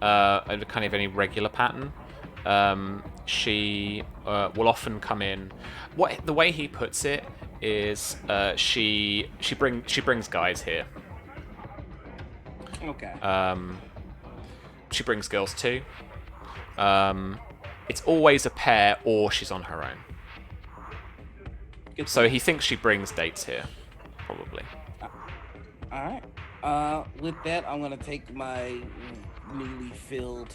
at kind of any regular pattern. She will often come in. The way he puts it is she brings guys here. Okay. She brings girls too. It's always a pair or she's on her own. So he thinks she brings dates here, probably. All right. With that, I'm gonna take my newly filled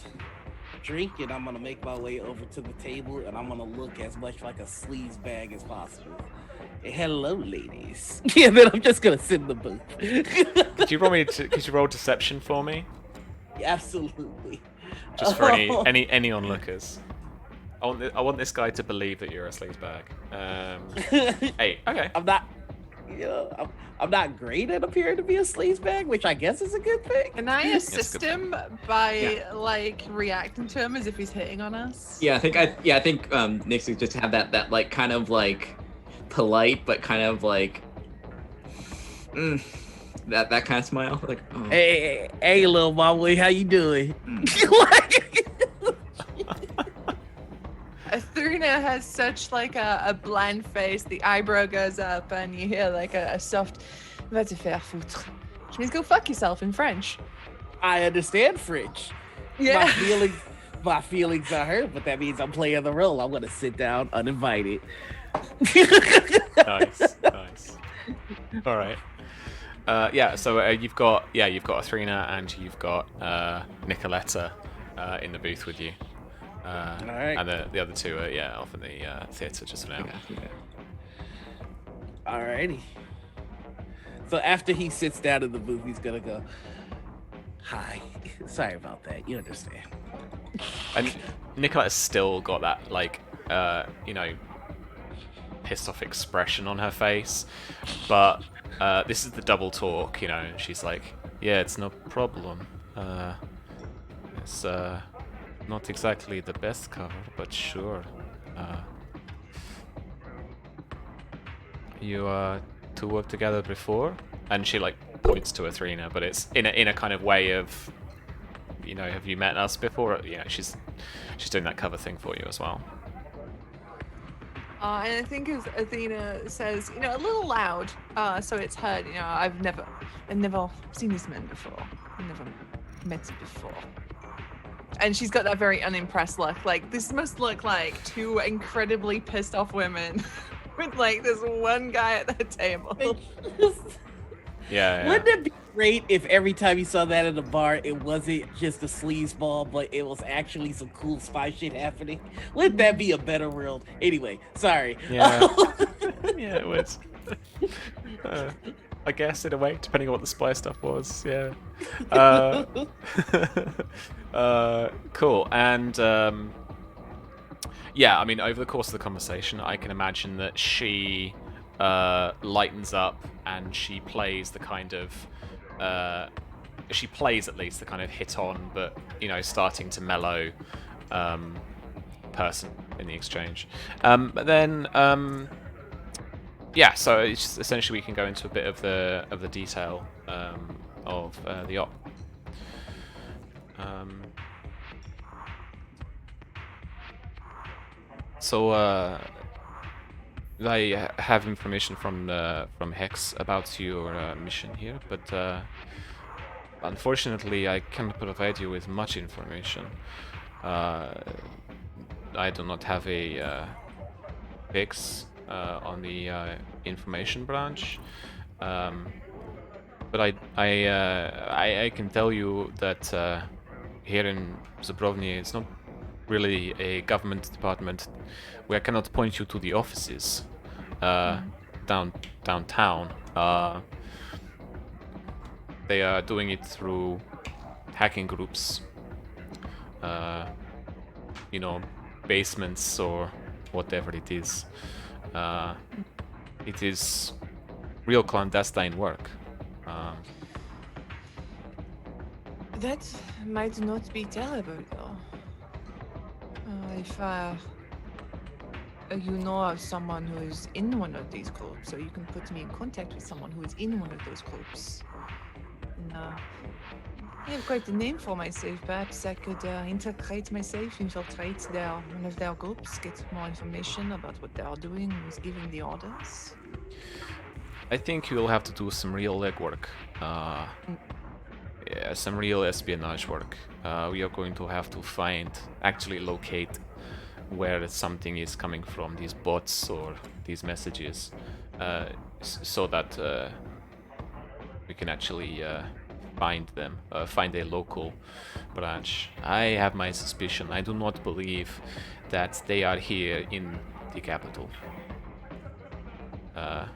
drink and I'm gonna make my way over to the table and I'm gonna look as much like a sleaze bag as possible. Hello, ladies. Yeah, then I'm just gonna sit in the booth. Could you roll deception for me? Absolutely. Just for any onlookers. I want this guy to believe that you're a sleaze bag. 8. Okay. I'm not. I'm not great at appearing to be a sleazebag, which I guess is a good thing. Can I good assist thing. him by like reacting to him as if he's hitting on us? Yeah, I think Nix just have that like kind of like polite but kind of like that kind of smile. Like, oh. Hey, little mama, how you doing? Athena has such like a bland face. The eyebrow goes up, and you hear like a soft "va te faire foutre," which means "go fuck yourself" in French. I understand French. Yeah. My feelings are hurt, but that means I'm playing the role. I'm gonna sit down uninvited. Nice. All right. So you've got Athena and you've got Nicoletta in the booth with you. All right. And the other two are off in the theatre just for now. Yeah. Alrighty. So after he sits down in the booth, he's gonna go, "Hi, sorry about that. You understand." And Nicoletta's still got that like pissed off expression on her face, but this is the double talk, and she's like, "Yeah, it's no problem. It's not exactly the best cover, but sure. You two worked together before?" And she like points to Athena, but it's in a kind of way of, have you met us before? She's doing that cover thing for you as well. And I think as Athena says, a little loud, so it's heard. I've never seen these men before. I've never met before. And she's got that very unimpressed look. Like, this must look like two incredibly pissed off women with like this one guy at the table. Yeah. Wouldn't it be great if every time you saw that in the bar, it wasn't just a sleazeball, but it was actually some cool spy shit happening? Wouldn't that be a better world? Anyway, sorry. Yeah. Yeah, it was. I guess in a way, depending on what the spy stuff was. Yeah. Cool. And I mean, over the course of the conversation, I can imagine that she lightens up and she plays the kind of she plays at least the kind of hit on, but starting to mellow person in the exchange. But then so it's just, essentially we can go into a bit of the detail of the op. So I have information from Hex about your mission here, but unfortunately I cannot provide you with much information. I do not have a fix on the information branch, but I can tell you that here in Zubrovnia it's not really a government department. We cannot point you to the offices downtown. They are doing it through hacking groups, basements or whatever it is. It is real clandestine work. That might not be terrible, though. If you know of someone who is in one of these groups, or you can put me in contact with someone who is in one of those groups. And, I have quite a name for myself. Perhaps I could integrate myself, infiltrate one of their groups, get more information about what they are doing, who's giving the orders. I think you will have to do some real legwork. Some real espionage work. We are going to have to actually locate where something is coming from, these bots or these messages, so that we can actually find them, find a local branch. I have my suspicion. I do not believe that they are here in the capital. What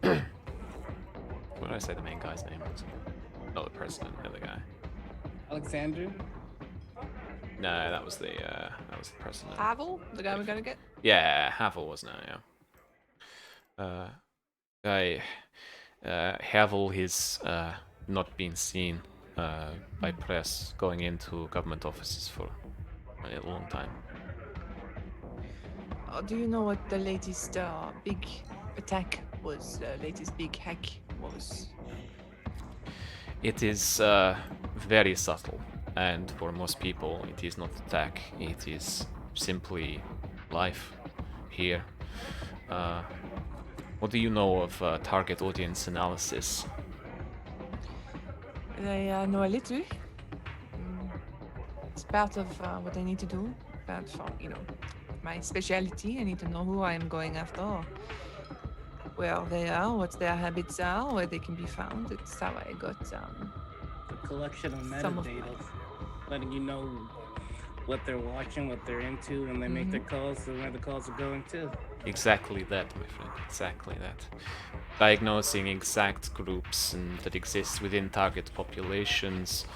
did I say the main guy's name was? Not the president, the other guy. Alexander? No, that was the president. Havel, the guy we're gonna get. Yeah, Havel wasn't it? Yeah. Havel has not been seen by press going into government offices for a long time. Do you know what the latest big attack was? Latest big hack was? It is very subtle, and for most people, it is not attack. It is simply life here. What do you know of target audience analysis? I know a little. It's part of what I need to do. Part for my specialty. I need to know who I am going after, where they are, what their habits are, where they can be found. It's how I got A collection of some of metadata, letting you know what they're watching, what they're into, when they make their calls, and where the calls are going to. Exactly that, my friend. Exactly that. Diagnosing exact groups that exist within target populations,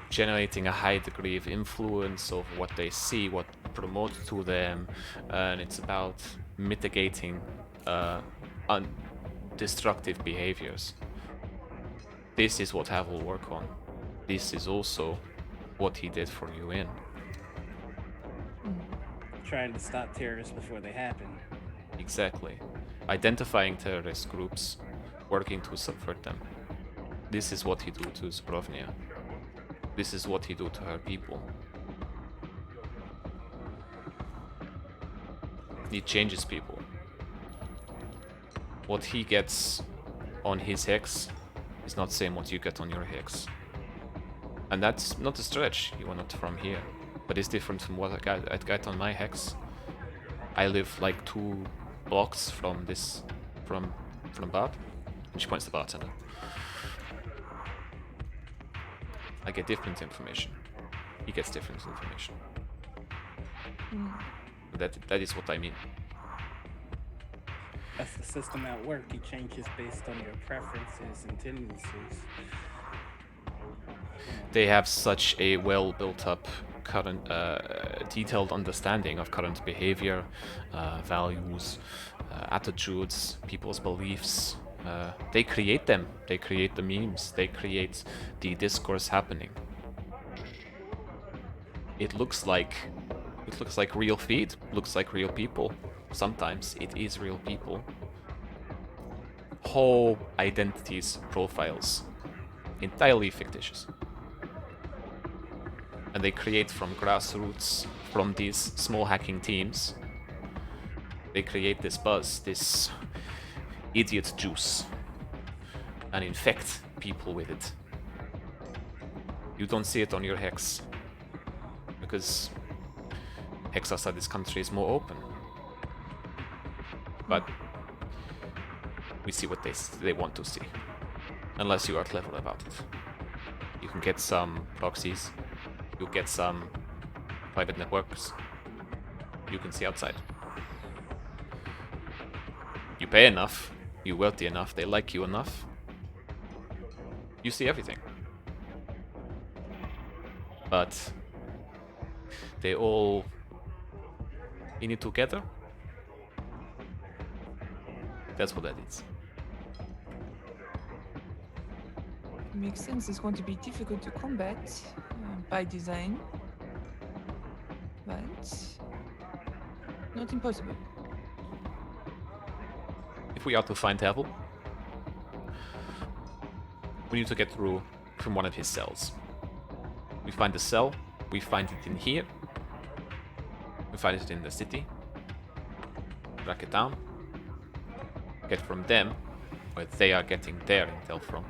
generating a high degree of influence of what they see, what promotes to them, and it's about mitigating destructive behaviors. This is what Hav will work on. This is also what he did for UN. Trying to stop terrorists before they happen. Exactly. Identifying terrorist groups, working to subvert them. This is what he do to Zubrovnia. This is what he do to her people. He changes people. What he gets on his hex is not the same what you get on your hex. And that's not a stretch, you are not from here. But it's different from what I got on my hex. I live like 2 blocks from Bart. And she points to bartender. I get different information. He gets different information. That is what I mean. That's the system at work. He changes based on your preferences and tendencies. They have such a well built up current detailed understanding of current behavior, values, attitudes, people's beliefs. They create them. They create the memes. They create the discourse happening. It looks like real feed. Looks like real people. Sometimes it is real people. Whole identities, profiles, entirely fictitious. And they create from grassroots, from these small hacking teams. They create this buzz, this idiot juice, and infect people with it. You don't see it on your hex, because hex outside this country is more open. But we see what they want to see, unless you are clever about it. You can get some proxies. You get some private networks. You can see outside. You pay enough, you're wealthy enough, they like you enough. You see everything. But they all in it together. That's what that is. Makes sense. It's going to be difficult to combat by design, but not impossible. If we are to find Havel, we need to get through from one of his cells. We find the cell, we find it in here, we find it in the city, track it down, get from them where they are getting their intel from.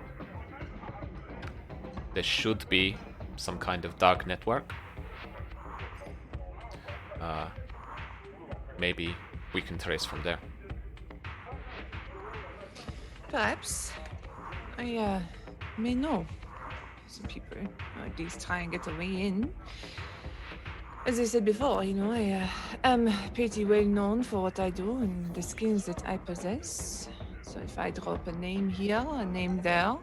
There should be some kind of dark network. Maybe we can trace from there. Perhaps I may know some people, or at least try and get a way in. As I said before, I am pretty well known for what I do and the skills that I possess. So if I drop a name here, a name there,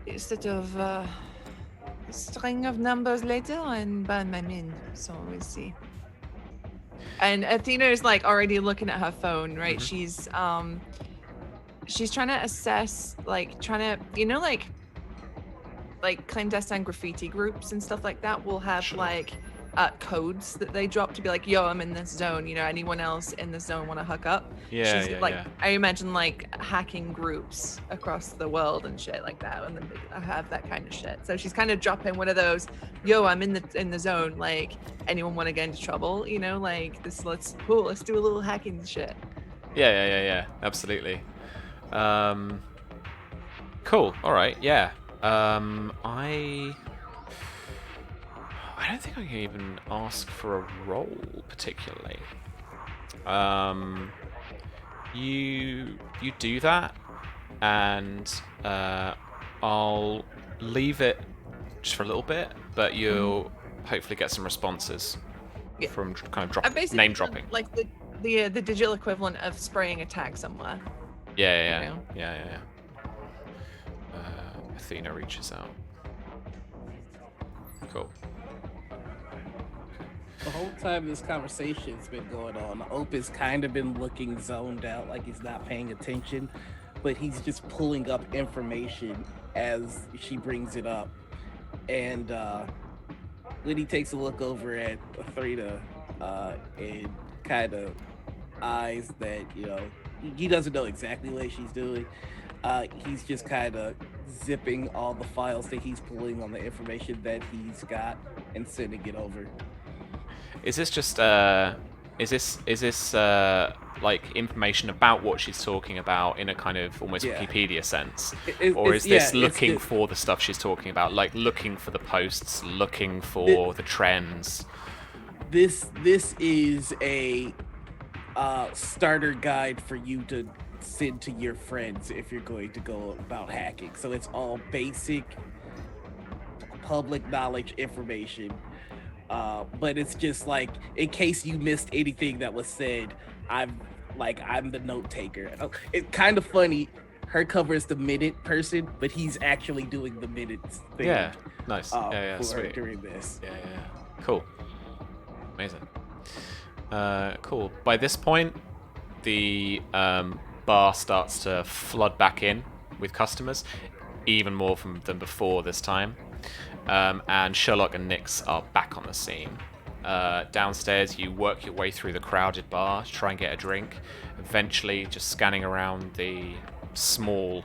instead of a string of numbers later, and burn my men. So we'll see. And Athena is like already looking at her phone, right? Mhm. She's trying to assess, like like clandestine graffiti groups and stuff like that will have Sure. like codes that they drop to be like, yo, I'm in this zone, anyone else in this zone want to hook up? Yeah, She's yeah, like, yeah. I imagine like hacking groups across the world and shit like that, and then they have that kind of shit. So she's kind of dropping one of those, yo, I'm in the zone, like anyone want to get into trouble, like this, let's do a little hacking shit. Yeah. Absolutely. Cool. All right. Yeah. I don't think I can even ask for a roll particularly. You do that, and I'll leave it just for a little bit, but you'll hopefully get some responses Yeah. from kind I of basically name done, dropping. like the digital equivalent of spraying a tag somewhere. Yeah. You know? Athena reaches out. Cool. The whole time this conversation's been going on, Ope has kind of been looking zoned out, like he's not paying attention, but he's just pulling up information as she brings it up. And when he takes a look over at Athena and kind of eyes that, he doesn't know exactly what she's doing. He's just kind of zipping all the files that he's pulling on the information that he's got and sending it over. Is this just is this like information about what she's talking about in a kind of almost Yeah. Wikipedia sense, It- or it's- is this yeah, it's looking just- for the stuff she's talking about, like looking for the posts, looking for the trends? This is a starter guide for you to send to your friends if you're going to go about hacking. So it's all basic public knowledge information. But it's just like, in case you missed anything that was said, I'm the note taker. It's kind of funny. Her cover is the minute person, but he's actually doing the minutes thing. Yeah, nice. For Yeah, her sweet. during this. Yeah. Cool. Amazing. Cool. By this point, the bar starts to flood back in with customers, even more than before this time. And Sherlock and Nix are back on the scene. Downstairs, you work your way through the crowded bar to try and get a drink. Eventually, just scanning around the small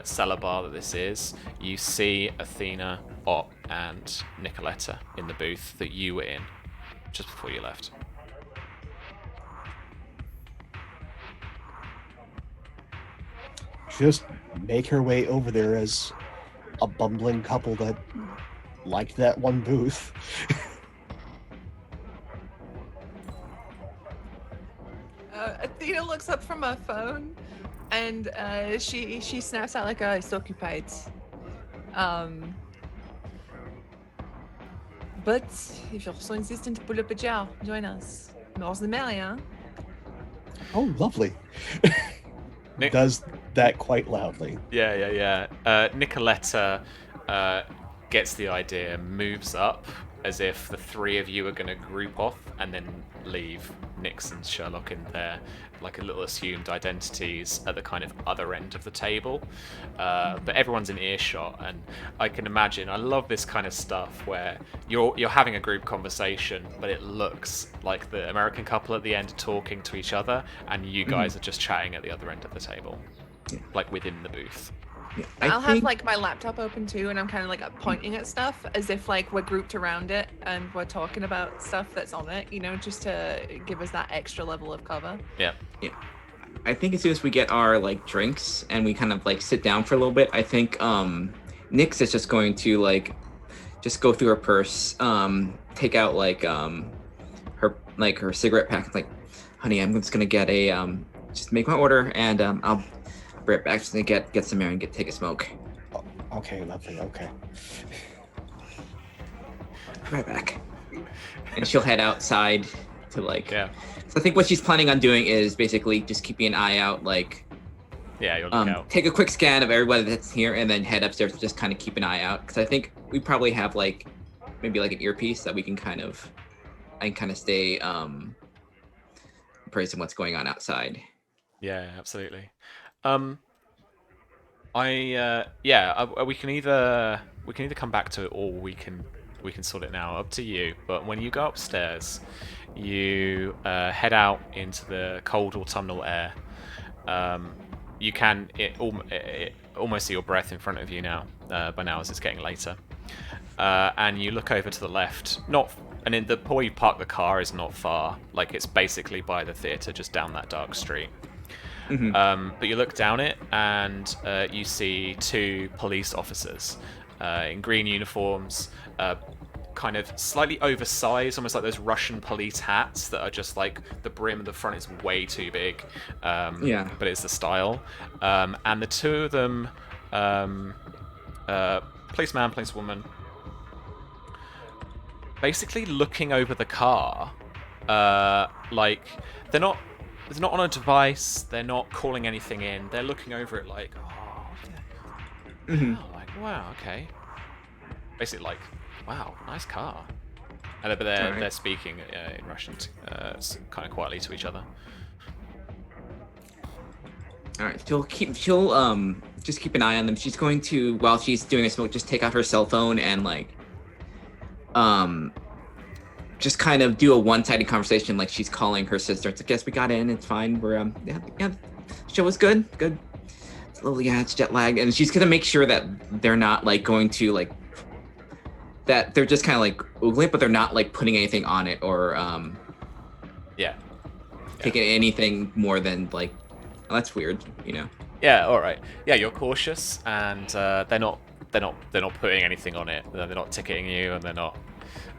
cellar bar that this is, you see Athena, Op, and Nicoletta in the booth that you were in just before you left. Just make her way over there as a bumbling couple that liked that one booth. Athena looks up from her phone, and she snaps out like, it's occupied. But if you're so insistent to pull up a jar, join us. Mors de mer, hein? Oh, lovely. Nick- Does that quite loudly. Yeah. Nicoletta gets the idea, moves up as if the three of you are going to group off and then leave Nix and Sherlock in there, like a little assumed identities at the kind of other end of the table. But everyone's in earshot, and I can imagine, I love this kind of stuff where you're having a group conversation, but it looks like the American couple at the end are talking to each other, and you guys are just chatting at the other end of the table, like within the booth. Yeah, I'll have like my laptop open too, and I'm kind of like pointing at stuff as if like we're grouped around it and we're talking about stuff that's on it, just to give us that extra level of cover. Yeah. I think as soon as we get our like drinks and we kind of like sit down for a little bit, I think Nix is just going to like just go through her purse, take out like her cigarette pack. It's like, honey, I'm just gonna get a just make my order, and I'll be right back. Just gonna get some air and take a smoke. Oh, okay, lovely. Okay. Right back. And she'll head outside to like. Yeah. So I think what she's planning on doing is basically just keeping an eye out, like. Yeah, you'll look out. Take a quick scan of everybody that's here, and then head upstairs to just kind of keep an eye out. Because I think we probably have like maybe like an earpiece that we can I can kind of stay appraising what's going on outside. Yeah, absolutely. We can either come back to it, or we can sort it now. Up to you. But when you go upstairs, you head out into the cold autumnal air. You can almost see your breath in front of you now. By now, as it's getting later, and you look over to the left. And in the point where you park the car is not far. Like, it's basically by the theatre, just down that dark street. But you look down it, and you see two police officers in green uniforms, kind of slightly oversized, almost like those Russian police hats that are just like the brim of the front is way too big. But it's the style. And the two of them, policeman, policewoman, basically looking over the car, like they're not on a device, they're not calling anything in, they're looking over it like, like, wow, okay. Basically like, wow, nice car. And but they're speaking in Russian, kind of quietly to each other. All right, she'll just keep an eye on them. She's going to, while she's doing a smoke, just take out her cell phone and like just kind of do a one-sided conversation, like she's calling her sister. It's like, yes, we got in, it's fine. We're show was good. It's a little, it's jet lag, and she's gonna make sure that they're not like going to like that they're just kind of like oogling it, but they're not like putting anything on it or taking anything more than like, oh, that's weird, you know. Yeah, all right. Yeah, you're cautious, and they're not putting anything on it. They're not ticketing you, and they're not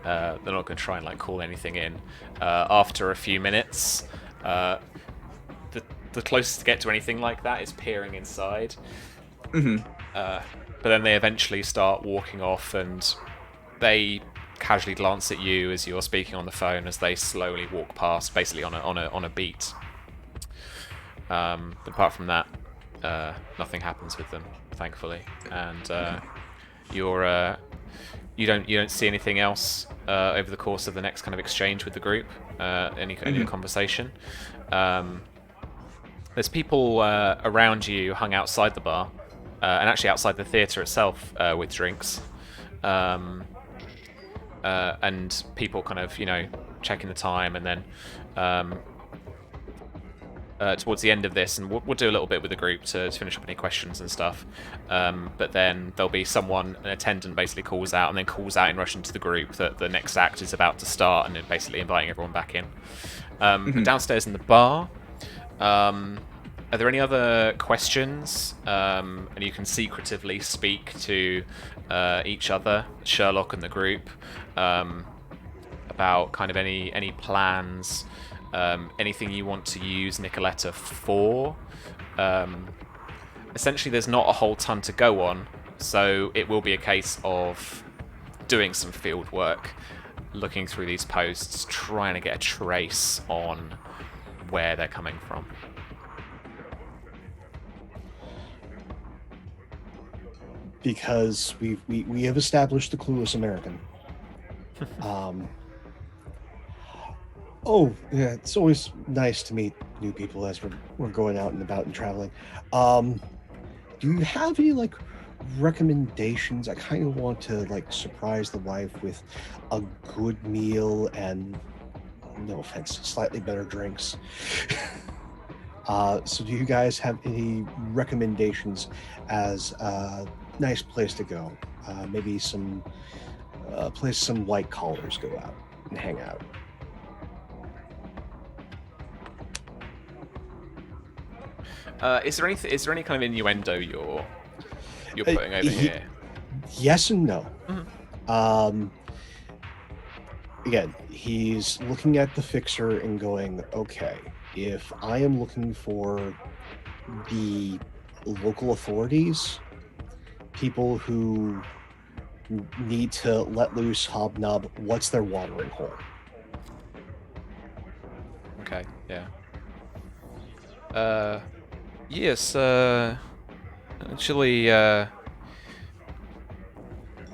going to try and like call anything in. After a few minutes, the closest to get to anything like that is peering inside. But then they eventually start walking off, and they casually glance at you as you're speaking on the phone as they slowly walk past, basically on a beat. But apart from that, nothing happens with them, thankfully, and you don't see anything else over the course of the next kind of exchange with the group, any conversation. There's people around you hung outside the bar, and actually outside the theatre itself with drinks, and people kind of checking the time, and then towards the end of this, and we'll do a little bit with the group to finish up any questions and stuff. But then there'll be an attendant basically calls out in Russian to the group that the next act is about to start, and then basically inviting everyone back in. Downstairs in the bar, are there any other questions? And you can secretively speak to each other, Sherlock and the group, about kind of any plans. Anything you want to use Nicoletta for. Essentially, there's not a whole ton to go on, so it will be a case of doing some field work, looking through these posts, trying to get a trace on where they're coming from. Because we have established the clueless American. Oh, yeah, it's always nice to meet new people as we're going out and about and traveling. Do you have any, like, recommendations? I kind of want to, like, surprise the wife with a good meal and, no offense, slightly better drinks. So do you guys have any recommendations as a nice place to go? Maybe some place some white collars go out and hang out. Is there any kind of innuendo you're putting over here? Yes and no. Again, he's looking at the fixer and going, okay, if I am looking for the local authorities, people who need to let loose, hobnob, what's their watering hole? Okay, yeah. Yes, actually,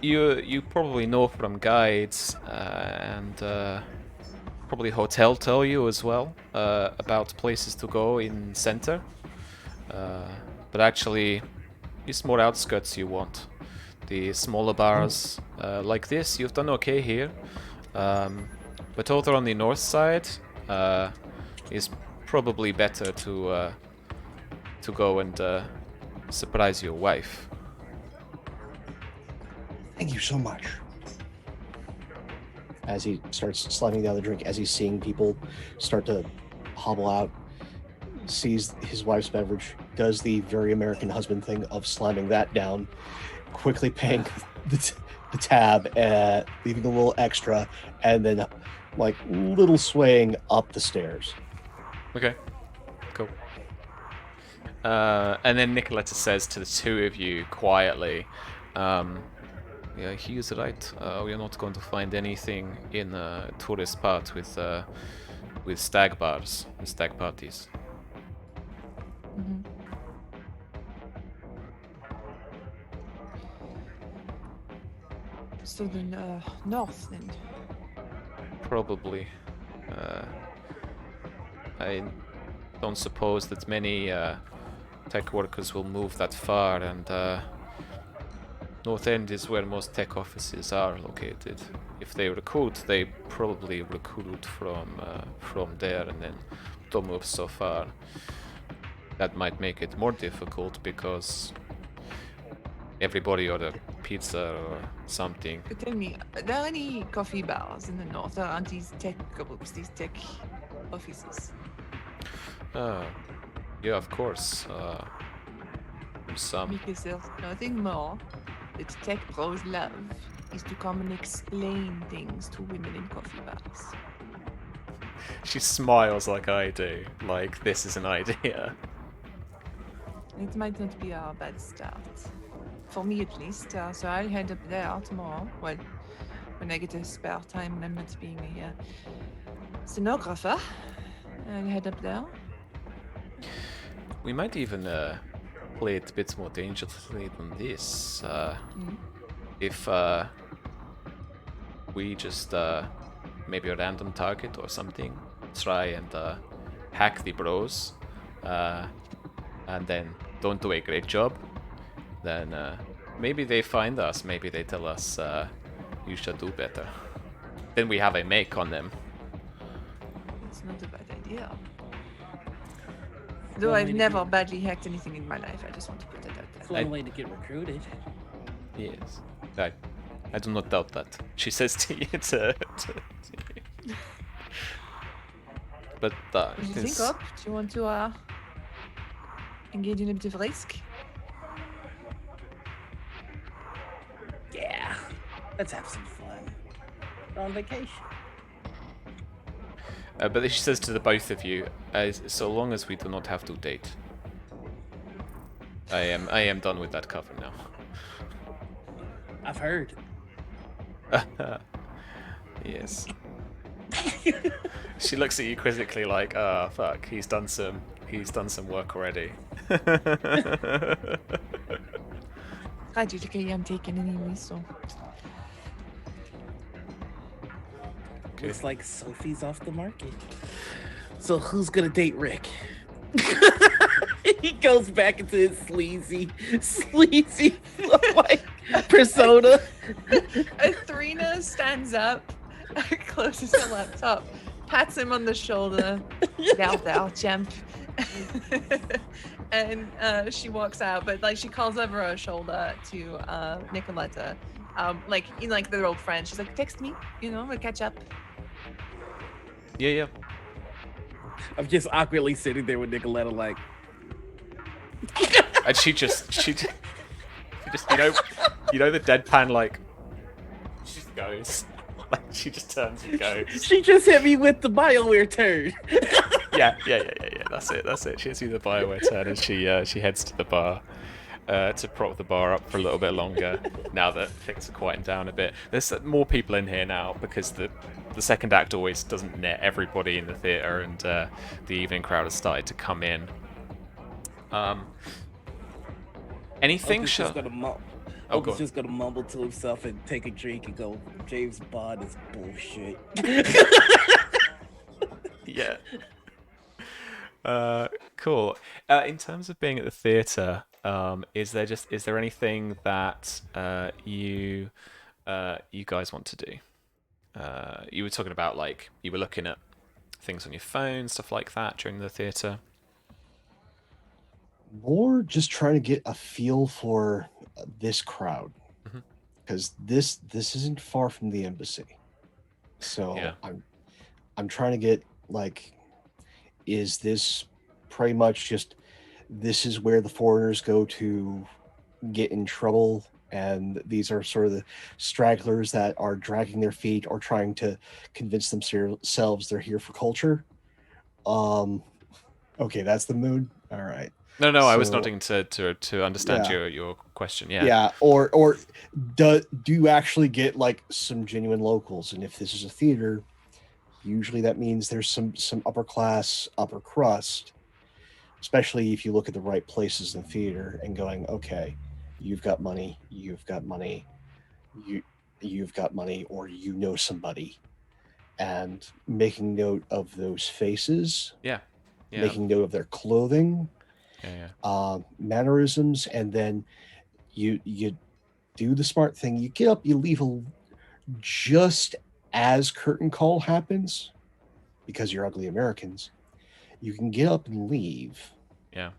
you probably know from guides, and probably hotel tell you as well about places to go in center. But actually, it's more outskirts you want. The smaller bars like this, you've done okay here. But over on the north side is probably better to go and surprise your wife. Thank you so much. As he starts slamming down the drink, as he's seeing people start to hobble out, sees his wife's beverage, does the very American husband thing of slamming that down, quickly paying the tab, leaving a little extra, and then like little swaying up the stairs. Okay, cool. And then Nicoletta says to the two of you quietly, yeah, he is right. We are not going to find anything in tourist part with stag bars and stag parties. Mhm. So then, north then. Probably. I don't suppose that many tech workers will move that far, and North End is where most tech offices are located. If they recruit, they probably recruit from there, and then don't move so far. That might make it more difficult because everybody order pizza or something. But tell me, are there any coffee bars in the north around these tech groups, these tech offices? Yeah, of course. Some. Because there's nothing more that tech pros love is to come and explain things to women in coffee bars. She smiles like I do, like this is an idea. It might not be a bad start. For me at least. So I'll head up there tomorrow. Well, when I get a spare time and I'm not being a stenographer, I'll head up there. We might even play it a bit more dangerously than this. If we just maybe a random target or something, try and hack the bros, and then don't do a great job, then maybe they find us, maybe they tell us you should do better. Then we have a make on them. It's not a bad idea. Though I've never badly hacked anything in my life, I just want to put that out It's there. one way to get recruited. Yes, I do not doubt that. She says to you to you. But What do you think, Up? Do you want to engage in a bit of risk? Yeah, let's have some fun. We're on vacation. But she says to the both of you, so long as we do not have to date. I am done with that cover now. I've heard. Yes. She looks at you quizzically like, oh fuck, he's done some work already. Tragically, I'm taken anyway, so. Okay. Looks like Sophie's off the market. So who's gonna date Rick? He goes back into his sleazy like persona. Athrena stands up, closes her laptop, pats him on the shoulder. Thou, champ. And she walks out, but like she calls over her shoulder to Nicoletta. Like in like their old friend. She's like, text me, we'll catch up. Yeah. I'm just awkwardly sitting there with Nicoletta like And she just you know the deadpan like she just goes. Like she just turns and goes. she just hit me with the BioWare turn. Yeah. That's it. She hits you the BioWare turn and she heads to the bar to prop the bar up for a little bit longer. Now that things are quieting down a bit, there's more people in here now because the second act always doesn't net everybody in the theater, and the evening crowd has started to come in. Anything? He's just gonna go just gonna mumble to himself and take a drink and go, James Bond is bullshit. Yeah. Cool. In terms of being at the theatre, is there anything that you guys want to do? You were talking about like you were looking at things on your phone, stuff like that during the theatre. More just trying to get a feel for this crowd, Mhm. because this isn't far from the embassy. So Yeah. I'm trying to get like, is this pretty much just this is where the foreigners go to get in trouble, and these are sort of the stragglers that are dragging their feet or trying to convince themselves they're here for culture. Um, okay, that's the mood. All right. No, I was So nodding to understand yeah, your question. Yeah. yeah. Or do you actually get like some genuine locals? And if this is a theater, usually that means there's some upper class, upper crust, especially if you look at the right places in theater and going, okay, you've got money, you you've got money, or you know somebody, and making note of those faces, Yeah. Yeah. making note of their clothing, Yeah. mannerisms, and then you do the smart thing. You get up, you leave just as curtain call happens, because you're ugly Americans. You can get up and leave, Yeah.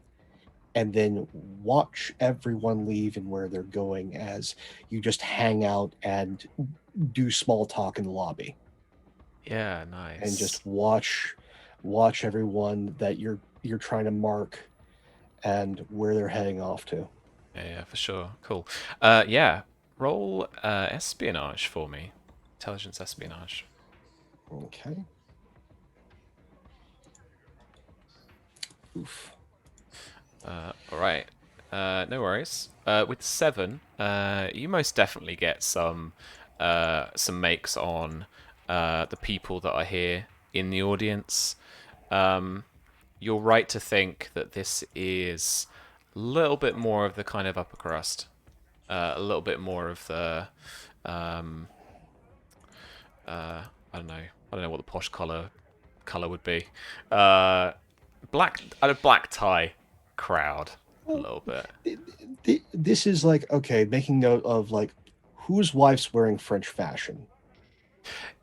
and then watch everyone leave and where they're going as you just hang out and do small talk in the lobby, Yeah. Nice. and just watch everyone that you're trying to mark and where they're heading off to. Yeah, for sure. Cool. Yeah. Roll espionage for me. Intelligence espionage. Okay. Oof. All right. No worries. With 7, you most definitely get some makes on the people that are here in the audience. You're right to think that this is a little bit more of the kind of upper crust, a little bit more of the I don't know what the posh color would be. Black tie crowd a little bit. This is like, okay, making note of like, whose wife's wearing French fashion.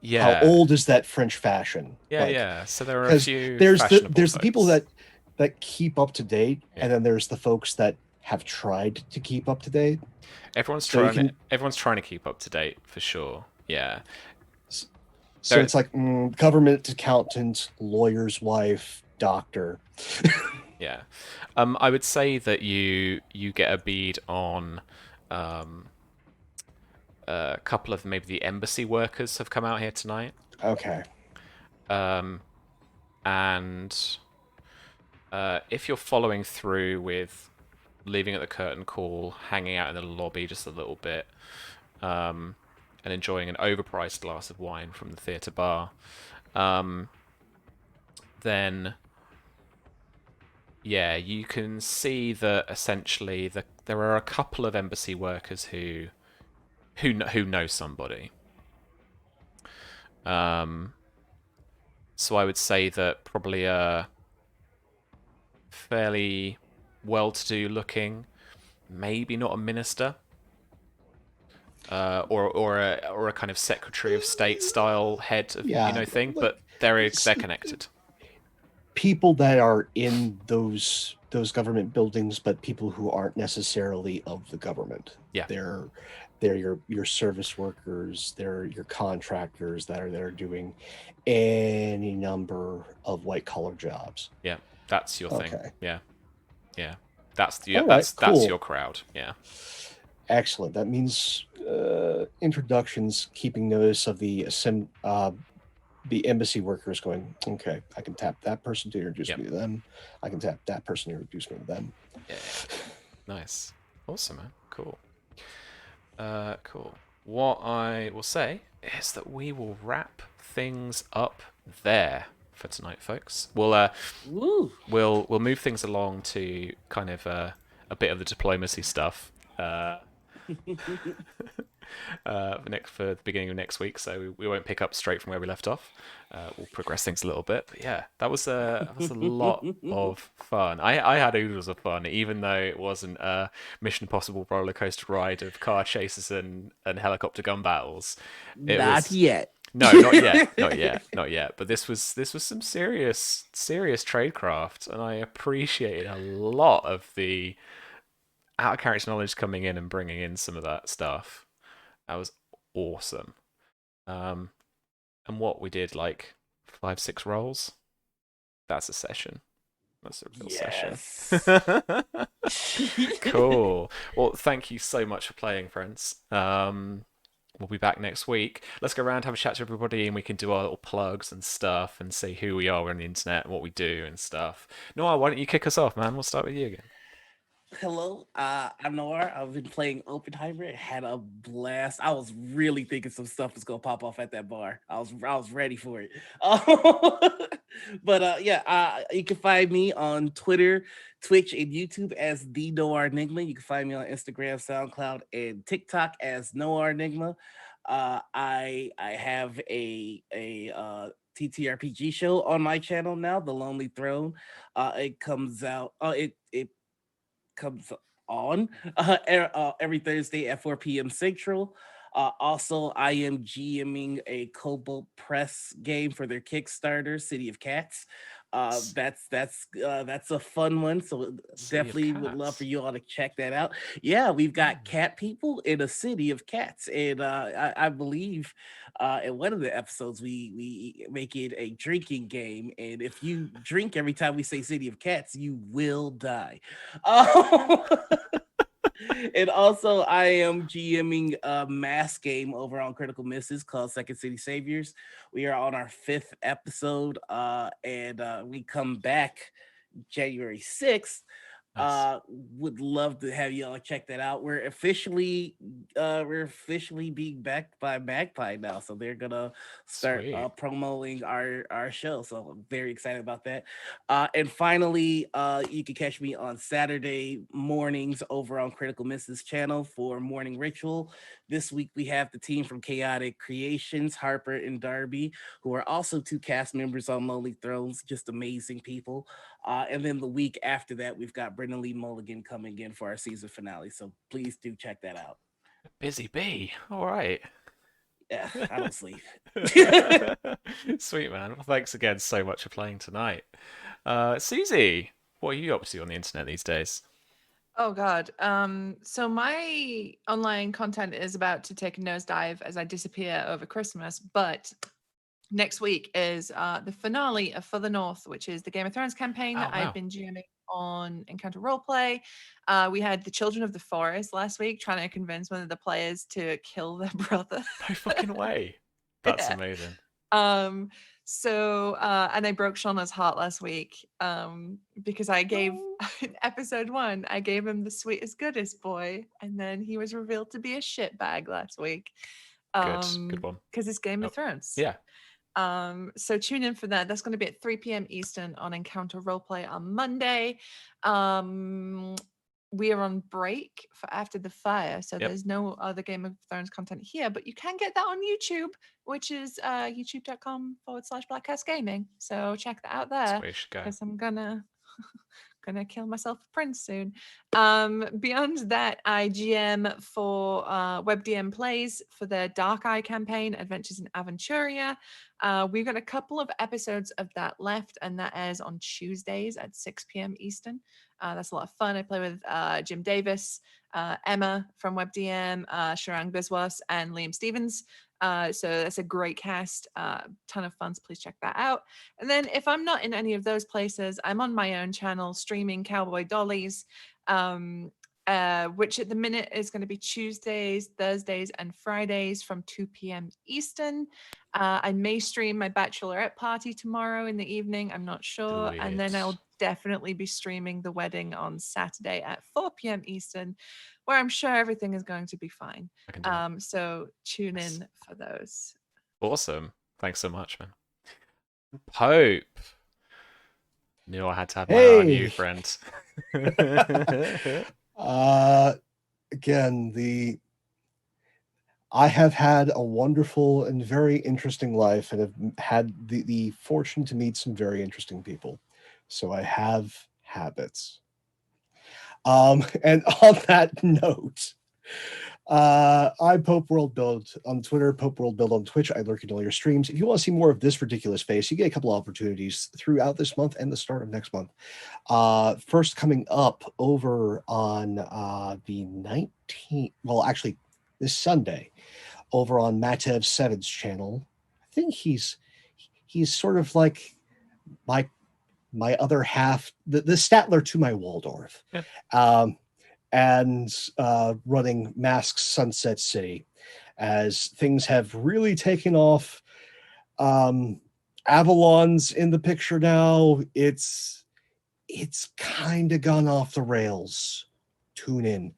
Yeah. How old is that French fashion? Yeah, like, yeah. So there are a because few there's fashionable the people folks. that keep up to date, Yeah. and then there's the folks that have tried to keep up to date. Everyone's So you trying. can- Everyone's trying to keep up to date for sure. Yeah. So There- it's like government accountant, lawyer's wife, doctor. Yeah. I would say that you get a bead on a couple of maybe the embassy workers have come out here tonight. Okay. And if you're following through with leaving at the curtain call, hanging out in the lobby just a little bit, and enjoying an overpriced glass of wine from the theatre bar, then yeah, you can see that essentially there are a couple of embassy workers who know somebody. So I would say that probably a fairly well-to-do looking, maybe not a minister, or a kind of Secretary of State style head of Yeah, thing, like, but they're connected. people that are in those government buildings, but people who aren't necessarily of the government. Yeah. They're your service workers, they're your contractors that are there doing any number of white collar jobs. Yeah, that's your thing. Okay. Yeah. That's All right, that's cool. your crowd. Yeah. Excellent. That means introductions, keeping notice of the embassy workers going, okay, I can tap that person to introduce Yep. me to them. I can tap that person to introduce me to them. Yeah. Nice. Awesome, man. Cool. Cool. What I will say is that we will wrap things up there for tonight, folks. Woo. We'll move things along to kind of a bit of the diplomacy stuff. for the beginning of next week, so we won't pick up straight from where we left off. We'll progress things a little bit, but yeah, that was a lot of fun. I had oodles of fun, even though it wasn't a Mission Impossible roller coaster ride of car chases and helicopter gun battles. It Not was yet. no, not yet, not yet, not yet. But this was some serious tradecraft, and I appreciated a lot of the out of character knowledge coming in and bringing in some of that stuff. That was awesome. And what we did, like 5-6 rolls. That's a session. That's a real Yes. session. Cool. Well, thank you so much for playing, friends. We'll be back next week. Let's go around, have a chat to everybody, and we can do our little plugs and stuff and say who we are on the internet and what we do and stuff. Noah, why don't you kick us off, man? We'll start with you again. Hello, I'm Noir. I've been playing Oppenheimer. Had a blast. I was really thinking some stuff was gonna pop off at that bar. I was ready for it. You can find me on Twitter, Twitch, and YouTube as the Noir Enigma. You can find me on Instagram, SoundCloud, and TikTok as Noir Enigma. I have a TTRPG show on my channel now, The Lonely Throne. It comes out. It comes on every Thursday at 4 p.m. Central. Also, I am GMing a Cobalt Press game for their Kickstarter, City of Cats. That's a fun one. So definitely would love for you all to check that out. Yeah, we've got cat people in a city of cats, and I believe in one of the episodes we make it a drinking game, and if you drink every time we say City of Cats, you will die. And also, I am GMing a mass game over on Critical Misses called Second City Saviors. We are on our 5th episode, and we come back January 6th. Nice. Would love to have y'all check that out. We're officially being backed by Magpie now, so they're gonna start promoting our show. So I'm very excited about that. And finally, you can catch me on Saturday mornings over on Critical Misses channel for Morning Ritual. This week we have the team from Chaotic Creations, Harper and Darby, who are also 2 cast members on Lonely Thrones, just amazing people. And then the week after that, we've got Brendan Lee Mulligan coming in for our season finale. So please do check that out. Busy bee. All right. Yeah, I don't sleep. Sweet, man. Well, thanks again so much for playing tonight. Susie, what are you up to on the internet these days? Oh God. So my online content is about to take a nosedive as I disappear over Christmas, but next week is the finale of For the North, which is the Game of Thrones campaign that I've been GMing on Encounter Roleplay. We had the Children of the Forest last week, trying to convince one of the players to kill their brother. No fucking way. That's amazing. So and I broke Shauna's heart last week because I gave in episode 1, I gave him the sweetest goodest boy, and then he was revealed to be a shitbag last week. Good one. Because it's Game of Thrones. Yeah. So tune in for that. That's going to be at 3 p.m. Eastern on Encounter Roleplay on Monday. We are on break for After the Fire, so there's no other Game of Thrones content here, but you can get that on YouTube, which is youtube.com/Blackcast Gaming. So check that out there, because I'm gonna kill myself for Prince soon. Beyond that, I GM for WebDM Plays for their Dark Eye campaign, Adventures in Aventuria. We've got a couple of episodes of that left, and that airs on Tuesdays at 6 p.m. Eastern. That's a lot of fun. I play with Jim Davis, Emma from WebDM, Sharang Biswas, and Liam Stevens. So that's a great cast, ton of fun, so please check that out. And then if I'm not in any of those places, I'm on my own channel streaming Cowboy Dollies, which at the minute is going to be Tuesdays, Thursdays, and Fridays from 2 p.m. Eastern. I may stream my bachelorette party tomorrow in the evening, I'm not sure. And then I'll definitely be streaming the wedding on Saturday at 4 p.m. Eastern, where I'm sure everything is going to be fine. So tune in for those. Awesome. Thanks so much, man. Pope. Knew I had to have my eye on you, friend. Again, I have had a wonderful and very interesting life, and have had the fortune to meet some very interesting people. So I have habits. And on that note, I'm Pope World Build on Twitter, Pope World Build on Twitch. I lurk in all your streams. If you want to see more of this ridiculous face, you get a couple of opportunities throughout this month and the start of next month. First coming up over on the 19th, well, actually this Sunday, over on Matev Seven's channel. I think he's sort of like my other half, the Statler to my Waldorf. Yeah. And running Masked Sunset City, as things have really taken off. Avalon's in the picture now. It's kind of gone off the rails. Tune in.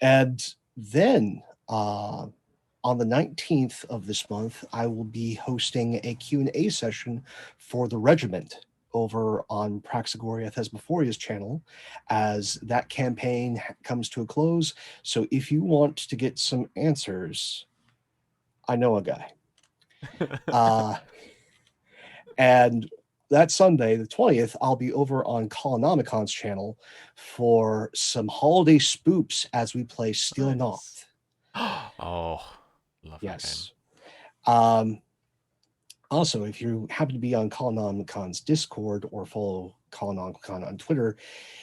And then on the 19th of this month, I will be hosting a Q&A session for the regiment over on Praxagoria Thesmophoria's channel, as that campaign comes to a close. So if you want to get some answers, I know a guy. And that Sunday, the 20th, I'll be over on Colonomicon's channel for some holiday spoops as we play Steel Noth. Oh, love Yes. that game. Also, if you happen to be on Colonomicon's Discord or follow Colonomicon on Twitter,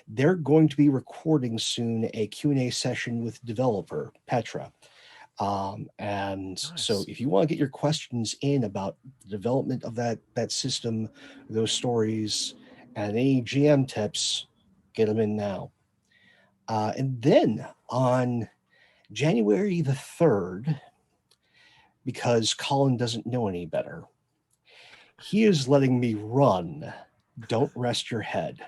they're going to be recording soon a Q&A session with developer Petra. And so Nice. if you want to get your questions in about the development of that system, those stories, and any GM tips, get them in now. And then on January the 3rd, because Colin doesn't know any better, he is letting me run Don't Rest Your Head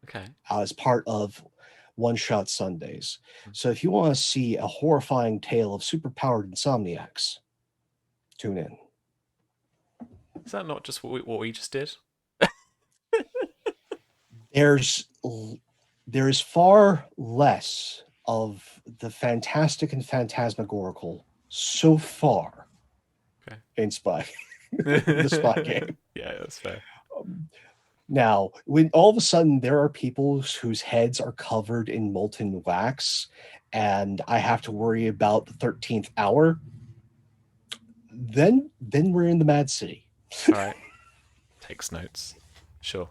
Okay. as part of One Shot Sundays. So if you want to see a horrifying tale of superpowered insomniacs, tune in. Is that not just what we just did? There is far less of the fantastic and phantasmagorical so far in Spy. The Spy game. Yeah, that's fair. Now, when all of a sudden there are people whose heads are covered in molten wax, and I have to worry about the 13th hour, then we're in the Mad City. All right. Takes notes. Sure.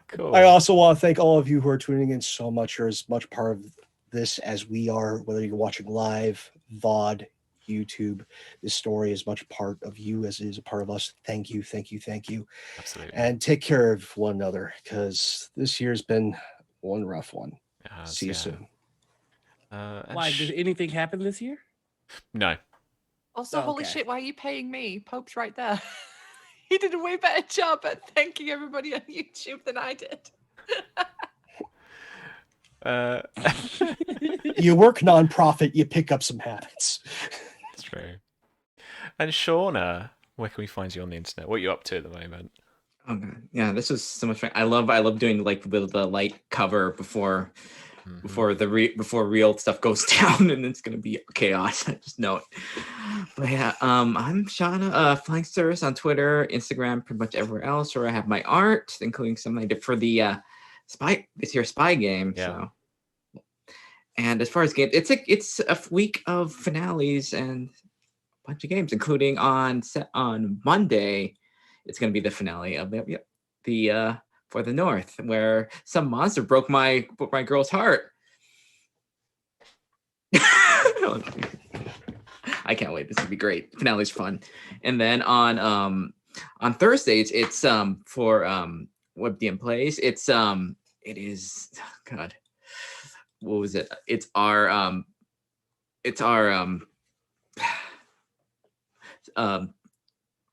Cool. I also want to thank all of you who are tuning in so much. You're as much part of this as we are, whether you're watching live, VOD, YouTube. This story is much part of you as it is a part of us. Thank you, thank you, thank you. Absolutely. And take care of one another, because this year's been one rough one. See you soon. Why, did anything happen this year? No. Also, holy shit, why are you paying me? Pope's right there. He did a way better job at thanking everybody on YouTube than I did. You work nonprofit, you pick up some habits. That's true. And Shauna, where can we find you on the internet? What are you up to at the moment? Oh god, yeah, this was so much fun. I love doing like the light cover before real stuff goes down, and it's gonna be chaos. I just know it. But yeah, I'm Shauna, Flying Service on Twitter, Instagram, pretty much everywhere else where I have my art, including something I did for the Spy game. Yeah. So. And as far as games, it's a week of finales and a bunch of games, including on Monday. It's going to be the finale of the For the North, where some monster broke my girl's heart. I can't wait. This will be great. Finale's fun. And then on Thursdays, it's for WebDM Plays. It is God. What was it? It's our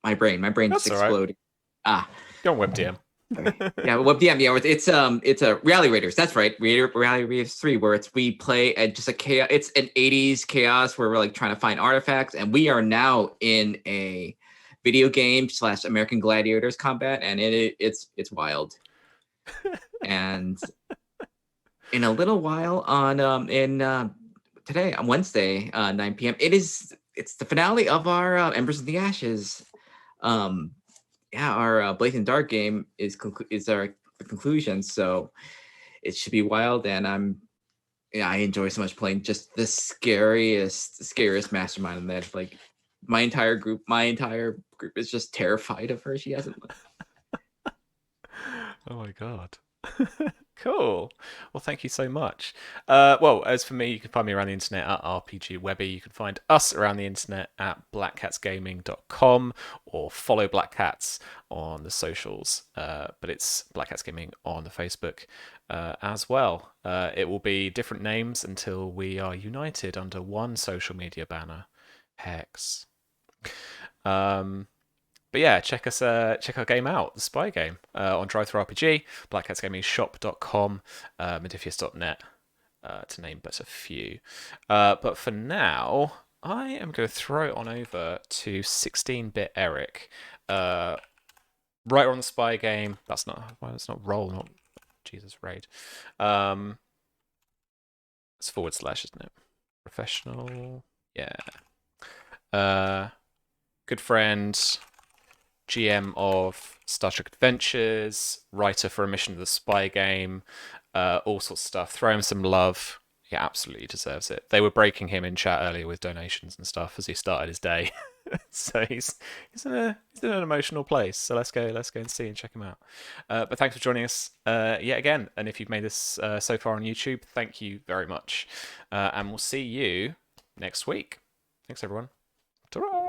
my brain just exploded. Right. Go on WebDM. Yeah, WebDM. Yeah, it's a Reality Raiders. That's right, Reality Raiders 3, where we play at just a chaos. It's an 80s chaos where we're like trying to find artifacts, and we are now in a video game / American Gladiators combat, and it's wild. And in a little while on today on Wednesday, 9 p.m. It's the finale of our Embers in the Ashes. Our Blazing Dark game is the conclusion, so it should be wild. And I enjoy so much playing just the scariest mastermind in that. Like my entire group is just terrified of her. She hasn't. Oh my god. Cool. Well, thank you so much. Well, as for me, you can find me around the internet at RPG Webby. You can find us around the internet at blackcatsgaming.com or follow Black Cats on the socials. But it's Black Cats Gaming on the Facebook as well. It will be different names until we are united under one social media banner, Hex. But yeah, check our game out, the Spy Game, on DriveThruRPG, blackcatsgamingshop.com, Modifius.net, to name but a few. But for now, I am going to throw it on over to 16-bit Eric, writer on the Spy Game. That's not roll, not Jesus raid. It's / isn't it? Professional, yeah. Good friend. GM of Star Trek Adventures, writer for A Mission to the Spy Game, all sorts of stuff. Throw him some love. He absolutely deserves it. They were breaking him in chat earlier with donations and stuff as he started his day. So he's in an emotional place. So let's go and see and check him out. But thanks for joining us yet again. And if you've made this so far on YouTube, thank you very much. And we'll see you next week. Thanks, everyone. Ta-ra!